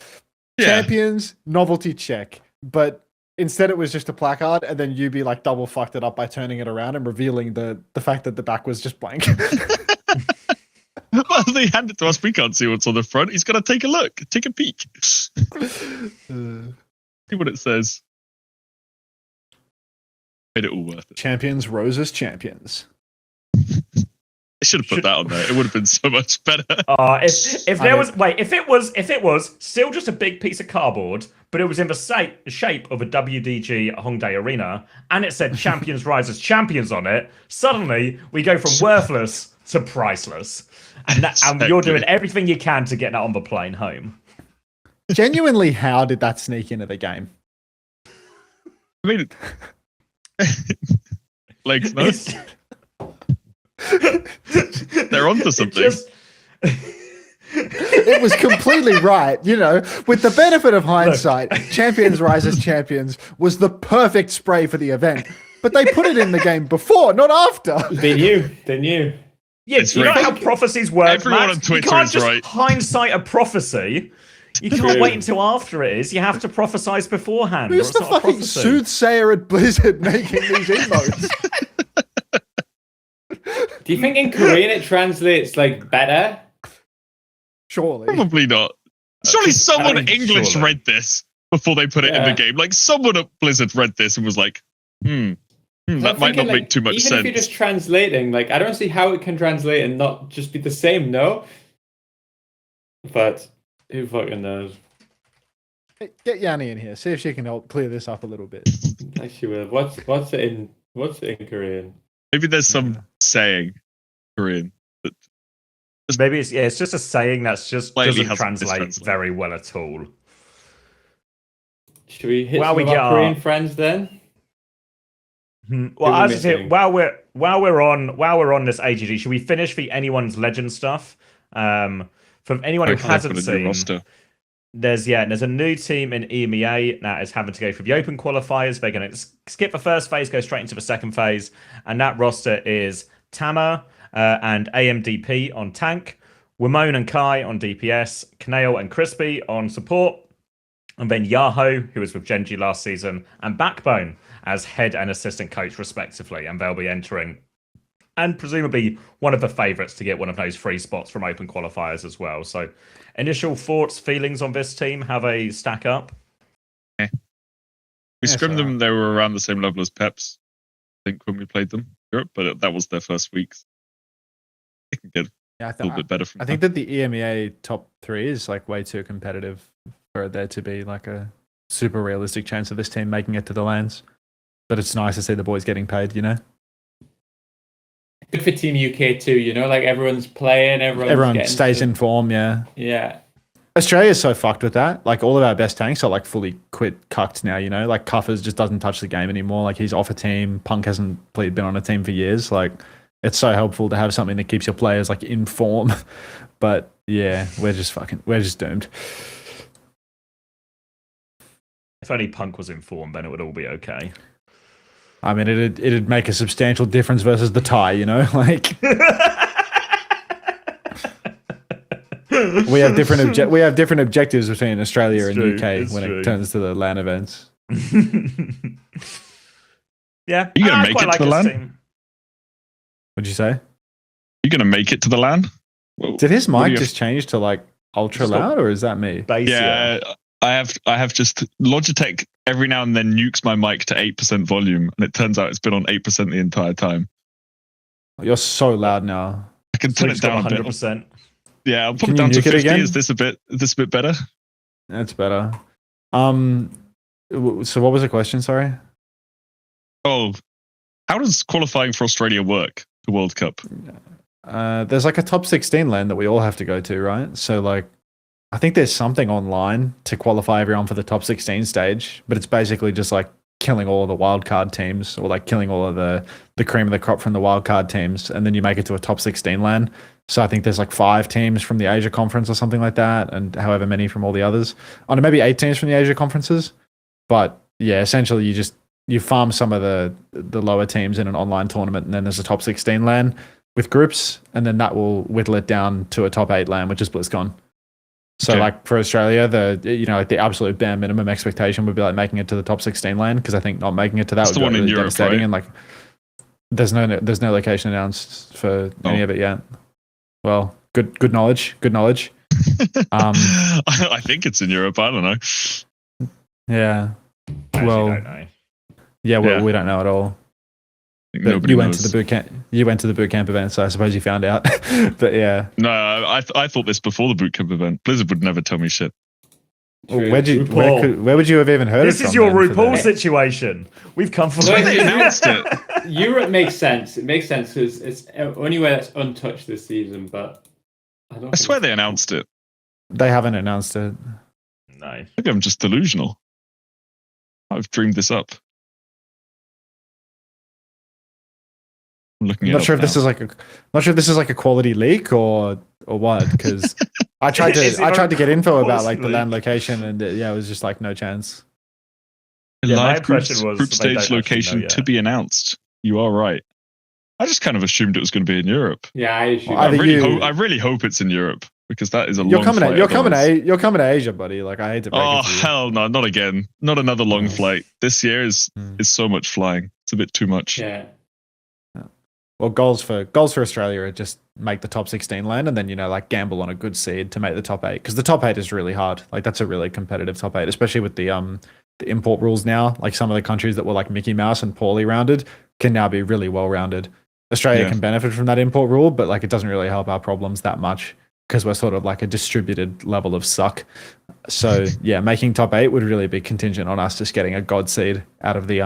champions novelty check, but instead it was just a placard, and then Yubi like double fucked it up by turning it around and revealing the fact that the back was just blank. Well, they hand it to us. We can't see what's on the front. He's got to take a look, take a peek. See what it says. Made it all worth it. Champions, roses, champions. I should have put that on there. It would have been so much better. If it was still just a big piece of cardboard, but it was in the shape of a WDG Hongdae Arena, and it said "Champions Rise as Champions" on it, suddenly we go from worthless to priceless, and you're doing everything you can to get that on the plane home. Genuinely, how did that sneak into the game? I mean, legs, no? They're onto something. It was completely right, you know. With the benefit of hindsight, Champions Rise as Champions was the perfect spray for the event. But they put it in the game before, not after. They knew. Yeah, It's you know right. how prophecies work, Everyone Matt? on Twitter you can't is just right. hindsight a prophecy. You can't True. wait until after it is. You have to prophesize beforehand. Who's or it's the not a fucking prophecy. soothsayer at Blizzard making these emotes? Do you think in Korean it translates like better? Surely. Probably not. Surely someone mean, English surely. read this before they put it in the Yeah. game. Like someone at Blizzard read this and was like, that I'm might not thinking, make too much even sense. if you're just translating, like I don't see how it can translate and not just be the same, no? But who fucking knows? Hey, get Yanni in here. See if she can help clear this up a little bit. Actually, what's it in Korean? Maybe there's some saying Korean that Maybe it's just a saying that's just Slightly doesn't hasn't translate mistranslated. very well at all. Should we hit Well, some we of get our our- Korean friends then? Well, we as I say, missing? while we're on this AGG, should we finish the anyone's legend stuff? From anyone who I've hasn't got a new seen, roster. there's a new team in EMEA that is having to go through the open qualifiers. They're going to skip the first phase, go straight into the second phase, and that roster is Tama and AMDP on tank, Wimone and Kai on DPS, Knail and Crispy on support, and then Yahoo, who was with Genji last season, and Backbone as head and assistant coach respectively, and they'll be entering. And presumably one of the favourites to get one of those free spots from open qualifiers as well. So, initial thoughts, feelings on this team, how they stack up? We Yeah, scrimmed so- them. They were around the same level as Peps, I think, when we played them in Europe, but that was their first week. They can get Yeah, a little bit better from I think that the EMEA top 3 is like way too competitive for there to be like a super realistic chance of this team making it to the lands. But it's nice to see the boys getting paid, you know? Good for Team UK too, you know, like everyone's playing, Everyone getting stays to- in form, yeah. Yeah. Australia's so fucked with that. Like all of our best tanks are like fully quit cucked now, you know? Like Cuffers just doesn't touch the game anymore. Like he's off a team. Punk hasn't been on a team for years. Like it's so helpful to have something that keeps your players like in form. But yeah, we're just doomed. If only Punk was informed, then it would all be okay. I mean, it'd make a substantial difference versus the tie, you know? Like we have different objectives between Australia It's and true, UK it's when true. it turns to the LAN events. Yeah. You gonna I make quite it to the this LAN? team. What'd you say? You gonna make it to the LAN? Did his What do mic you just change to like ultra It's got- loud, or is that me? Base, Yeah, I have just Logitech every now and then nukes my mic to 8% volume, and it turns out it's been on 8% the entire time. You're so loud now. I can turn it down a bit. 100%. Yeah, I'll put Can it down you to nuke it 50. again? Is this a bit better? That's better. So what was the question? Sorry. Oh, how does qualifying for Australia work? The World Cup. There's like a top 16 LAN that we all have to go to, right? So like, I think there's something online to qualify everyone for the top 16 stage, but it's basically just like killing all of the wildcard teams, or like killing all of the cream of the crop from the wildcard teams, and then you make it to a top 16 LAN. So I think there's like 5 teams from the Asia Conference or something like that, and however many from all the others. Oh, no, maybe 8 teams from the Asia Conferences. But yeah, essentially you farm some of the lower teams in an online tournament, and then there's a top 16 LAN with groups, and then that will whittle it down to a top 8 LAN, which is BlizzCon. So Okay. like for Australia, like the absolute bare minimum expectation would be like making it to the top 16 LAN, because I think not making it to that That's would the be one in really Europe, devastating. right? And like there's no location announced for any Oh. of it yet. Well, good knowledge. I think it's in Europe. I don't know. Yeah. I actually Well, don't know. Yeah, well, Yeah. we don't know at all. I think But nobody you went knows. to the boot camp. You went to the boot camp event, so I suppose you found out. But yeah, No, I thought this before the bootcamp event. Blizzard would never tell me shit. True. where would you have even heard This it is from your then for RuPaul that? situation. We've come from. Well, They announced it. Europe makes sense. It makes sense because it's only where it's untouched this season. But I swear they announced it. They haven't announced it. No. Maybe I'm just delusional. I've dreamed this up. I'm looking I'm it not up sure if now. this is like a quality leak or what, because I tried to get info about like the League? land location, and it was just like no chance. Yeah, my Live impression was group they don't stage actually location know to yet. be announced. You are right. I just kind of assumed it was going to be in Europe. Yeah, I assume. Well, I really hope it's in Europe because that is a You're long coming. flight. You're coming. otherwise. You're coming to Asia, buddy. Like I hate to break Oh it to you. hell no! Not again. Not another long Mm. flight. This year is so much flying. It's a bit too much. Yeah. Well, goals for Australia are just make the top 16 land, and then like gamble on a good seed to make the top 8, because the top 8 is really hard. Like that's a really competitive top 8, especially with the import rules now. Like some of the countries that were like Mickey Mouse and poorly rounded can now be really well rounded. Australia can benefit from that import rule, but like it doesn't really help our problems that much because we're sort of like a distributed level of suck. So yeah, making top 8 would really be contingent on us just getting a god seed out of the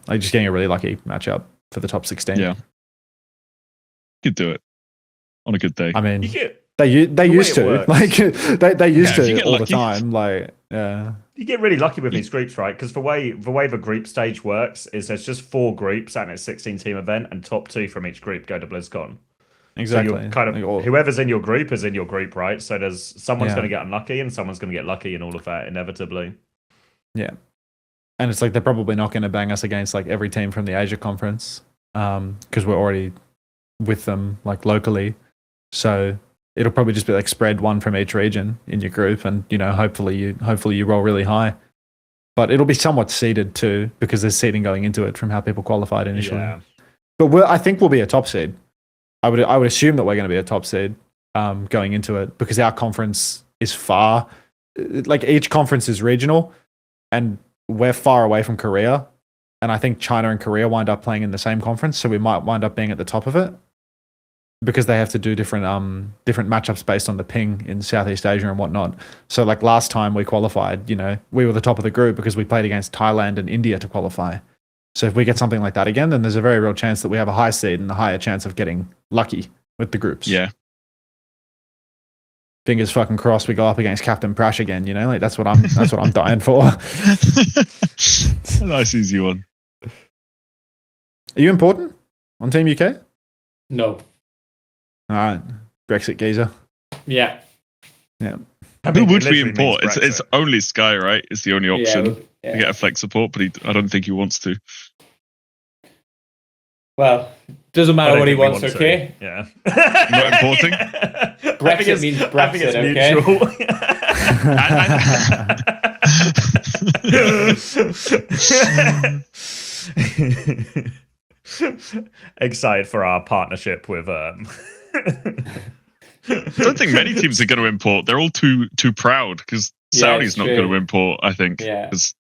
like just getting a really lucky matchup for the top 16. Yeah. Could do it on a good day. I mean, You get they used to works. like they used if you to get all the lucky. time. Like yeah, you get really lucky with these groups, right? Because the way the group stage works is there's just 4 groups and it's a 16-team event, and top 2 from each group go to BlizzCon. exactly. So you're kind of Like, all- whoever's in your group is in your group, right? So there's someone's Yeah. going to get unlucky and someone's going to get lucky and all of that inevitably. yeah, and it's like they're probably not going to bang us against like every team from the Asia conference because we're already with them like locally. So it'll probably just be like spread one from each region in your group, and hopefully you roll really high. But it'll be somewhat seeded too, because there's seeding going into it from how people qualified initially. Yeah. But I think we'll be a top seed. I would assume that we're going to be a top seed going into it, because our conference is far, like each conference is regional, and we're far away from Korea. And I think China and Korea wind up playing in the same conference, so we might wind up being at the top of it, because they have to do different matchups based on the ping in Southeast Asia and whatnot. So like last time we qualified, we were the top of the group because we played against Thailand and India to qualify. So if we get something like that again, then there's a very real chance that we have a high seed and a higher chance of getting lucky with the groups. Yeah. Fingers fucking crossed we go up against Captain Prash again, like that's what I'm dying for. A nice easy one. Are you important on Team UK? No. All right. Brexit geezer. Yeah. I Who mean, would it we literally import? means It's Brexit. only Sky, right? It's the only option to Yeah. get a flex support, but I don't think he wants to. Well, doesn't I matter don't what he think we wants, want to. okay? Yeah. Not importing? Brexit means I think it's Brexit, mutual. Excited for our partnership with I don't think many teams are going to import. They're all too proud, because Yeah, Saudi's it's not true. going to import, I think. Yeah. Because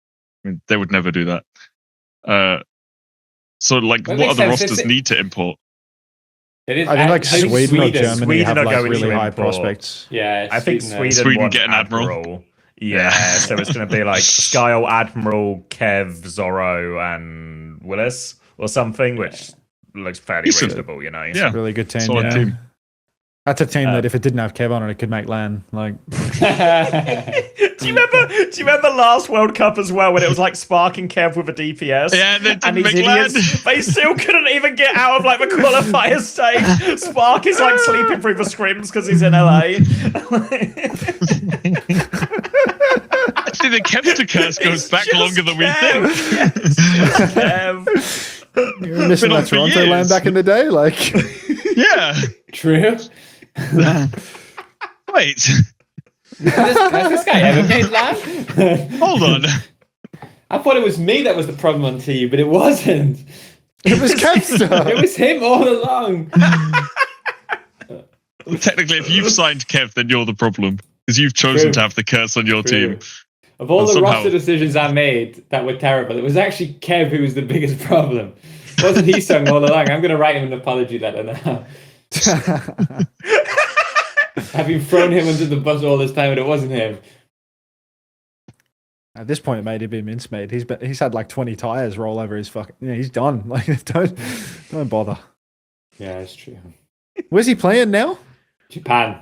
they would never do that. So, like, That what makes other sense. rosters It's- need to import? It is. I think like I think Sweden or Germany Sweden have are like going really to high import. prospects. Yeah, I think Sweden, Sweden Sweden want get an Admiral. Yeah, so it's going to be like Skyle, Admiral, Kev, Zorro, and Willis or something, which looks fairly Decent. reasonable, Yeah. Really good team. Solid yeah. team. That's a team that if it didn't have Kev on it, it could make LAN. Like, Do you remember last World Cup as well when it was like Spark and Kev with a DPS? Yeah, they didn't and these make LAN. idiots, they still couldn't even get out of like the qualifier stage. Spark is like sleeping through the scrims because he's in LA. I think the Kevster curse goes It's back just longer than we Kev. think. Kev. you were missing Been on that for Toronto years. LAN back in the day. Like, Yeah. True. Wait. Has this guy ever made LAN? Hold on. I thought it was me that was the problem on TU, but it wasn't. it was Kevster. It was him all along. Technically, if you've signed Kev, then you're the problem, because you've chosen True. to have the curse on your True. team. Of all And the somehow- roster decisions I made that were terrible, it was actually Kev who was the biggest problem. Wasn't he sung all along? I'm going to write him an apology letter now. Having thrown him under the bus all this time, and it wasn't him. At this point, it made him be mincemeat. He's had like 20 tires roll over his fucking. Yeah, he's done. Like, don't bother. Yeah, it's true. Where's he playing now? Japan.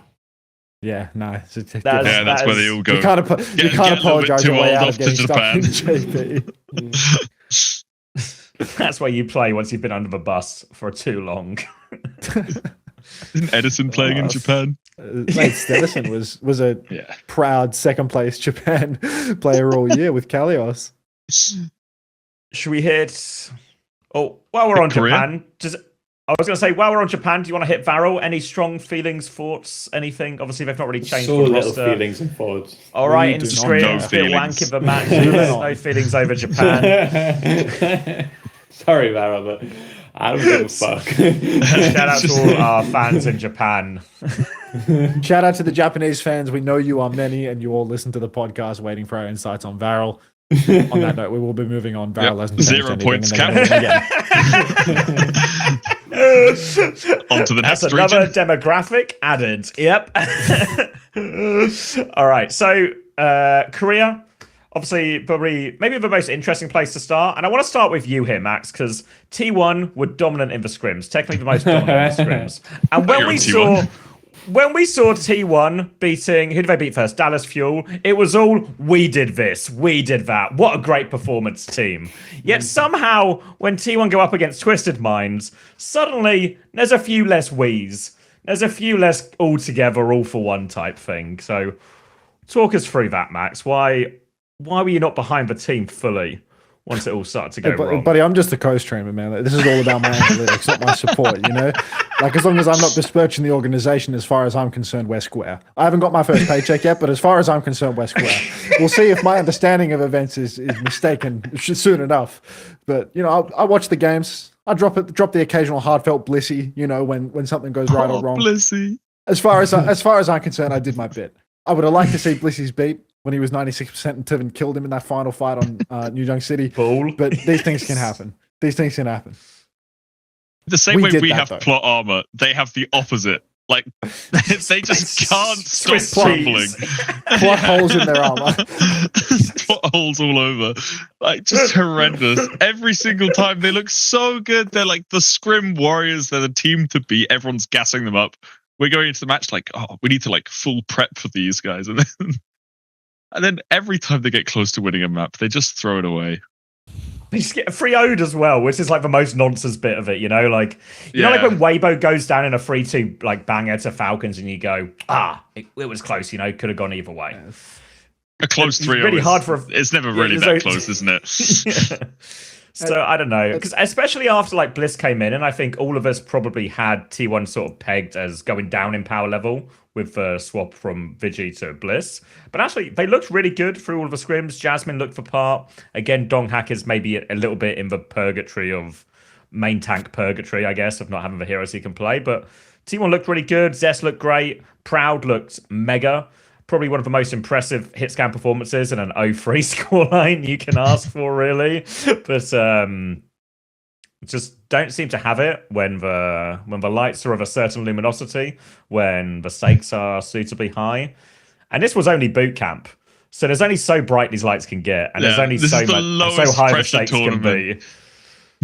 Yeah, no. It's Yeah, that's where they all go. You can't, Get you can't a little bit apologize too your way old out off of to getting stuck Japan. in JP. That's where you play once you've been under the bus for too long. Isn't Edison playing in Japan? Mate, Edison was a proud second place Japan player all year with Kalios. Should we hit? Oh, while we're on Korea? Japan, I was going to say, while we're on Japan, do you want to hit Varel? Any strong feelings, thoughts, anything? Obviously, they've not really changed So the little roster. feelings and thoughts. All right, We in do not script, know bit feelings. wanky of a match. No feelings over Japan. Sorry, Varel, but I don't give a fuck. Shout out to all our fans in Japan. Shout out to the Japanese fans. We know you are many, and you all listen to the podcast waiting for our insights on Varel. On that note, we will be moving on. Varel hasn't changed 0 anything, points, and they're gonna win again. On to the That's next another region. demographic added. Yep. All right. So Korea, obviously, probably maybe the most interesting place to start. And I want to start with you here, Max, because T1 were dominant in the scrims, technically the most dominant in the scrims. And when You're we on saw T1. when we saw T1 beating, who did they beat first? Dallas Fuel. It was all, we did this, we did that. What a great performance, team. Yet somehow, when T1 go up against Twisted Minds, suddenly there's a few less we's. There's a few less all together, all for one type thing. So talk us through that, Max. Why were you not behind the team fully once it all started to go wrong? Buddy, I'm just a co-streamer, man. This is all about my analytics, not my support, you know? Like, as long as I'm not besmirching the organization, as far as I'm concerned, we're square. I haven't got my first paycheck yet, but as far as I'm concerned, we're square. We'll see if my understanding of events is mistaken soon enough. But, you know, I watch the games. I drop the occasional heartfelt blissy, you know, when something goes right or wrong. Blissy. As far as I'm concerned, I did my bit. I would have liked to see Blissy's beat when he was 96% and Tivin killed him in that final fight on New Young City. Bull. But these things can happen. These things can happen. The same We way did we that, have though. plot armor, they have the opposite. Like, they just can't stop Swiss crumbling. cheese. Plot holes in their armor. Plot holes all over. Like, just horrendous. Every single time they look so good. They're like the scrim warriors. They're the team to beat. Everyone's gassing them up. We're going into the match like, oh, we need to like full prep for these guys. And then every time they get close to winning a map, they just throw it away. They just get 3-0'd as well, which is like the most nonsense bit of it, you know? Like, you know, like when Weibo goes down in a 3-2 like banger to Falcons and you go, it was close, you know, could have gone either way. A close It's 3-0. really hard for it's never really that close, isn't it? So I don't know, because especially after like Bliss came in, and I think all of us probably had T1 sort of pegged as going down in power level with the swap from Vigi to Bliss. But actually, they looked really good through all of the scrims. Jasmine looked for part. Again, Dong Hack is maybe a little bit in the purgatory of main tank purgatory, I guess, of not having the heroes he can play. But T1 looked really good. Zest looked great. Proud looked mega. Probably one of the most impressive hit scan performances and an 0-3 scoreline you can ask for, really. But just don't seem to have it when the lights are of a certain luminosity, when the stakes are suitably high. And this was only boot camp, so there's only so bright these lights can get, and there's only so high the stakes can be.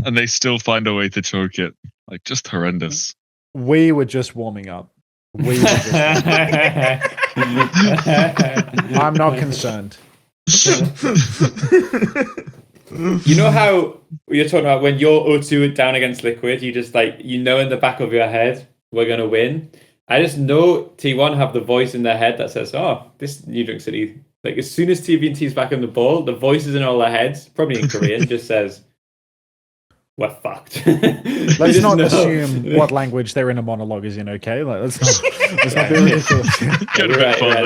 And they still find a way to choke it. Like, just horrendous. We were just warming up. I'm not concerned. You know how you're talking about when you're O2 down against Liquid, you just like, you know, in the back of your head, we're going to win. I just know T1 have the voice in their head that says, oh, this New York City, like as soon as TVNT's back on the ball, the voices in all their heads, probably in Korean, just says, we're fucked. Let's not assume what language they're in a monologue is in, okay? Like, let's not be ridiculous. Get a bit fun,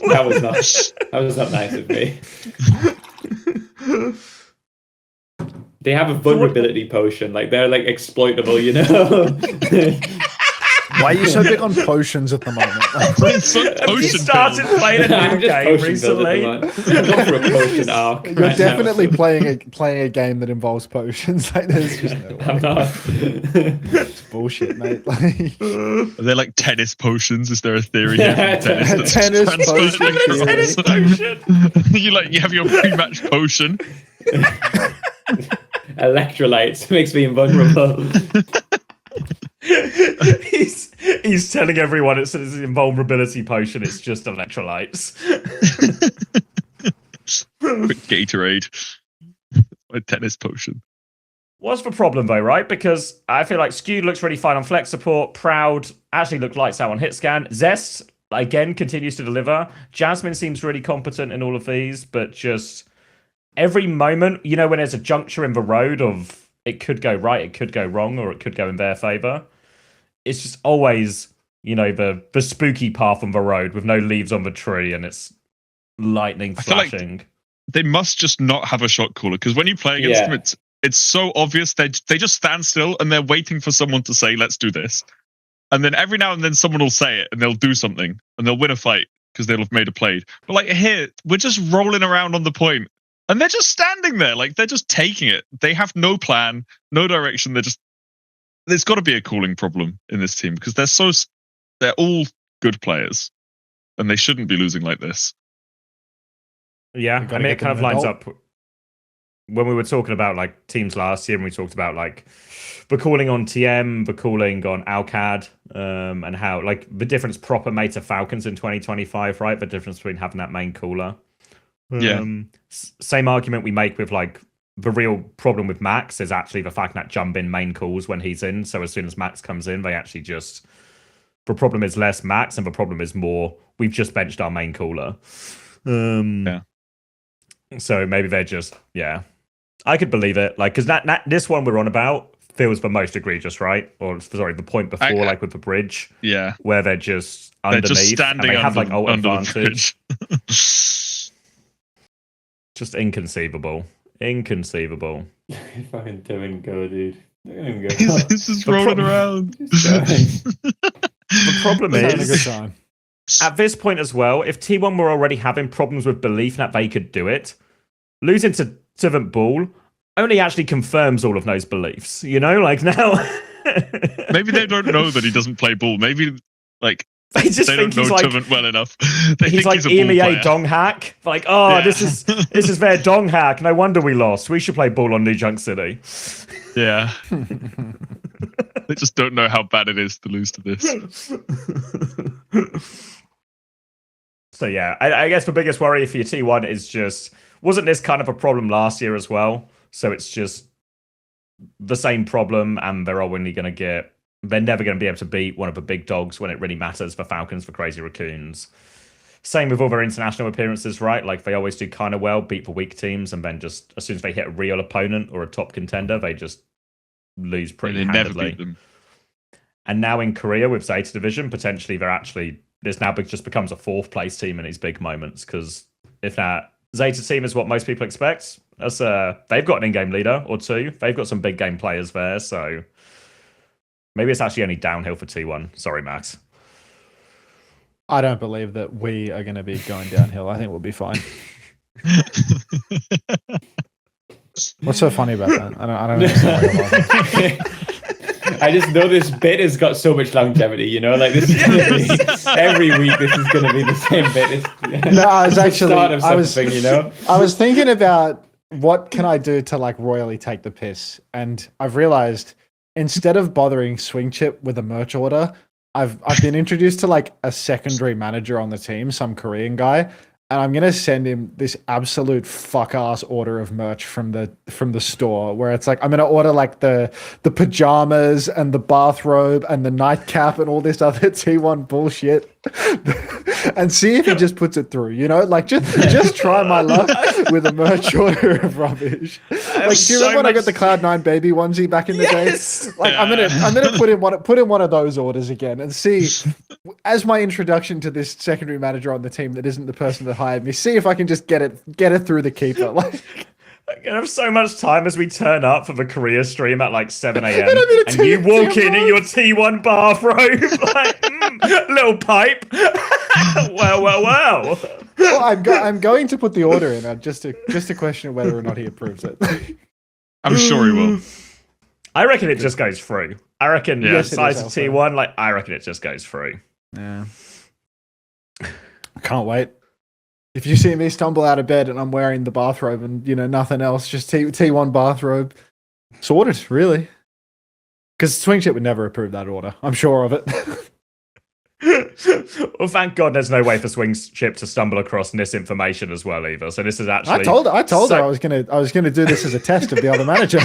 that was not nice of me. They have a vulnerability potion, like they're like exploitable, you know. Why are you so big on potions at the moment? Have you started playing a new game recently? I'm going for a potion arc. You're right definitely now. playing a game that involves potions. Like, there's just no way. I'm not. It's bullshit, mate. Like, Are there like tennis potions? Is there a theory here? Yeah, for tennis that's tennis transferred? potion. Tennis potion. You have your pre-match potion. Electrolytes makes me invulnerable. He's telling everyone it's an invulnerability potion. It's just electrolytes. Quick Gatorade. A tennis potion. What's the problem though, right? Because I feel like Skewed looks really fine on flex support. Proud actually looked lights out on hit scan. Zest again continues to deliver. Jasmine seems really competent in all of these, but just every moment, you know, when there's a juncture in the road of it could go right, it could go wrong, or it could go in their favor. It's just always, you know, the spooky path on the road with no leaves on the tree, and it's lightning flashing. Like they must just not have a shot caller, because when you play against them, it's so obvious. They just stand still and they're waiting for someone to say, let's do this. And then every now and then someone will say it and they'll do something and they'll win a fight because they'll have made a play. But like here, we're just rolling around on the point and they're just standing there. Like they're just taking it. They have no plan, no direction. There's got to be a calling problem in this team because they're all good players and they shouldn't be losing like this. Yeah, I mean, it kind of lines up when we were talking about like teams last year, and we talked about like the calling on TM, the calling on Alcad, and how like the difference proper made to Falcons in 2025, right? The difference between having that main caller. Same argument we make with like the real problem with Max is actually the fact that jump in main calls when he's in. So as soon as Max comes in, they actually just the problem is less Max, and the problem is more we've just benched our main caller. So maybe they're just I could believe it, like because that this one we're on about feels the most egregious, right? Or sorry, the point before, like with the bridge, where they're just underneath, they're just standing and they have like ult advantage. Just inconceivable. Fucking doing go, dude. This is rolling around. The problem is, at this point as well, if T1 were already having problems with belief that they could do it, losing to Tivant Ball only actually confirms all of those beliefs, you know? Like now... Maybe they don't know that he doesn't play ball. Maybe, like, they don't know Tivant well enough. He's like EMEA dong hack. Like, this is their dong hack. No wonder we lost. We should play ball on New Junk City. Yeah. They just don't know how bad it is to lose to this. So yeah, I guess the biggest worry for your T1 is just, wasn't this kind of a problem last year as well? So it's just the same problem, and they're never going to be able to beat one of the big dogs when it really matters for Falcons, for Crazy Raccoons. Same with all their international appearances, right? Like they always do kind of well, beat the weak teams, and then just as soon as they hit a real opponent or a top contender, they just lose pretty handedly. Never beat them. And now in Korea with Zeta Division, potentially this now just becomes a fourth place team in these big moments, because if that Zeta team is what most people expect, that's they've got an in-game leader or two. They've got some big game players there, so maybe it's actually only downhill for T1. Sorry, Max. I don't believe that we are going to be going downhill. I think we'll be fine. What's so funny about that? I don't understand. I just know this bit has got so much longevity, you know, like this is gonna be, every week this is going to be the same bit. No, I was actually, I was thinking about what can I do to like royally take the piss, and I've realized instead of bothering Swing Chip with a merch order, I've been introduced to like a secondary manager on the team, some Korean guy. And I'm gonna send him this absolute fuck ass order of merch from the store, where it's like I'm gonna order like the pajamas and the bathrobe and the nightcap and all this other T1 bullshit, and see if he just puts it through. You know, like just try my luck with a merch order of rubbish. Like, do you remember when I got the Cloud9 baby onesie back in the day? Like, I'm gonna put in one of those orders again and see, as my introduction to this secondary manager on the team that isn't the person that hired me, see if I can just get it through the keeper. Like, I'm gonna have so much time as we turn up for the Korea stream at like 7 a.m. and you walk in your T1 bathrobe, like little pipe. Well. Well, I'm going to put the order in just to question whether or not he approves it. I'm sure he will. I reckon it just goes through. I reckon the size of T1, like I reckon it just goes through. Yeah. I can't wait. If you see me stumble out of bed and I'm wearing the bathrobe and, you know, nothing else, just T1 bathrobe, sorted, really. Because Swing Chip would never approve that order. I'm sure of it. Well, thank God there's no way for Swing Chip to stumble across this information as well, either. So this is actually... I told her I was gonna do this as a test of the other manager.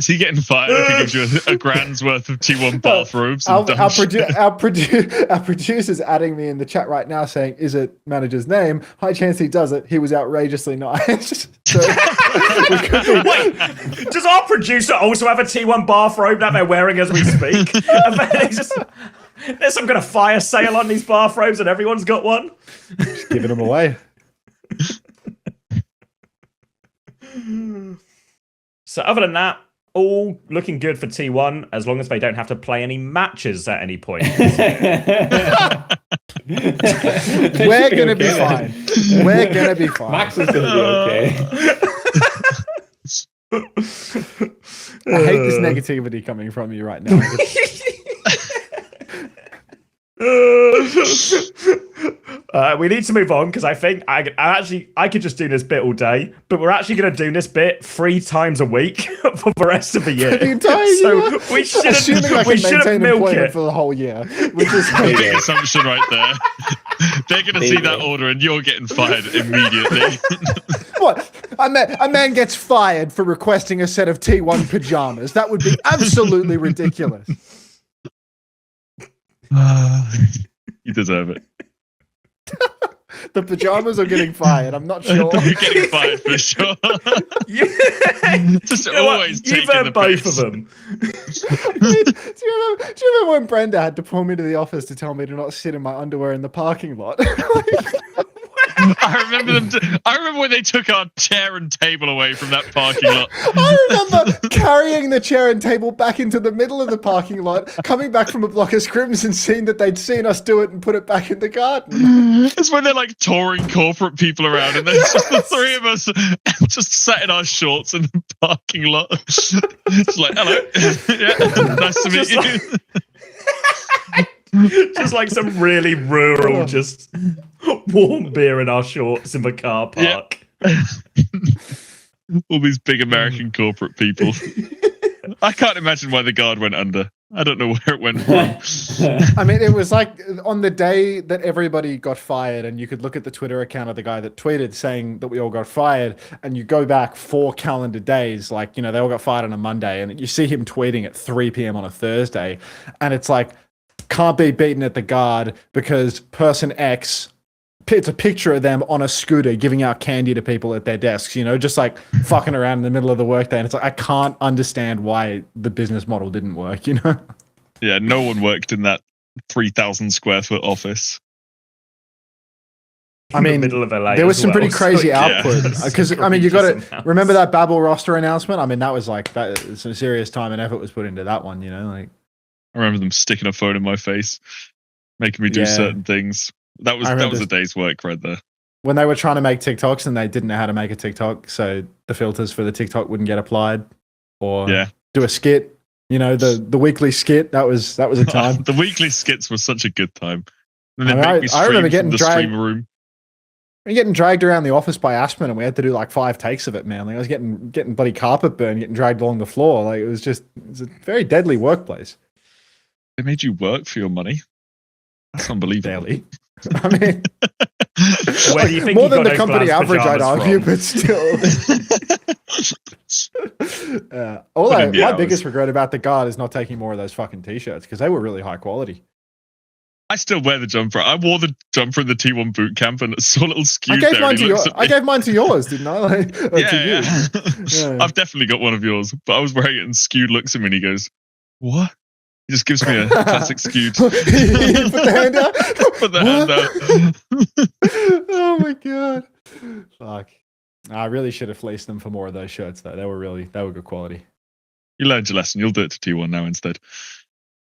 Is he getting fired if he gives you a grand's worth of T1 bathrobes? Our producer's adding me in the chat right now saying, is it manager's name? High chance he does it. He was outrageously nice. So, Wait, does our producer also have a T1 bathrobe that they're wearing as we speak? There's some kind of fire sale on these bathrobes and everyone's got one. Just giving them away. So other than that, all looking good for T1 as long as they don't have to play any matches at any point. We're going to be fine. We're going to be fine. Max is going to be okay. I hate this negativity coming from you right now. We need to move on because I think I could just do this bit all day, but we're actually going to do this bit 3 times a week for the rest of the year. The entire year. We shouldn't maintain milk employment it for the whole year, which is Big assumption right there. They're going to see that order and you're getting fired immediately. What? A man gets fired for requesting a set of T1 pajamas. That would be absolutely ridiculous. You deserve it. The pajamas are getting fired. I'm not sure. You're getting fired for sure. Just always taking You've earned the both piss. of them. Do you remember when Brenda had to pull me to the office to tell me to not sit in my underwear in the parking lot? I remember when they took our chair and table away from that parking lot. I remember carrying the chair and table back into the middle of the parking lot, coming back from a block of scrims and seeing that they'd seen us do it and put it back in the garden. It's when they're like touring corporate people around and there's just the 3 of us just sat in our shorts in the parking lot. It's like, hello. Yeah, nice to meet you. Just like some really rural, just warm beer in our shorts in the car park. Yeah. All these big American corporate people. I can't imagine why the guard went under. I don't know where it went from. I mean, it was like on the day that everybody got fired, and you could look at the Twitter account of the guy that tweeted saying that we all got fired, and you go back 4 calendar days, like, you know, they all got fired on a Monday, and you see him tweeting at 3 p.m. on a Thursday, and it's like, can't be beaten at the guard because person X, it's a picture of them on a scooter giving out candy to people at their desks, you know, just like fucking around in the middle of the workday. And it's like, I can't understand why the business model didn't work, you know? Yeah, no one worked in that 3,000 square foot office. I mean, middle of LA there was some pretty so, crazy yeah. output because I mean, you got to remember that Babel roster announcement. I mean, that was like some serious time and effort was put into that one, you know, like. I remember them sticking a phone in my face, making me do certain things. That was a day's work right there. When they were trying to make TikToks and they didn't know how to make a TikTok, so the filters for the TikTok wouldn't get applied, or do a skit. You know, the weekly skit. That was a time. The weekly skits were such a good time. And I remember getting dragged. Stream room. Getting dragged around the office by Ashman, and we had to do like 5 takes of it, man. Like I was getting bloody carpet burn, getting dragged along the floor. Like it was a very deadly workplace. They made you work for your money. That's unbelievable. Daily. I mean, where do you think more you than got the company average, I'd argue, from? but still. My biggest regret about the guard is not taking more of those fucking t-shirts because they were really high quality. I still wear the jumper. I wore the jumper in the T1 Bootcamp and it's so little skewed. I gave mine to yours, didn't I? Like, yeah. Yeah. I've definitely got one of yours, but I was wearing it and Skewed looks at me and he goes, "What?" He just gives me a classic Skewed. Put the hand out. Put the hand out. Oh my god! Fuck! I really should have fleeced them for more of those shirts, though. They were good quality. You learned your lesson. You'll do it to T1 now instead.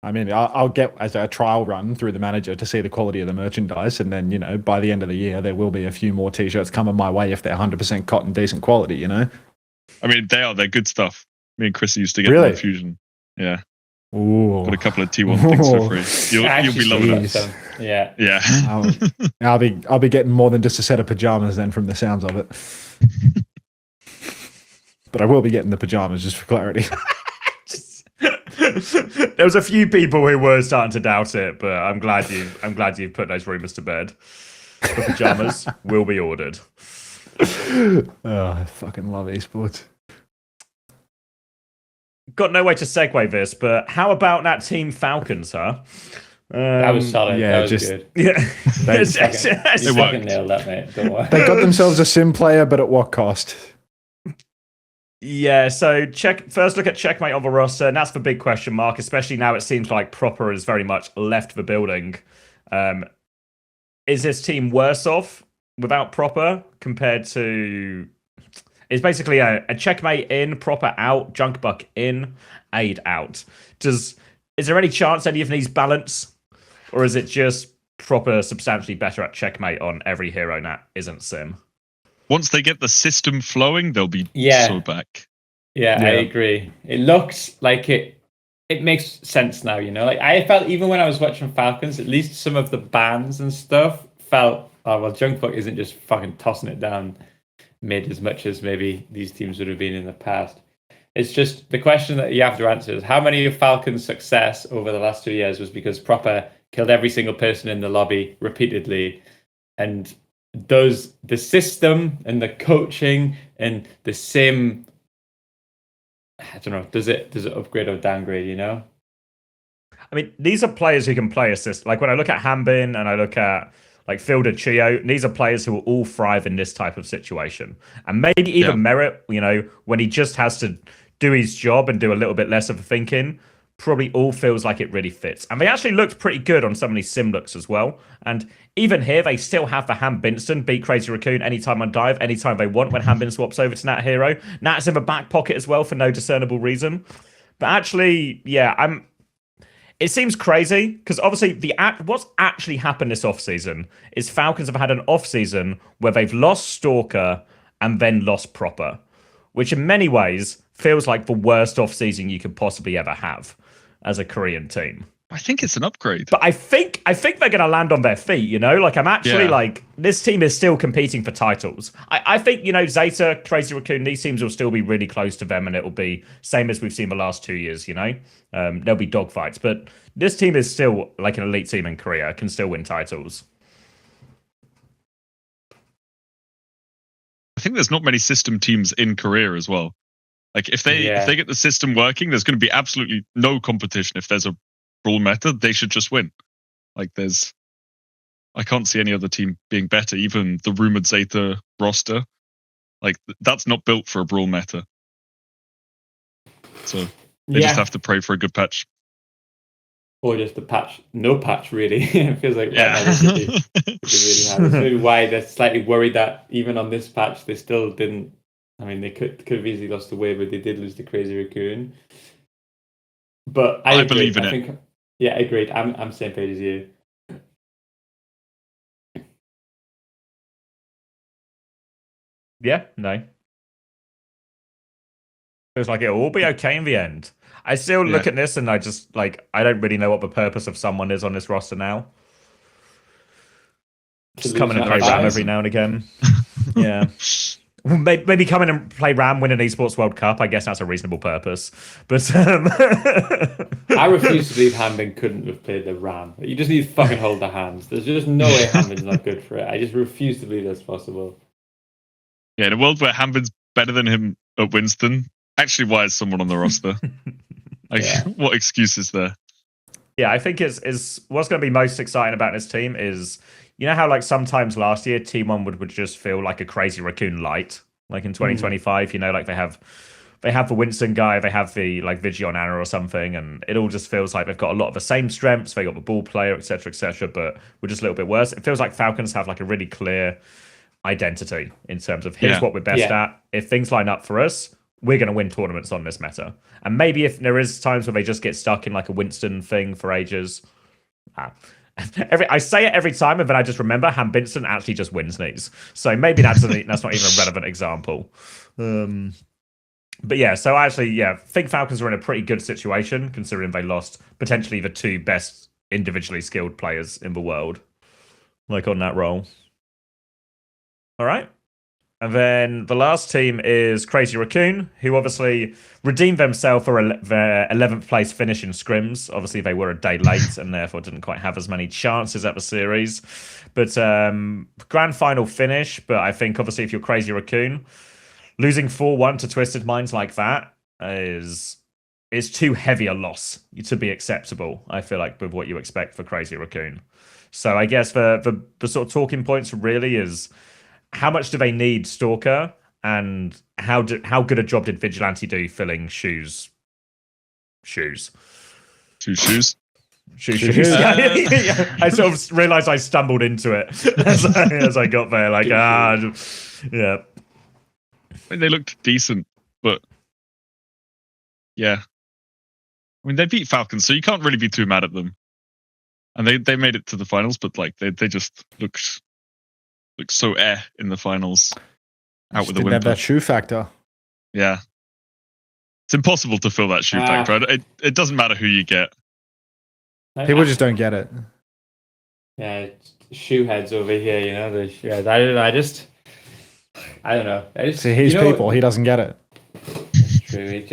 I mean, I'll get as a trial run through the manager to see the quality of the merchandise, and then, you know, by the end of the year, there will be a few more t-shirts coming my way if they're 100% cotton, decent quality, you know? I mean, they're good stuff. Me and Chris used to get Really? them Fusion. Yeah. Ooh. Got a couple of T1 things for free. You'll be loving it. Yeah. Yeah. I'll be getting more than just a set of pajamas then from the sounds of it. But I will be getting the pajamas just for clarity. There was a few people who were starting to doubt it, but I'm glad you've put those rumors to bed. The pajamas will be ordered. Oh, I fucking love esports. got no way to segue this, but how about that team Falcons, huh? That was solid. yeah, that was just- good. Yeah. You worked. fucking nailed that, mate. Don't worry. They got themselves a sim player, but at what cost? Yeah, so first look at checkmate on the roster, and that's the big question mark, especially now it seems like Proper has very much left the building. Is this team worse off without Proper compared to... It's basically a checkmate in, Proper out, Junkbuck in, Aid out. Is there any chance any of these balance? Or is it just Proper substantially better at checkmate on every hero that isn't Sim? Once they get the system flowing, they'll be so back. Yeah, I agree. It looks like it makes sense now, you know? Like I felt even when I was watching Falcons, at least some of the bans and stuff felt, oh well, Junkbuck isn't just fucking tossing it down mid as much as maybe these teams would have been in the past. It's just the question that you have to answer is how many of Falcons' success over the last 2 years was because Proper killed every single person in the lobby repeatedly, and does the system and the coaching and the sim, I don't know, does it upgrade or downgrade, you know? I mean, these are players who can play assist. Like when I look at Hambin and I look at like Fielder Chio, these are players who will all thrive in this type of situation. And maybe even Merit, you know, when he just has to do his job and do a little bit less of the thinking, probably all feels like it really fits. And they actually looked pretty good on some of these sim looks as well. And even here, they still have the Ham Binston beat Crazy Raccoon anytime on dive, anytime they want when Hambin swaps over to Nat Hero. Nat's in the back pocket as well for no discernible reason. But actually, yeah, it seems crazy because obviously what's actually happened this offseason is Falcons have had an offseason where they've lost Stalker and then lost Proper, which in many ways feels like the worst offseason you could possibly ever have as a Korean team. I think it's an upgrade. But I think they're going to land on their feet, you know? Like, I'm actually like, this team is still competing for titles. I think, you know, Zeta, Crazy Raccoon, these teams will still be really close to them, and it will be same as we've seen the last 2 years, you know? There'll be dogfights, but this team is still like an elite team in Korea, can still win titles. I think there's not many system teams in Korea as well. Like, if they get the system working, there's going to be absolutely no competition. If there's a rule meta, they should just win. Like I can't see any other team being better. Even the rumored Zeta roster, like that's not built for a brawl meta. So they just have to pray for a good patch. Or just a patch, no patch really. It feels like right now this would be really hard. That's maybe why they're slightly worried that even on this patch they still didn't. I mean, they could have easily lost the Weibo, but they did lose the Crazy Raccoon. But I believe in it. Yeah, agreed. I'm same page as you. Yeah, no. Feels like it'll all be okay in the end. I still look at this and I just like I don't really know what the purpose of someone is on this roster now. Just come in and play Ram every now and again. Yeah. Maybe come in and play Ram, win an Esports World Cup. I guess that's a reasonable purpose. But I refuse to believe Hambin couldn't have played the Ram. You just need to fucking hold the hands. There's just no way Hambin's not good for it. I just refuse to believe that's possible. Yeah, in a world where Hambin's better than him at Winston, actually, why is someone on the roster? What excuse is there? Yeah, I think is what's going to be most exciting about this team is, you know how like sometimes last year T1 would just feel like a Crazy Raccoon light, like in 2025, you know, like they have the Winston guy, they have the like Vigion Anna or something, and it all just feels like they've got a lot of the same strengths, they got the ball player, etc., but we're just a little bit worse. It feels like Falcons have like a really clear identity in terms of here's what we're best at. If things line up for us, we're going to win tournaments on this meta. And maybe if there is times where they just get stuck in like a Winston thing for ages. I say it every time, and then I just remember Ham Vincent actually just wins these. So maybe that's not even a relevant example. But yeah, so I actually, think Falcons are in a pretty good situation considering they lost potentially the two best individually skilled players in the world, like on that role. All right. And then the last team is Crazy Raccoon, who obviously redeemed themselves for their 11th place finish in scrims. Obviously, they were a day late and therefore didn't quite have as many chances at the series. But grand final finish. But I think, obviously, if you're Crazy Raccoon, losing 4-1 to Twisted Minds like that is is too heavy a loss to be acceptable, I feel like, with what you expect for Crazy Raccoon. So I guess the sort of talking points really is how much do they need Stalker, and how good a job did Vigilante do filling shoes? Shoes. Shoes. Yeah. I sort of realized I stumbled into it as I got there. Like, yeah. I mean, they looked decent, but yeah. I mean, they beat Falcons, so you can't really be too mad at them. And they made it to the finals, but like they just looked so in the finals. Out with the didn't have that shoe factor. Yeah. It's impossible to fill that shoe factor. It doesn't matter who you get. People just don't get it. Yeah, shoe heads over here, you know. The shoe heads. I don't know. See, he's people. He doesn't get it. It's true.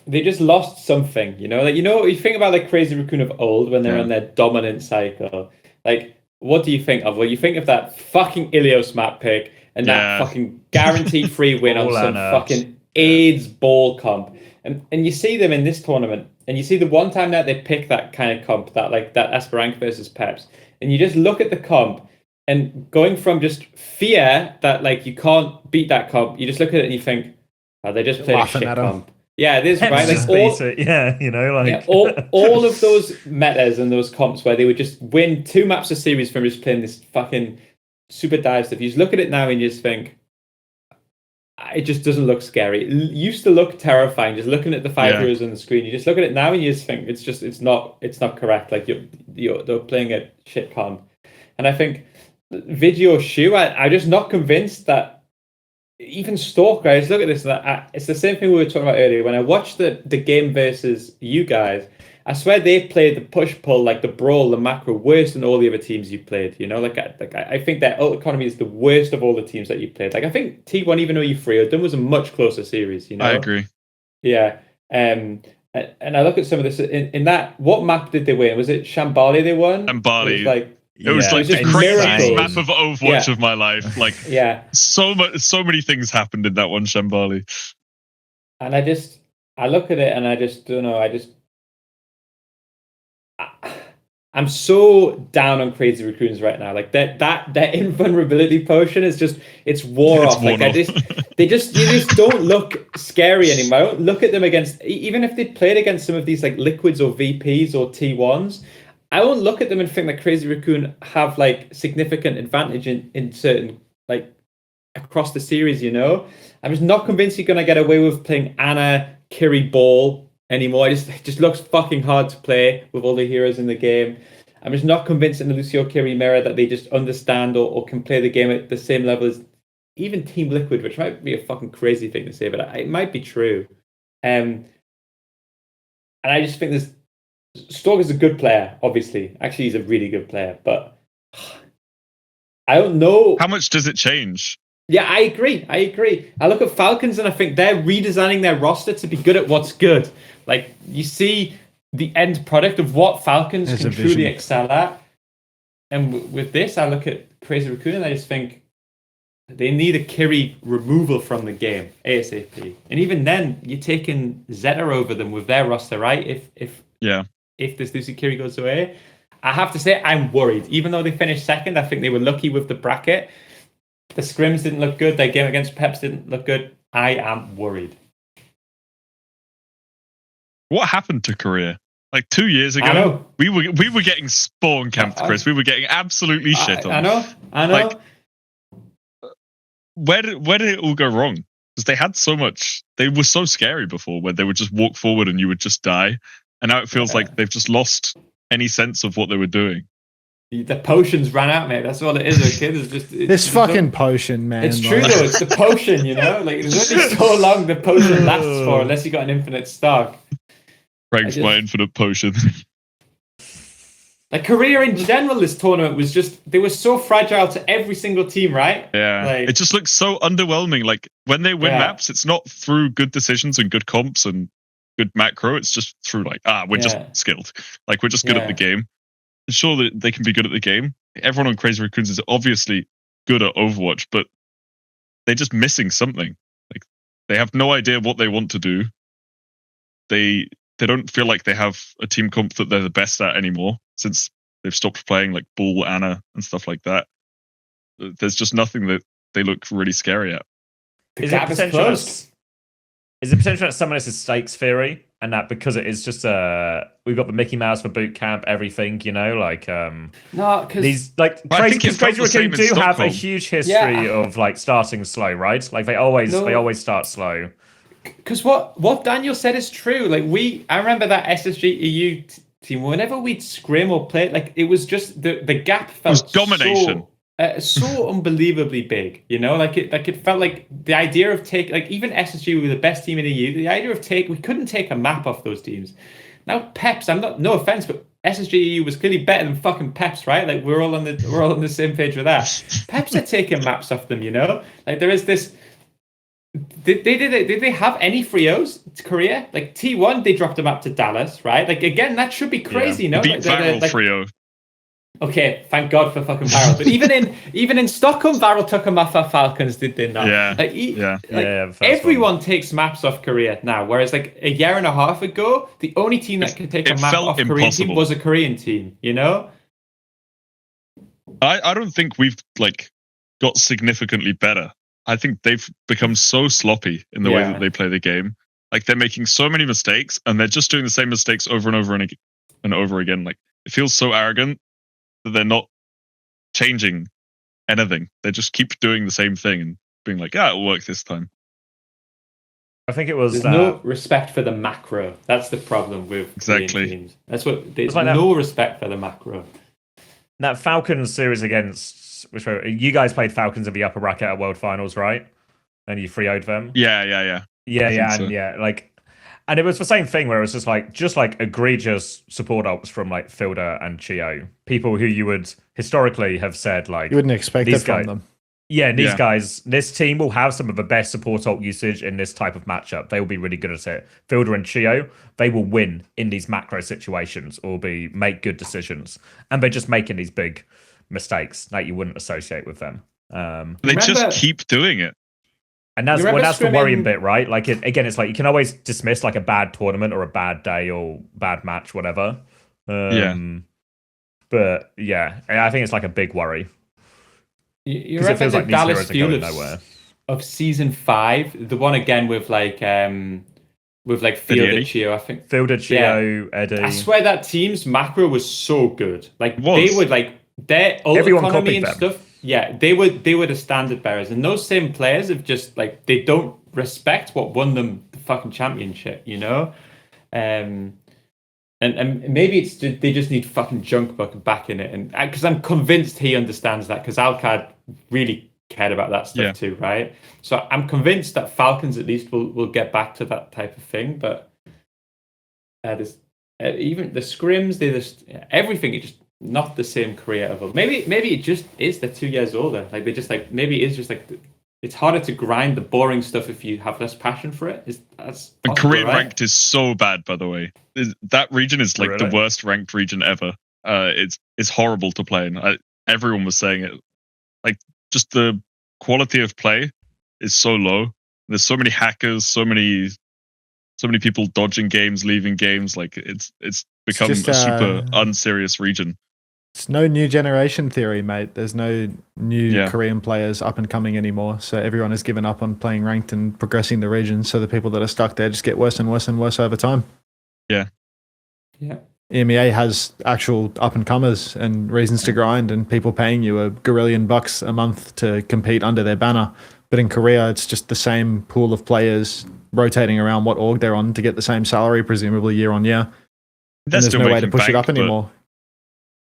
They just lost something, you know. Like, you know, you think about like Crazy Raccoon of old when they're on their dominant cycle. Like, what do you think of? Well, you think of that fucking Ilios map pick and that fucking guaranteed free win on some fucking AIDS ball comp. And you see them in this tournament, and you see the one time that they pick that kind of comp, that like that Esperank versus Peps, and you just look at the comp, and going from just fear that like you can't beat that comp, you just look at it and you think, oh, they just played a shit comp. Yeah, it is right. Like you know, like all of those metas and those comps where they would just win 2 maps a series from just playing this fucking super dive stuff. You just look at it now and you just think, it just doesn't look scary. It used to look terrifying. Just looking at the 5 heroes on the screen, you just look at it now and you just think it's not correct. Like they're playing a shit comp, and I think Video Shoe, I'm just not convinced that. Even Stalker, I just look at this, and it's the same thing we were talking about earlier. When I watched the game versus you guys, I swear they played the push-pull, like the brawl, the macro, worse than all the other teams you played. You know, I think that ult economy is the worst of all the teams that you played. Like, I think T1, even though you 3-0'd them, was a much closer series, you know? I agree. Yeah. And I look at some of this, in that, what map did they win? Was it Shambali they won? Shambali. It was like the craziest map of Overwatch of my life. Like, so many things happened in that one Shambali. And I look at it and I just don't know. I'm so down on Crazy Raccoons right now. Like that invulnerability potion is just, it's wore off. Like they just don't look scary anymore. I don't look at them against, even if they played against some of these like liquids or VPs or T1s. I won't look at them and think that Crazy Raccoon have like significant advantage in certain like across the series, you know? I'm just not convinced you're gonna get away with playing Anna, Kiri Ball anymore. It just looks fucking hard to play with all the heroes in the game. I'm just not convinced in the Lucio Kiri Mirror that they just understand or can play the game at the same level as even Team Liquid, which might be a fucking crazy thing to say, but it might be true. And I just think Stalker's a good player, obviously. Actually, he's a really good player, but I don't know. How much does it change? Yeah, I agree. I look at Falcons and I think they're redesigning their roster to be good at what's good. Like, you see the end product of what Falcons can truly excel at. And with this, I look at Crazy Raccoon and I just think they need a Kiri removal from the game ASAP. And even then, you're taking Zeta over them with their roster, right? If this Lucy Kiri goes away, I have to say I'm worried. Even though they finished second, I think they were lucky with the bracket. The scrims didn't look good. Their game against Peps didn't look good. I am worried. What happened to Korea? Like 2 years ago, we were getting spawn camped, Chris. We were getting absolutely shit on. I know. Like, where did it all go wrong? Because they had so much. They were so scary before, where they would just walk forward and you would just die. And now it feels like they've just lost any sense of what they were doing. The potions ran out, mate. That's all it is, okay? This fucking potion, man. It's true, though. It's the potion, you know? Like, there's only so long the potion lasts for, unless you got an infinite stock. Thanks for my infinite potion. Like, Korea in general, this tournament was just, they were so fragile to every single team, right? Yeah. Like, it just looks so underwhelming. Like, when they win maps, it's not through good decisions and good comps and good macro. It's just through like, we're just skilled. Like, we're just good at the game. Sure that they can be good at the game. Everyone on Crazy Raccoons is obviously good at Overwatch, but they're just missing something. Like, they have no idea what they want to do. they don't feel like they have a team comp that they're the best at anymore since they've stopped playing like Bull, Anna, and stuff like that. There's just nothing that they look really scary at. Is it potential that some of this is stakes theory, and that because it is just we've got the Mickey Mouse for Bootcamp, everything, like no, because these like Crazy Raccoon do have a huge history of like starting slow, right? Like they always start slow. Because what Daniel said is true. Like I remember that SSG EU team. Whenever we'd scrim or play, like it was just the gap felt it was domination. So unbelievably big, like it felt like the idea of even SSG, we were the best team in the EU. The idea of we couldn't take a map off those teams. Now Peps, no offense, but SSG EU was clearly better than fucking Peps, right? Like we're all on the same page with that. Peps are taking maps off them, Like there is this. Did they have any Frios to Korea? Like T1, they dropped a map to Dallas, right? Like again, that should be crazy, no? Beat Varel Frio. Okay, thank God for fucking Varel. But even in Stockholm, Varel took a map off Falcons, did they not? Yeah. Everyone takes maps off Korea now, whereas like a year and a half ago, the only team that could take a map off a Korean team was a Korean team, I don't think we've like got significantly better. I think they've become so sloppy in the way that they play the game. Like they're making so many mistakes, and they're just doing the same mistakes over and over and over again. Like it feels so arrogant that they're not changing anything. They just keep doing the same thing and being like, it'll work this time. I think it was there's no respect for the macro. That's the problem with exactly teams. That's what there's no respect for the macro. That Falcons series against you guys played Falcons in the upper bracket at World Finals, right? And you 3-0'd them. Yeah. And it was the same thing where it was just like egregious support ops from like Filder and Chio, people who you would historically have said like you wouldn't expect it from them. Yeah, these guys, this team will have some of the best support ult usage in this type of matchup. They will be really good at it. Filder and Chio, they will win in these macro situations or make good decisions, and they're just making these big mistakes that you wouldn't associate with them. They just keep doing it. And that's the worrying bit, right? Like it's like you can always dismiss like a bad tournament or a bad day or bad match, whatever. But yeah, I think it's like a big worry. You remember the like Dallas Fuel of season 5, the one again with Fielder Chio, I think. Fielder Chio, Eddie. I swear that team's macro was so good. Like they would like their ult economy and stuff. Yeah, they were the standard bearers, and those same players have just like they don't respect what won them the fucking championship, and maybe it's they just need fucking Junkbuck back in it, and because I'm convinced he understands that, because Alcad really cared about that stuff too, right? So I'm convinced that Falcons at least will get back to that type of thing, but even the scrims, everything is just not the same career ever. Maybe it just is they're 2 years older. Like they just like maybe it's just like it's harder to grind the boring stuff if you have less passion for it. That's possible, Korean right? ranked is so bad, by the way. That region is like the worst ranked region ever. It's horrible to play in. Everyone was saying it. Like just the quality of play is so low. There's so many hackers, so many people dodging games, leaving games. Like it's become a super unserious region. It's no new generation theory, mate. There's no new Korean players up and coming anymore. So everyone has given up on playing ranked and progressing the region. So the people that are stuck there just get worse and worse and worse over time. Yeah. EMEA has actual up and comers and reasons to grind, and people paying you $1 gazillion a month to compete under their banner. But in Korea, it's just the same pool of players rotating around what org they're on to get the same salary, presumably year on year. There's no way to push it up anymore.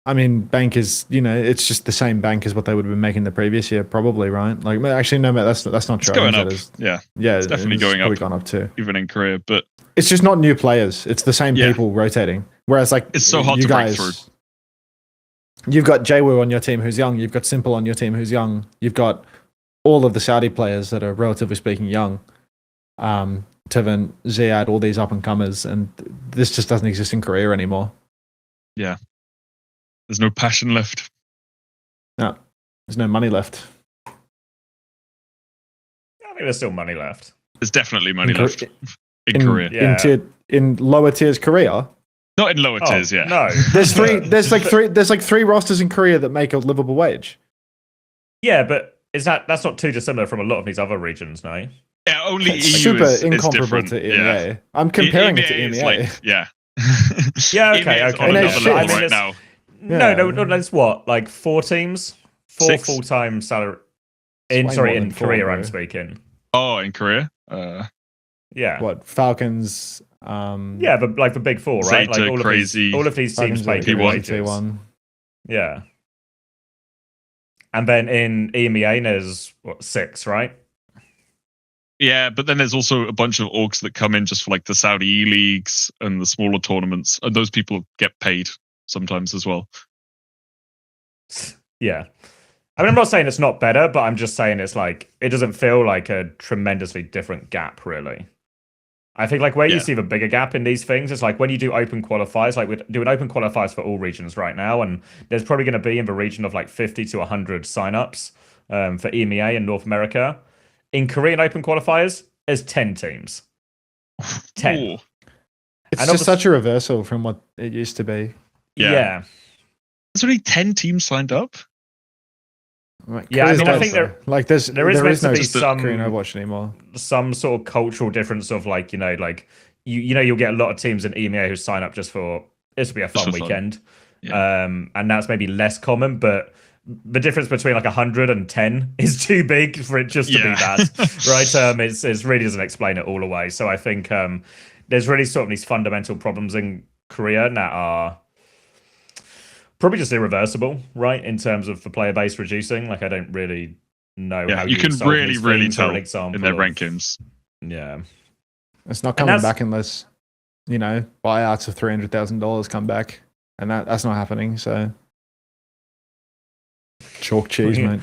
I mean, bank is, it's just the same bank as what they would have been making the previous year, probably, right? Like, actually, no, that's not true. It's going up. Yeah, it's definitely going up. Gone up too, even in Korea. But it's just not new players. It's the same people rotating. Whereas, like, it's so hard to break through. You've got Jaewoo on your team who's young. You've got Simple on your team who's young. You've got all of the Saudi players that are relatively speaking young. Tevin, Ziad, all these up and comers, and this just doesn't exist in Korea anymore. Yeah. There's no passion left. No, there's no money left. I think there's still money left. There's definitely money left in Korea. In in lower tiers Korea. Not in lower tiers, yeah. No. There's like three rosters in Korea that make a livable wage. Yeah, but that's not too dissimilar from a lot of these other regions, no? Yeah, only It's EU super is incomparable different. to EMEA. Yeah. I'm comparing it to EMEA is EMEA. like, yeah. Yeah, okay, EMEA is okay. on And another it's level shit. right now. No, that's what? Like 4 teams? 4 6. full-time salary. It's way more than In 4, Korea, bro. I'm speaking. Oh, in Korea? Yeah. What, Falcons? Yeah, but like the big 4, right? Zeta, Like Crazy. all of these teams Falcons pay are good P1. wages. T1. Yeah. And then in EMEA, there's 6, right? Yeah, but then there's also a bunch of orgs that come in just for like the Saudi E-leagues and the smaller tournaments. And those people get paid sometimes as well. Yeah. I mean, I'm not saying it's not better, but I'm just saying it's like, it doesn't feel like a tremendously different gap, really. I think like where you see the bigger gap in these things is like when you do open qualifiers, like we're doing open qualifiers for all regions right now, and there's probably going to be in the region of like 50 to 100 signups for EMEA and North America. In Korean open qualifiers, there's 10 teams. 10. Ooh. It's just such a reversal from what it used to be. Yeah. There's only 10 teams signed up. Like, Yeah, I mean, I think there is meant to no be some Korean Overwatch anymore. Some sort of cultural difference of like, like you'll get a lot of teams in EMEA who sign up just for this will be a fun weekend. Yeah. And that's maybe less common, but the difference between like 100 and 10 is too big for it just to be that, right? It really doesn't explain it all away. So I think there's really sort of these fundamental problems in Korea that are probably just irreversible, right? In terms of the player base reducing. Like I don't really know how you can solve really, these really things, for tell an example in their of- rankings. Yeah. It's not coming back unless, buyouts of $300,000 come back. And that's not happening, so chalk cheese, mate.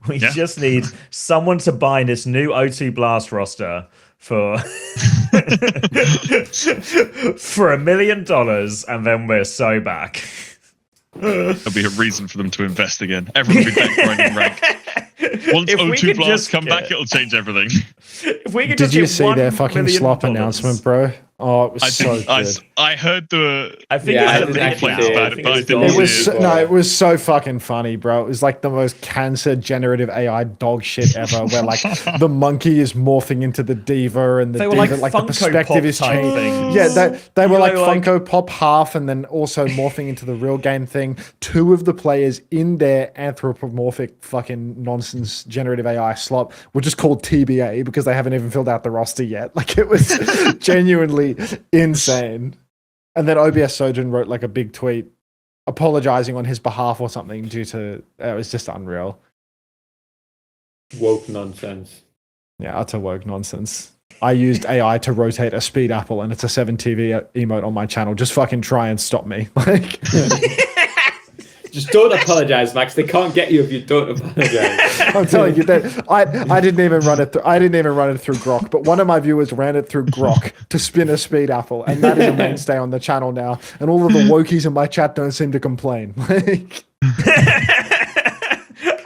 We just need someone to buy this new O2 Blast roster for for $1 million, and then we're so back. There'll be a reason for them to invest again. Everyone will be back grinding rank. Once O2 Blast come back, it'll change everything. If we could Did just you get see $1 their fucking million slop announcement, bro? Oh, it was so good. I heard the. I think Yeah, it's I a didn't big actually cloud. see it. but I It's didn't gone. see It was it. it was so fucking funny, bro. It was like the most cancer generative AI dog shit ever, where like the monkey is morphing into the diva, and the They were diva, like the Funko perspective Pop is type changing. things. Yeah, they were like know, like- Funko Pop half, and then also morphing into the real game thing. 2 of the players in their anthropomorphic fucking nonsense generative AI slot were just called TBA because they haven't even filled out the roster yet. Like it was genuinely insane. And then OBS Sojourn wrote like a big tweet apologizing on his behalf or something due to it was just unreal. Woke nonsense. Yeah, utter woke nonsense. I used AI to rotate a speed apple and it's a 7TV emote on my channel. Just fucking try and stop me. Like Just don't apologize, Max. They can't get you if you don't apologize. I'm telling you that I didn't even run it through Grok, but one of my viewers ran it through Grok to spin a speed apple, and that is a mainstay on the channel now. And all of the wokies in my chat don't seem to complain. Like,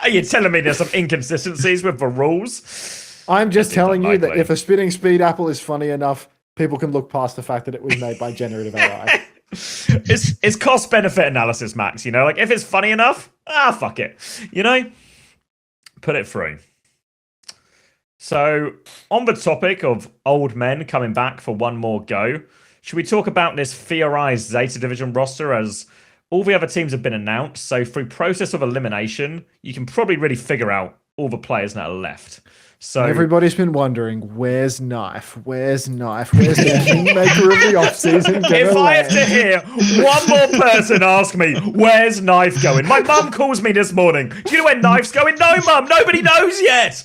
Are you telling me there's some inconsistencies with the rules? I'm just telling you that unlikely. if a spinning speed apple is funny enough, people can look past the fact that it was made by generative AI. It's cost benefit analysis, Max. Like if it's funny enough, fuck it. Put it through. So, on the topic of old men coming back for one more go, should we talk about this theorized Zeta Division roster as all the other teams have been announced? So, through process of elimination, you can probably really figure out all the players that are left. So Everybody's been wondering, where's Knife? Where's Knife? Where's the kingmaker of the offseason? if I have to hear one more person ask me, where's Knife going? My mum calls me this morning. Do you know where Knife's going? No, mum, nobody knows yet.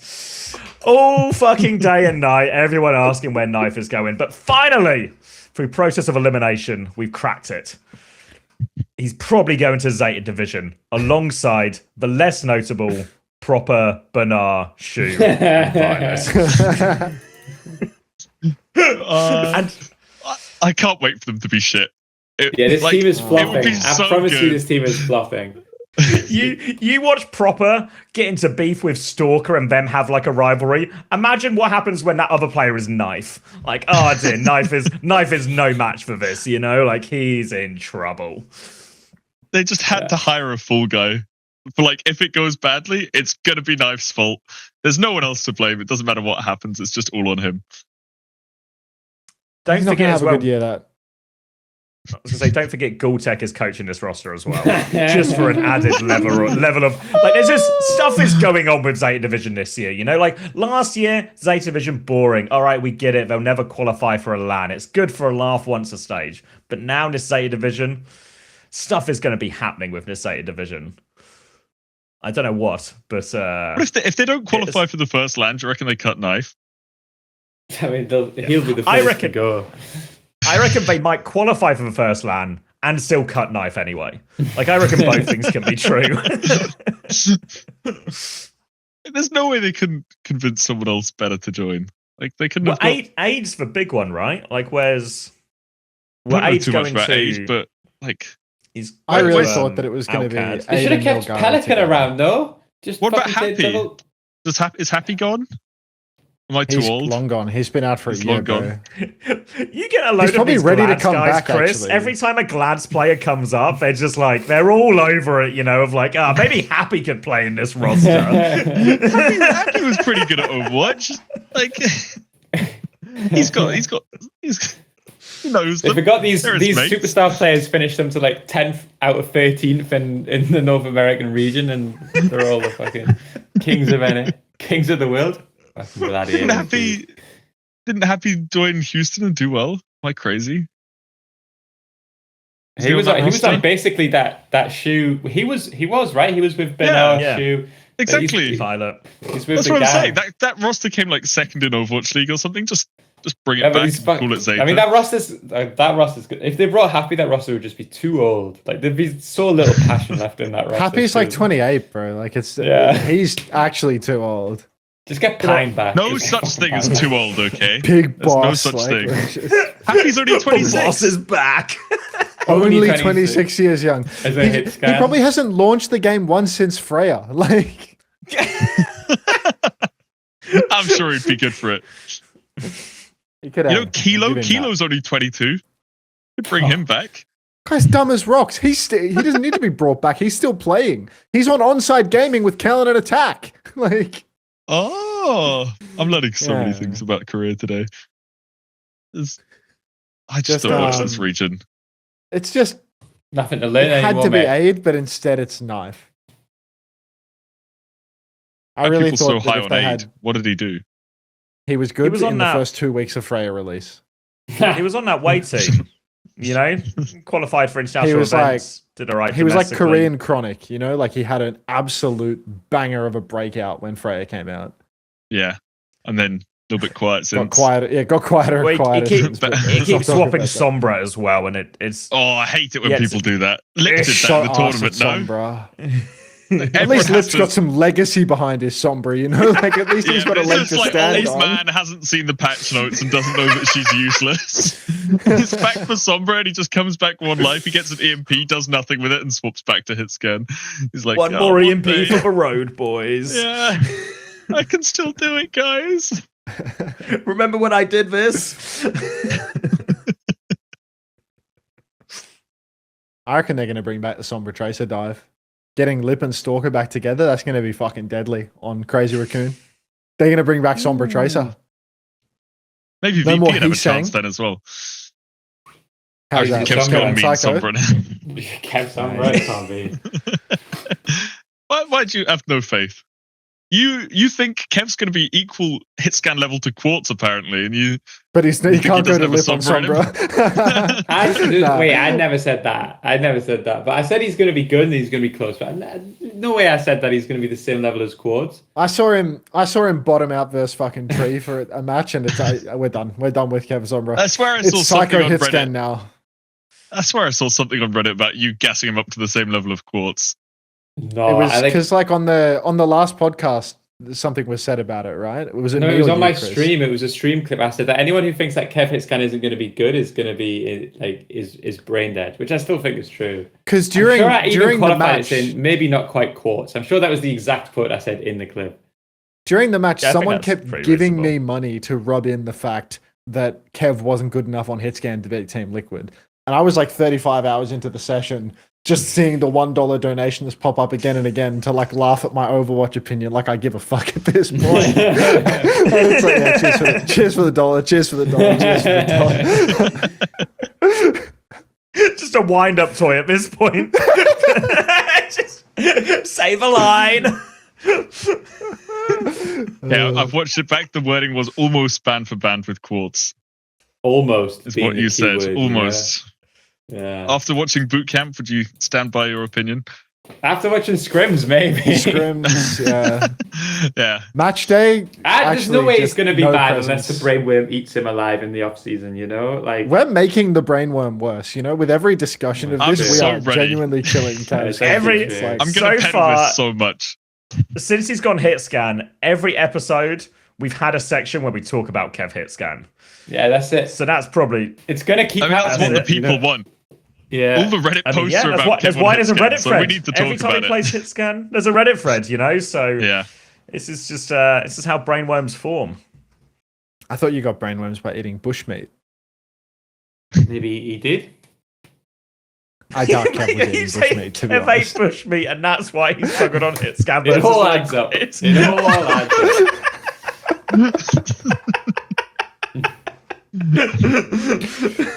All fucking day and night, everyone asking where Knife is going. But finally, through process of elimination, we've cracked it. He's probably going to Zeta Division alongside the less notable Proper, Bernard, Shoe, and Virus. And I can't wait for them to be shit. Yeah, this team is It would flopping. be I so promise you good. this team is flopping. You watch Proper get into beef with Stalker and them have like a rivalry. Imagine what happens when that other player is Knife. Like, oh dear, Knife is no match for this, you know? Like, he's in trouble. They just had to hire a full guy. For like, if it goes badly, it's gonna be Knife's fault. There's no one else to blame. It doesn't matter what happens. It's just all on him. Don't He's not forget gonna as have well. a good year. That I was gonna say, don't forget Gultech is coaching this roster as well, just for an added level of like. There's just stuff is going on with Zeta Division this year. You know, like last year, Zeta Division boring. All right, we get it. They'll never qualify for a LAN. It's good for a laugh once a stage. But now this Zeta Division, stuff is going to be happening with this Zeta Division. I don't know what, but what if they don't qualify for the first LAN? Do you reckon they cut Knife? I mean, he'll be the first to go. I reckon they might qualify for the first LAN and still cut Knife anyway. Like, I reckon both things can be true. There's no way they can convince someone else better to join. Like, they couldn't Well, have got... Aid's the big one, right? Like, where's... I don't know Aid's too much going about to... Aid, but, like... I really thought that it was going to be. Alcad. They should have kept Pelican around, though. Just what about fucking Happy? Is Happy gone? Am I too He's old? long gone. He's been out for a year, bro. You get a load He's of probably these ready to Glads come guys, back, Chris. actually. Every time a Glads player comes up, they're just like, they're all over it, you know, of like, maybe Happy could play in this roster. Happy was pretty good at Overwatch. Like, he knows They them. forgot these mates. superstar players finished them to like 10th out of 13th in the North American region, and they're all the fucking kings of the world. Fucking gladiators. Didn't Happy join Houston and do well? Am I crazy? He was on basically that shoe. He was right. He was with Bernard shoe. Exactly. Pilot. He's with That's the what I'm gang. saying. That roster came like second in Overwatch League or something. Just bring it back. And call it Zeta. I mean, that roster's good. If they brought Happy, that roster would just be too old. Like, there'd be so little passion left in that roster. Happy's like 28, bro. Like, it's he's actually too old. Just get Pine back. No such thing as too old, okay? Big There's boss. no such like, thing. Happy's only 26. Boss is back. Only 26 years young. He probably hasn't launched the game once since Freya. Like, I'm sure he'd be good for it. he could You know, Kilo's only 22. Could bring him back. Guy's dumb as rocks. He doesn't need to be brought back. He's still playing. He's on Onside Gaming with Kellen and Attack. Like, oh, I'm learning so many things about Korea today. I just don't watch this region. It's just nothing to learn it had anymore, to be mate. Aid, but instead it's Knife. I really people thought so high that if on they Aid. had, What did he do? he was good was on in the that- first 2 weeks of Freya release. He was on that way team, you know, qualified for international was events. Did all right. He was like domestically. Korean Chronic, you know, like he had an absolute banger of a breakout when Freya came out. Yeah, and then a little bit quiet since. Got quieter, got quieter and Well, quieter. he since, but keeps let's not talk swapping about that. Sombra as well, and it's. Oh, I hate it when Yeah, people do that. Lick did it's that in the So tournament, awesome, no? Sombra. At Everyone least has Lip's to- got some legacy behind his Sombra, you know? Like, at least he's got a it's leg just to like stand old on. man hasn't seen the patch notes and doesn't know that she's useless. He's back for Sombra and he just comes back one life. He gets an EMP, does nothing with it, and swaps back to hit scan. He's like, One "Oh, more one EMP day." for the road, boys. Yeah, I can still do it, guys. Remember when I did this? I reckon they're going to bring back the Sombra Tracer dive. Getting Lip and Stalker back together, that's going to be fucking deadly on Crazy Raccoon. They're going to bring back Sombra Tracer. Maybe No VP more would have a Heesang. chance then as well. How's that? Kev's got mean Psycho? Sombra now. Kept on right, can't be. Why do you have no faith? You think Kev's going to be equal hit scan level to Quartz apparently, and you. But he think can't he go to doesn't Lip have on a Sombra Sombra. Nah. Wait, I never said that. But I said he's going to be good and he's going to be close. But no way I said that he's going to be the same level as Quartz. I saw him bottom out versus fucking Tree for a match, and it's we're done. We're done with Kev Sombra. I swear I saw It's something Psycho on hit Reddit. scan now. I swear I saw something on Reddit about you gassing him up to the same level of Quartz. No, It was I think because like on the last podcast, something was said about it, right? It was No, it was on my stream. It was a stream clip. I said that anyone who thinks that Kev Hitscan isn't going to be good is going to be is brain dead, which I still think is true. Because during the match, maybe not quite quartz. I'm sure that was the exact quote I said in the clip. During the match, someone kept giving me money to rub in the fact that Kev wasn't good enough on Hitscan to beat Team Liquid. And I was like 35 hours into the session, just seeing the $1 donations pop up again and again to like laugh at my Overwatch opinion, like I give a fuck at this point. And it's like, yeah, cheers for the dollar, cheers for the dollar, cheers for the dollar. Just a wind-up toy at this point. Just save a line. Yeah, I've watched it back. The wording was almost band for band with Quartz. Almost is what you said. Word, almost. Yeah. After watching Bootcamp, would you stand by your opinion? After watching scrims, maybe. Scrims, yeah. Yeah. Match day. There's no way it's going to be bad unless the brainworm eats him alive in the off season. You know, like we're making the brainworm worse. You know, with every discussion of this, we are genuinely killing Taz. I'm going to pen with so much. Since he's gone Hitscan, every episode we've had a section where we talk about Kev Hitscan. Yeah, that's it. So that's probably it's going to keep. I mean, that's what the people want. Yeah, all the Reddit posts are about that's why there's a Reddit thread. So we need to talk every time he plays Hitscan, there's a Reddit thread. You know, so yeah, this is just how brainworms form. I thought you got brainworms by eating bushmeat. Maybe he did. I doubt Kev was eating bushmeat, to be honest. Ate bushmeat, and that's why he's struggled on Hitscan. It all adds up. It all adds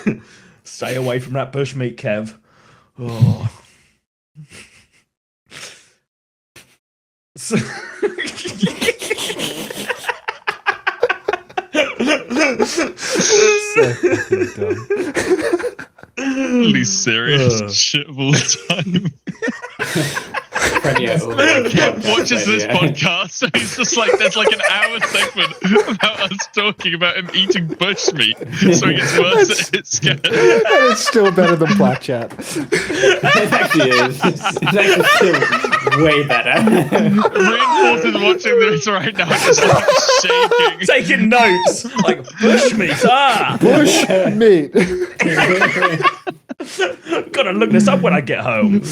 up. Stay away from that bushmeat, Kev. Oh. Really serious shit of all the time. Kev watches this podcast and he's just like, there's like an hour segment about us talking about him eating bushmeat, so he gets worse at it scared. And it's still better than Black Chat. It actually is. It's actually still way better. Reinforce is watching this right now, just like shaking, taking notes like bushmeat. Bushmeat. Gotta look this up when I get home.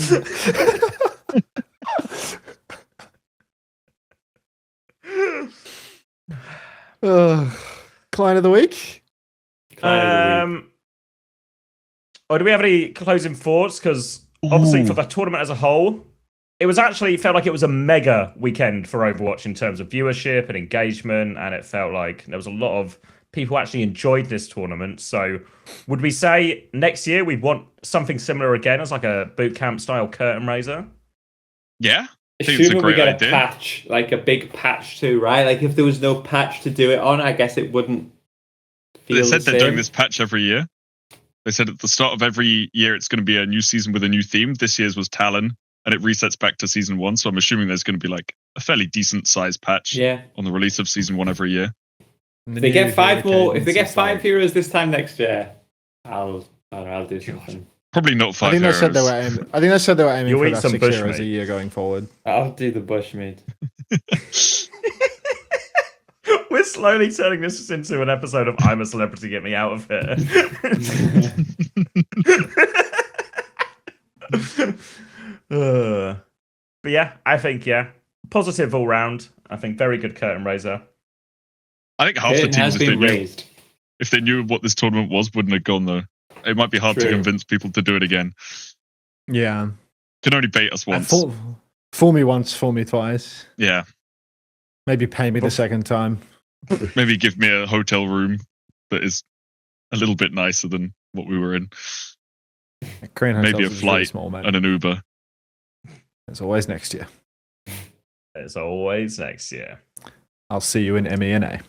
Client of the week. Do we have any closing thoughts? Because obviously, for the tournament as a whole, it felt like it was a mega weekend for Overwatch in terms of viewership and engagement, and it felt like there was a lot of people actually enjoyed this tournament. So, would we say next year we'd want something similar again as like a bootcamp style curtain raiser? Yeah. Assuming we get a patch, like a big patch too, right? Like if there was no patch to do it on, I guess it wouldn't feel They said the they're same. doing this patch every year. They said at the start of every year it's going to be a new season with a new theme. This year's was Talon, and it resets back to season 1. So I'm assuming there's going to be like a fairly decent sized patch on the release of season 1 every year. If they get 5 more, if they get 5 heroes this time next year, I'll do something. Probably not 5 I think heroes. They said they were aiming for eat about some 6 heroes bushmeat. a year going forward. I'll do the bushmeat. We're slowly turning this into an episode of I'm a Celebrity, Get Me Out of Here. But yeah, I think, positive all round. I think very good curtain raiser. I think half the It has teams, been raised. if they knew what this tournament was, wouldn't have gone though. It might be hard to convince people to do it again. Yeah. Can only bait us once. Fool me once, fool me twice. Yeah. Maybe pay me the second time. Maybe give me a hotel room that is a little bit nicer than what we were in. Korean Maybe a hotels is flight really small, mate. and an Uber. It's always next year. It's always next year. I'll see you in MENA.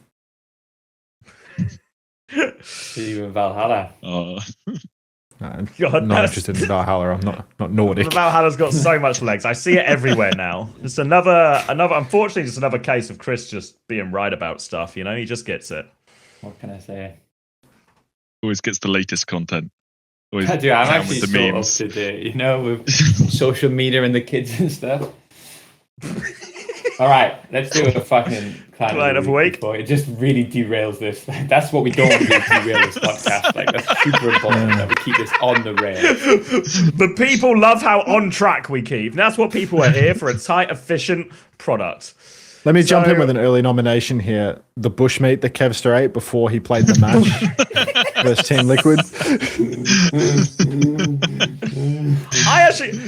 See you in Valhalla. I'm God, not interested in Valhalla. I'm not Nordic. Valhalla's got so much legs. I see it everywhere now. It's another. Unfortunately, just another case of Chris just being right about stuff. You know, he just gets it. What can I say? Always gets the latest content. Always I do. I'm down actually with the so up memes. to date, you know, with social media and the kids and stuff. All right, let's do a fucking Client of the week. before it just really derails this. That's what we don't want to do, derail this podcast. Like, that's super important that we keep this on the rails. But people love how on track we keep. That's what people are here for, a tight, efficient product. Let me jump in with an early nomination here. The bushmeat that Kevster ate before he played the match versus Team Liquid.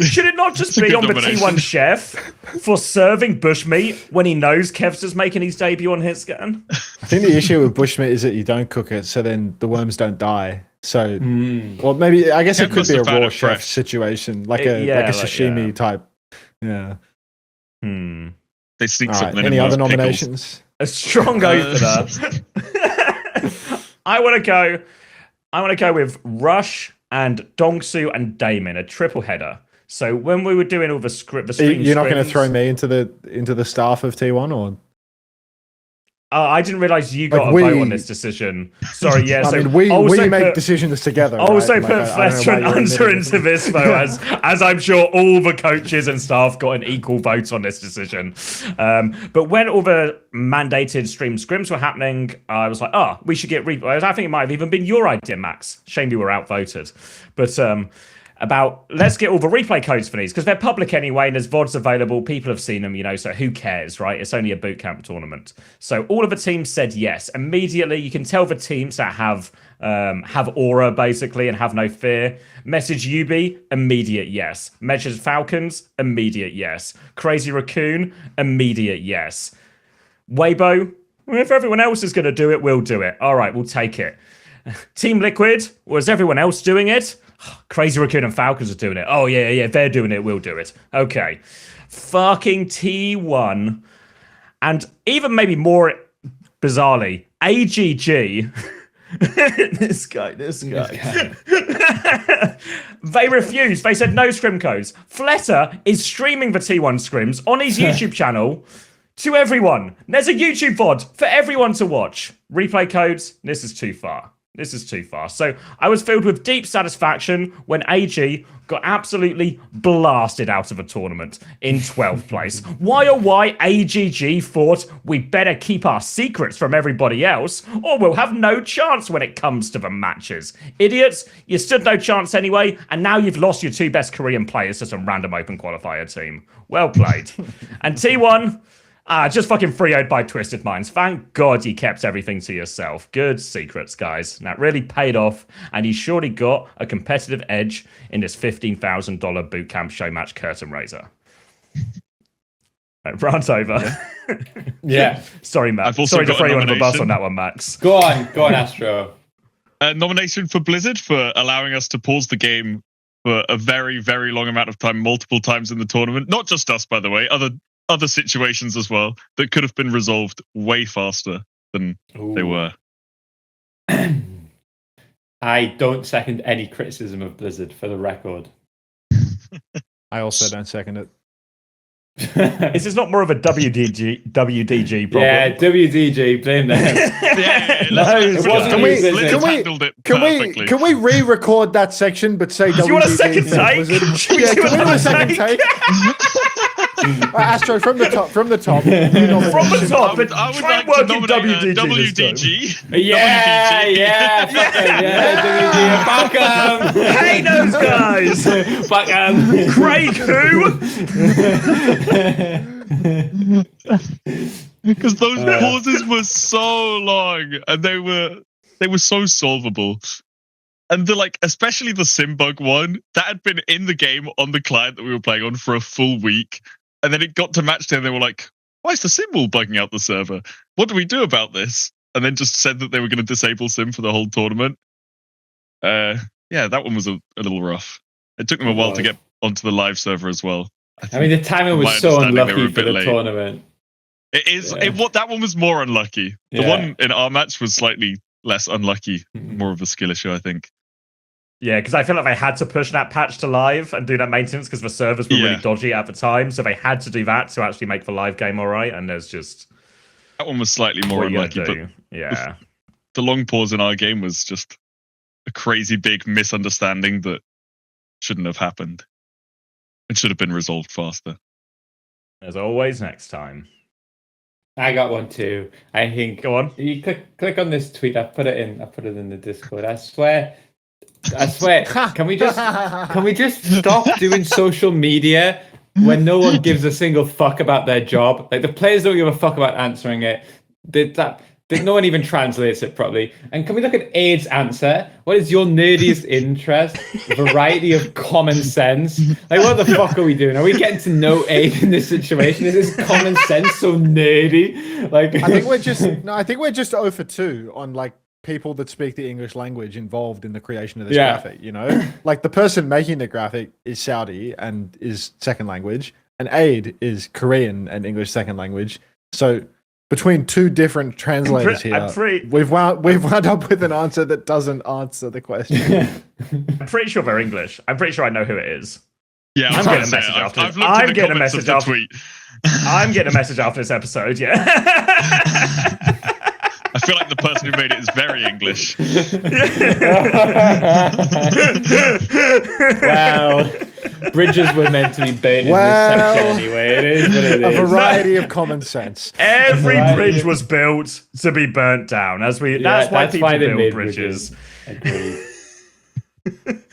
Should it not just be on the T1 chef for serving bushmeat when he knows Kevster's making his debut on HitScan? I think the issue with bushmeat is that you don't cook it, so then the worms don't die. So, or maybe, I guess it could be a raw chef situation, like a sashimi type. Yeah. They sneak something in. Any other nominations? A strong opener. I want to go with Rush and Dongsu and Damon, a triple header. So when we were doing all the stream, you're not going to throw me into the staff of T1, or? I didn't realize you got a vote on this decision. Sorry, yeah. I mean, we make decisions together. Also right? put Fletcher and Unter into this vote, as I'm sure all the coaches and staff got an equal vote on this decision. But when all the mandated stream scrims were happening, I was like, we should get replays. I think it might have even been your idea, Max. Shame you were outvoted. But let's get all the replay codes for these, because they're public anyway, and there's VODs available. People have seen them, so who cares, right? It's only a bootcamp tournament. So all of the teams said yes. Immediately, you can tell the teams that have aura, basically, and have no fear. Message UB, immediate yes. Message Falcons, immediate yes. Crazy Raccoon, immediate yes. Weibo, if everyone else is going to do it, we'll do it. All right, we'll take it. Team Liquid, was everyone else doing it? Crazy Raccoon and Falcons are doing it. Oh, yeah, they're doing it. We'll do it. Okay. Fucking T1. And even maybe more bizarrely, AGG. This guy. They refused. They said no scrim codes. Fletter is streaming the T1 scrims on his YouTube channel to everyone. There's a YouTube VOD for everyone to watch. Replay codes. This is too far. So I was filled with deep satisfaction when AG got absolutely blasted out of a tournament in 12th place. Why AGG thought we better keep our secrets from everybody else, or we'll have no chance when it comes to the matches. Idiots, you stood no chance anyway, and now you've lost your two best Korean players to some random open qualifier team. Well played. And T1... just fucking 3-0'd by Twisted Minds. Thank God you kept everything to yourself. Good secrets, guys. That really paid off, and you surely got a competitive edge in this $15,000 bootcamp show match curtain raiser. Rant over. Yeah. Sorry, Matt. Sorry to throw you under the bus on that one, Max. Go on, Astro. Nomination for Blizzard for allowing us to pause the game for a very, very long amount of time, multiple times in the tournament. Not just us, by the way. Other situations as well that could have been resolved way faster than they were. I don't second any criticism of Blizzard, for the record. I also don't second it. This is not more of a WDG problem. Yeah, WDG, blame them. Can we re-record that section but say WDG? Do you want a second take? Yeah, can we do a second take? Astro, from the top. From the top. I would like to nominate WDG. Yeah, fuck them. Hey, those guys. Fuck them. Craig who? Because those pauses were so long, and they were so solvable. And especially the sim bug one, that had been in the game on the client that we were playing on for a full week. And then it got to match day and they were like, why is the sim wall bugging out the server? What do we do about this? And then just said that they were going to disable sim for the whole tournament. Yeah, that one was a little rough. It took them a while to get onto the live server as well. I mean, the timing was so unlucky for the tournament. It is. Yeah. That one was more unlucky. The one in our match was slightly less unlucky. More of a skill issue, I think. Yeah, because I feel like they had to push that patch to live and do that maintenance because the servers were really dodgy at the time. So they had to do that to actually make the live game all right. And there's just... That one was slightly more unlucky. But the long pause in our game was just a crazy big misunderstanding that shouldn't have happened. It should have been resolved faster. As always, next time. I got one too. I think. Go on. You click on this tweet. I put it in the Discord. I swear. Can we just stop doing social media when no one gives a single fuck about their job? Like the players don't give a fuck about answering it. No one even translates it properly. And can we look at Aid's answer? What is your nerdiest interest? Variety of common sense. Like, what the fuck are we doing? Are we getting to know Aid in this situation? Is this common sense so nerdy? Like, I think we're just 0 for 2 on like people that speak the English language involved in the creation of this graphic. You know, like the person making the graphic is Saudi and is second language, and Aid is Korean and English second language. So between two different translators here, we've wound up with an answer that doesn't answer the question. I'm pretty sure they're English. I'm pretty sure I know who it is. Yeah, I'm getting a message after this. I'm getting a message after tweet. I'm getting a message after this episode. Yeah. I feel like the person who made it is very English. Wow. Bridges were meant to be bait in this section anyway. It is what it is. A variety of common sense. Every bridge was built to be burnt down. That's why people build bridges.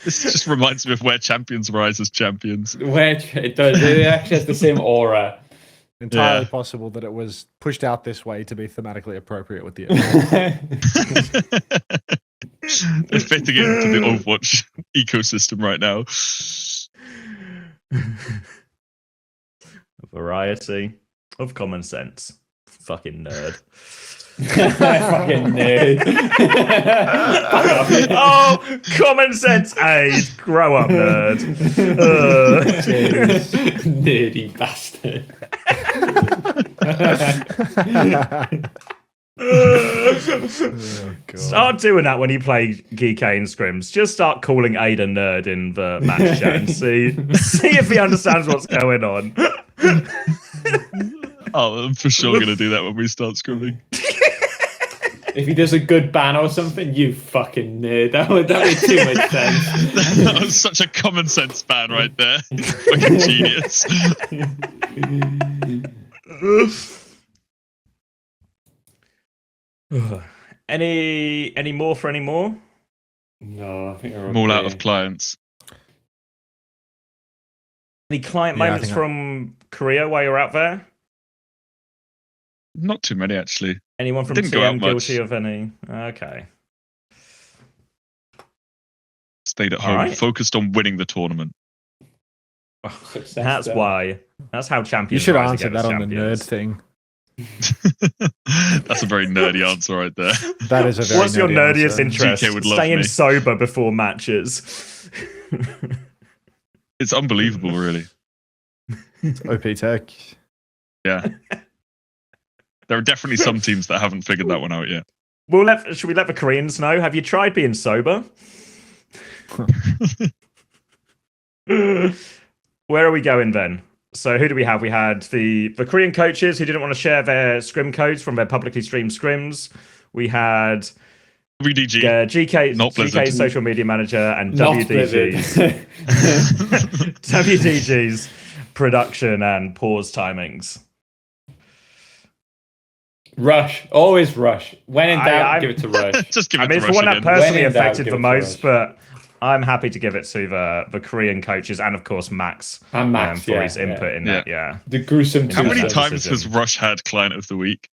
This just reminds me of where champions rise as champions. It does. It actually has the same aura. Entirely possible that it was pushed out this way to be thematically appropriate with the They're fitting it into the Overwatch ecosystem right now. A variety of common sense. Fucking nerd. Fucking nerd. Oh, common sense Aid. Grow up, nerd. Nerdy bastard. Start doing that when you play GK in scrims. Just start calling Aid a nerd in the match chat and see if he understands what's going on. Oh, I'm for sure going to do that when we start scrimming. If he does a good ban or something, you fucking nerd. That would make too much sense. That was such a common sense ban right there. Fucking genius. Any more for any more? No, I think I'm all out of clients. Any client moments from Korea while you're out there? Not too many, actually. Anyone from Didn't go TM out guilty much. of any? Okay. Stayed at home, right. focused on winning the tournament. Success That's there. why. That's how champions. You should rise answer against that on the nerd champions. thing. That's a very nerdy answer right there. That is a very What's your nerdy nerdiest answer. interest? GK would love Staying me. sober before matches. It's unbelievable, really. OP Tech. Yeah. There are definitely some teams that haven't figured that one out yet. Should we let the Koreans know? Have you tried being sober? Where are we going then? So who do we have? We had the Korean coaches who didn't want to share their scrim codes from their publicly streamed scrims. We had WDG. GK, Not Blizzard. GK's social media manager and Not WDG's WDG's production and pause timings. Rush. Always Rush. When in doubt, I- give it to Rush. Just give it I mean, to it's the Rush one that again. personally When in doubt, affected give the it to most, Rush. but I'm happy to give it to the Korean coaches and, of course, Max. And Max, for his input in that. Yeah. The gruesome How many that times decision. has Rush had Client of the Week?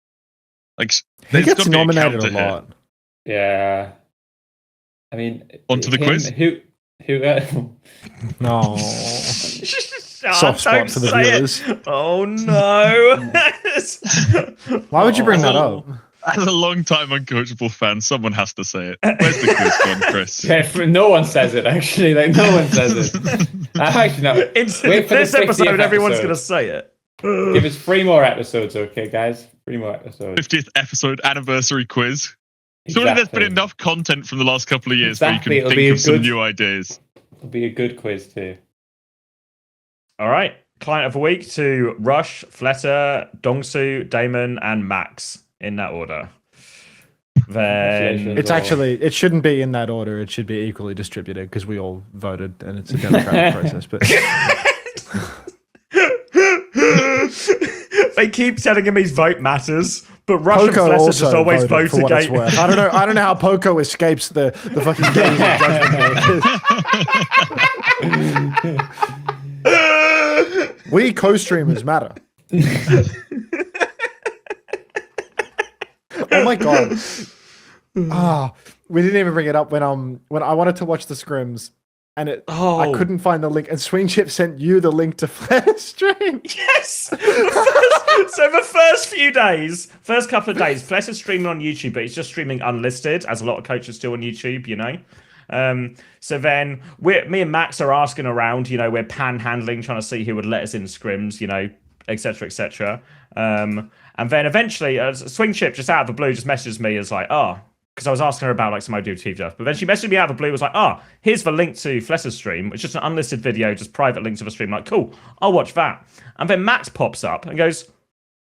Like, He there's gets gotta be a nominated a counter here. lot. Yeah. I mean, Onto the quiz? Who? No. Soft spot Don't for the say it. viewers. Oh no! Why would you bring that up? As a long-time Uncoachable fan, someone has to say it. Where's the quiz gone, Chris? Yeah, no one says it actually. Like no one says it. Actually, no. It's Wait for this the 50th episode. Everyone's episode. gonna say it. Give us 3 more episodes, okay, guys? 3 more episodes. 50th episode anniversary quiz. Surely there's been Exactly. enough content from the last couple of years Exactly, where it'll you be can a think of some good- new ideas. It'll be a good quiz too. All right. Client of the week to Rush, Fletter, Dongsu, Damon, and Max in that order. Then Congratulations. It shouldn't be in that order. It should be equally distributed because we all voted and it's a democratic process. But They keep telling him his vote matters, but Russian Poco Flesser also just always voted for vote what it's against. worth. I don't know how Poco escapes the fucking games of judgment. We co-streamers matter. Oh my god. We didn't even bring it up when I wanted to watch the scrims and I couldn't find the link, and Swing Chip sent you the link to Flair stream. Yes. So the first few days, first couple of days, Flesh is streaming on YouTube, but he's just streaming unlisted, as a lot of coaches do on YouTube, you know. So then me and Max are asking around, you know, we're panhandling, trying to see who would let us in scrims, you know, etc., etc. And then eventually, Swing Chip just out of the blue just messages me as like, because I was asking her about like some OWWC stuff, but then she messaged me out of the blue, was like, here's the link to Flesser's stream. It's just an unlisted video, just private link to the stream. Like, cool, I'll watch that. And then Max pops up and goes,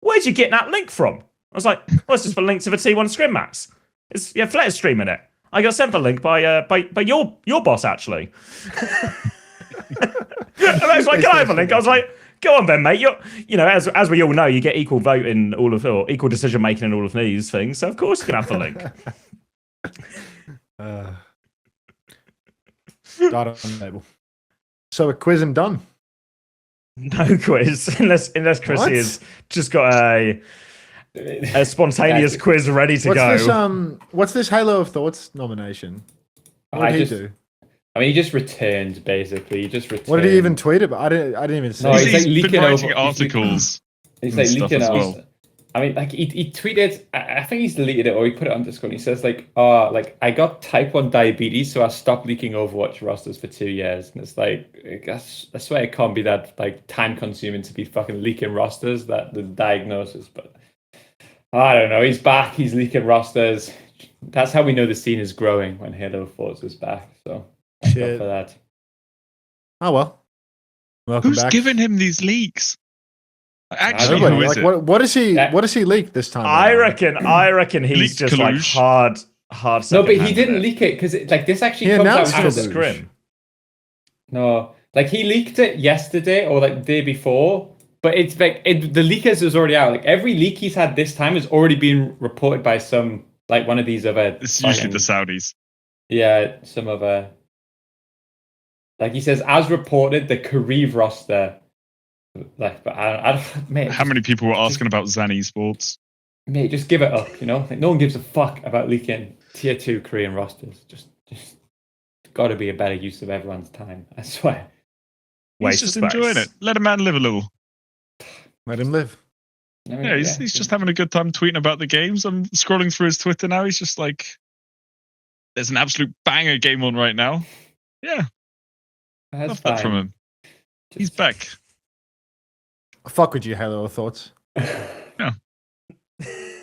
where'd you get that link from? I was like, well, it's just the link to the T1 scrim, Max. It's Flesser's streaming it. I got sent the link by your boss, actually. And I was like, can I have a link? I was like, go on then, mate. You know, as we all know, you get equal vote in or equal decision making in all of these things. So of course you can have the link. Got it on the table. So a quiz and done. No quiz, unless Chris has just got a spontaneous quiz ready to go. What's this Halo of Thoughts nomination? What did he do? I mean, he just returned, basically. What did he even tweet about? I didn't even see. No, he's like leaking been writing over articles. He's like leaking out. Well. I mean, like he tweeted. I think he's deleted it or he put it on Discord. And he says like, I got type 1 diabetes, so I stopped leaking Overwatch rosters for 2 years. And it's like, I swear it can't be that like time consuming to be fucking leaking rosters. That the diagnosis, but I don't know. He's back. He's leaking rosters. That's how we know the scene is growing when Halo Force is back. So thank God for that. Oh well. Welcome Who's back. giving him these leaks? Actually, Nobody. who is Like, it? what does he leak this time? I reckon he's Leaked just Kalush. like hard. No, but he didn't leak it because like this actually He comes out announced after it. Scrim. No, like he leaked it yesterday or like the day before, but it's like the leakers is already out. Like every leak he's had this time has already been reported by some like one of these other. It's usually the Saudis. Yeah, some other. Like he says, as reported, the Korea roster. Like, but I don't, mate. How many people were asking about Zan Esports? Mate, just give it up. You know, like, no one gives a fuck about leaking tier 2 Korean rosters. Just got to be a better use of everyone's time. I swear. He's just enjoying it. Let a man live a little. Let him live. I mean, Yeah, he's just having a good time tweeting about the games. I'm scrolling through his Twitter now. He's just like, there's an absolute banger game on right now. Yeah, that's love that fine. from him. He's back. Fuck with you, Halo of Thoughts. Yeah.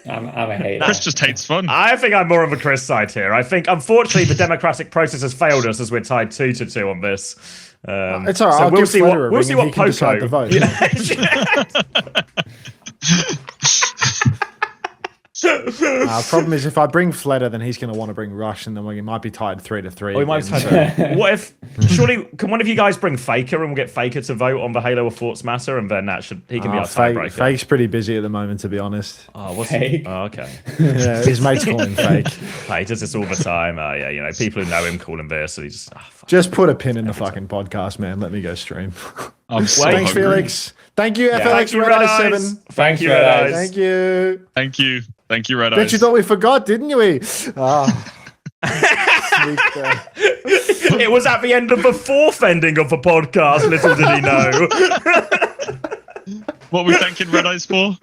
I'm a hater. Chris just hates fun. I think I'm more on the Chris side here. I think, unfortunately, the democratic process has failed us as we're tied 2-2 on this. It's all right. So I'll we'll give see Flutter a we'll ring see and what he can decide the vote. Problem is, if I bring Fletter, then he's going to want to bring Rush, and then we might be tied 3-3. We might again, have to. What if? Surely, can one of you guys bring Faker and we'll get Faker to vote on the Halo of Thoughts matter, and then he can be our tiebreaker. Fake's pretty busy at the moment, to be honest. Oh, what's Fake? Oh, okay. Yeah, his mates call him Fake. He does this all the time. Yeah, you know, people who know him call him this. So he just. Just put a pin in the fucking podcast, man. Let me go stream. I'm so Thanks, hungry. Felix. Thank you, FLX Thank you, Red Red Eyes Eyes. 7. Thank you, Red Red Eyes. Eyes. Thank you. Thank you, Red Bet Eyes. you thought we forgot, didn't we? It was at the end of the fourth ending of the podcast. Little did he know. What are we thanking Red Eyes for?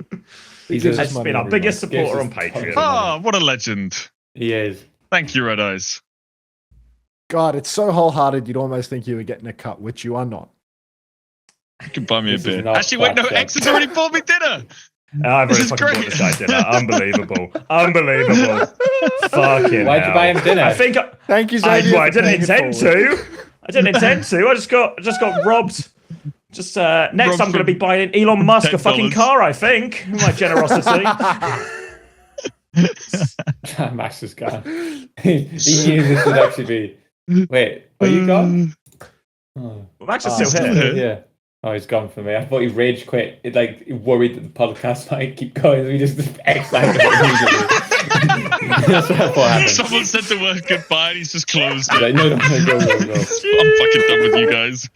He's He's been our biggest supporter on Gives us Patreon. Ah, what a legend. He is. Thank you, Red Eyes. God, it's so wholehearted you'd almost think you were getting a cut, which you are not. You can buy me a This is beer. not Actually, wait, no, blackjack. X has already bought me dinner. I've already This is fucking bought great. this guy dinner. Unbelievable. Fucking Why'd you buy him dinner? I think Thank you, Xavier. I for didn't paying it intend forward. to. I didn't intend to. I just got robbed. Just next, Robbed I'm going to from be buying Elon Musk a fucking $10. car. I think my generosity. Max is gone. He knew this would actually be. Wait, are you gone? Oh. Well, Max is Oh, still still here. here. Yeah. Oh, he's gone for me. I thought he rage quit. It like he worried that the podcast might keep going. So he just X-landed immediately. That's what I thought happened. Someone said the word goodbye and he's just closed it. Like, no, go. I'm fucking done with you guys.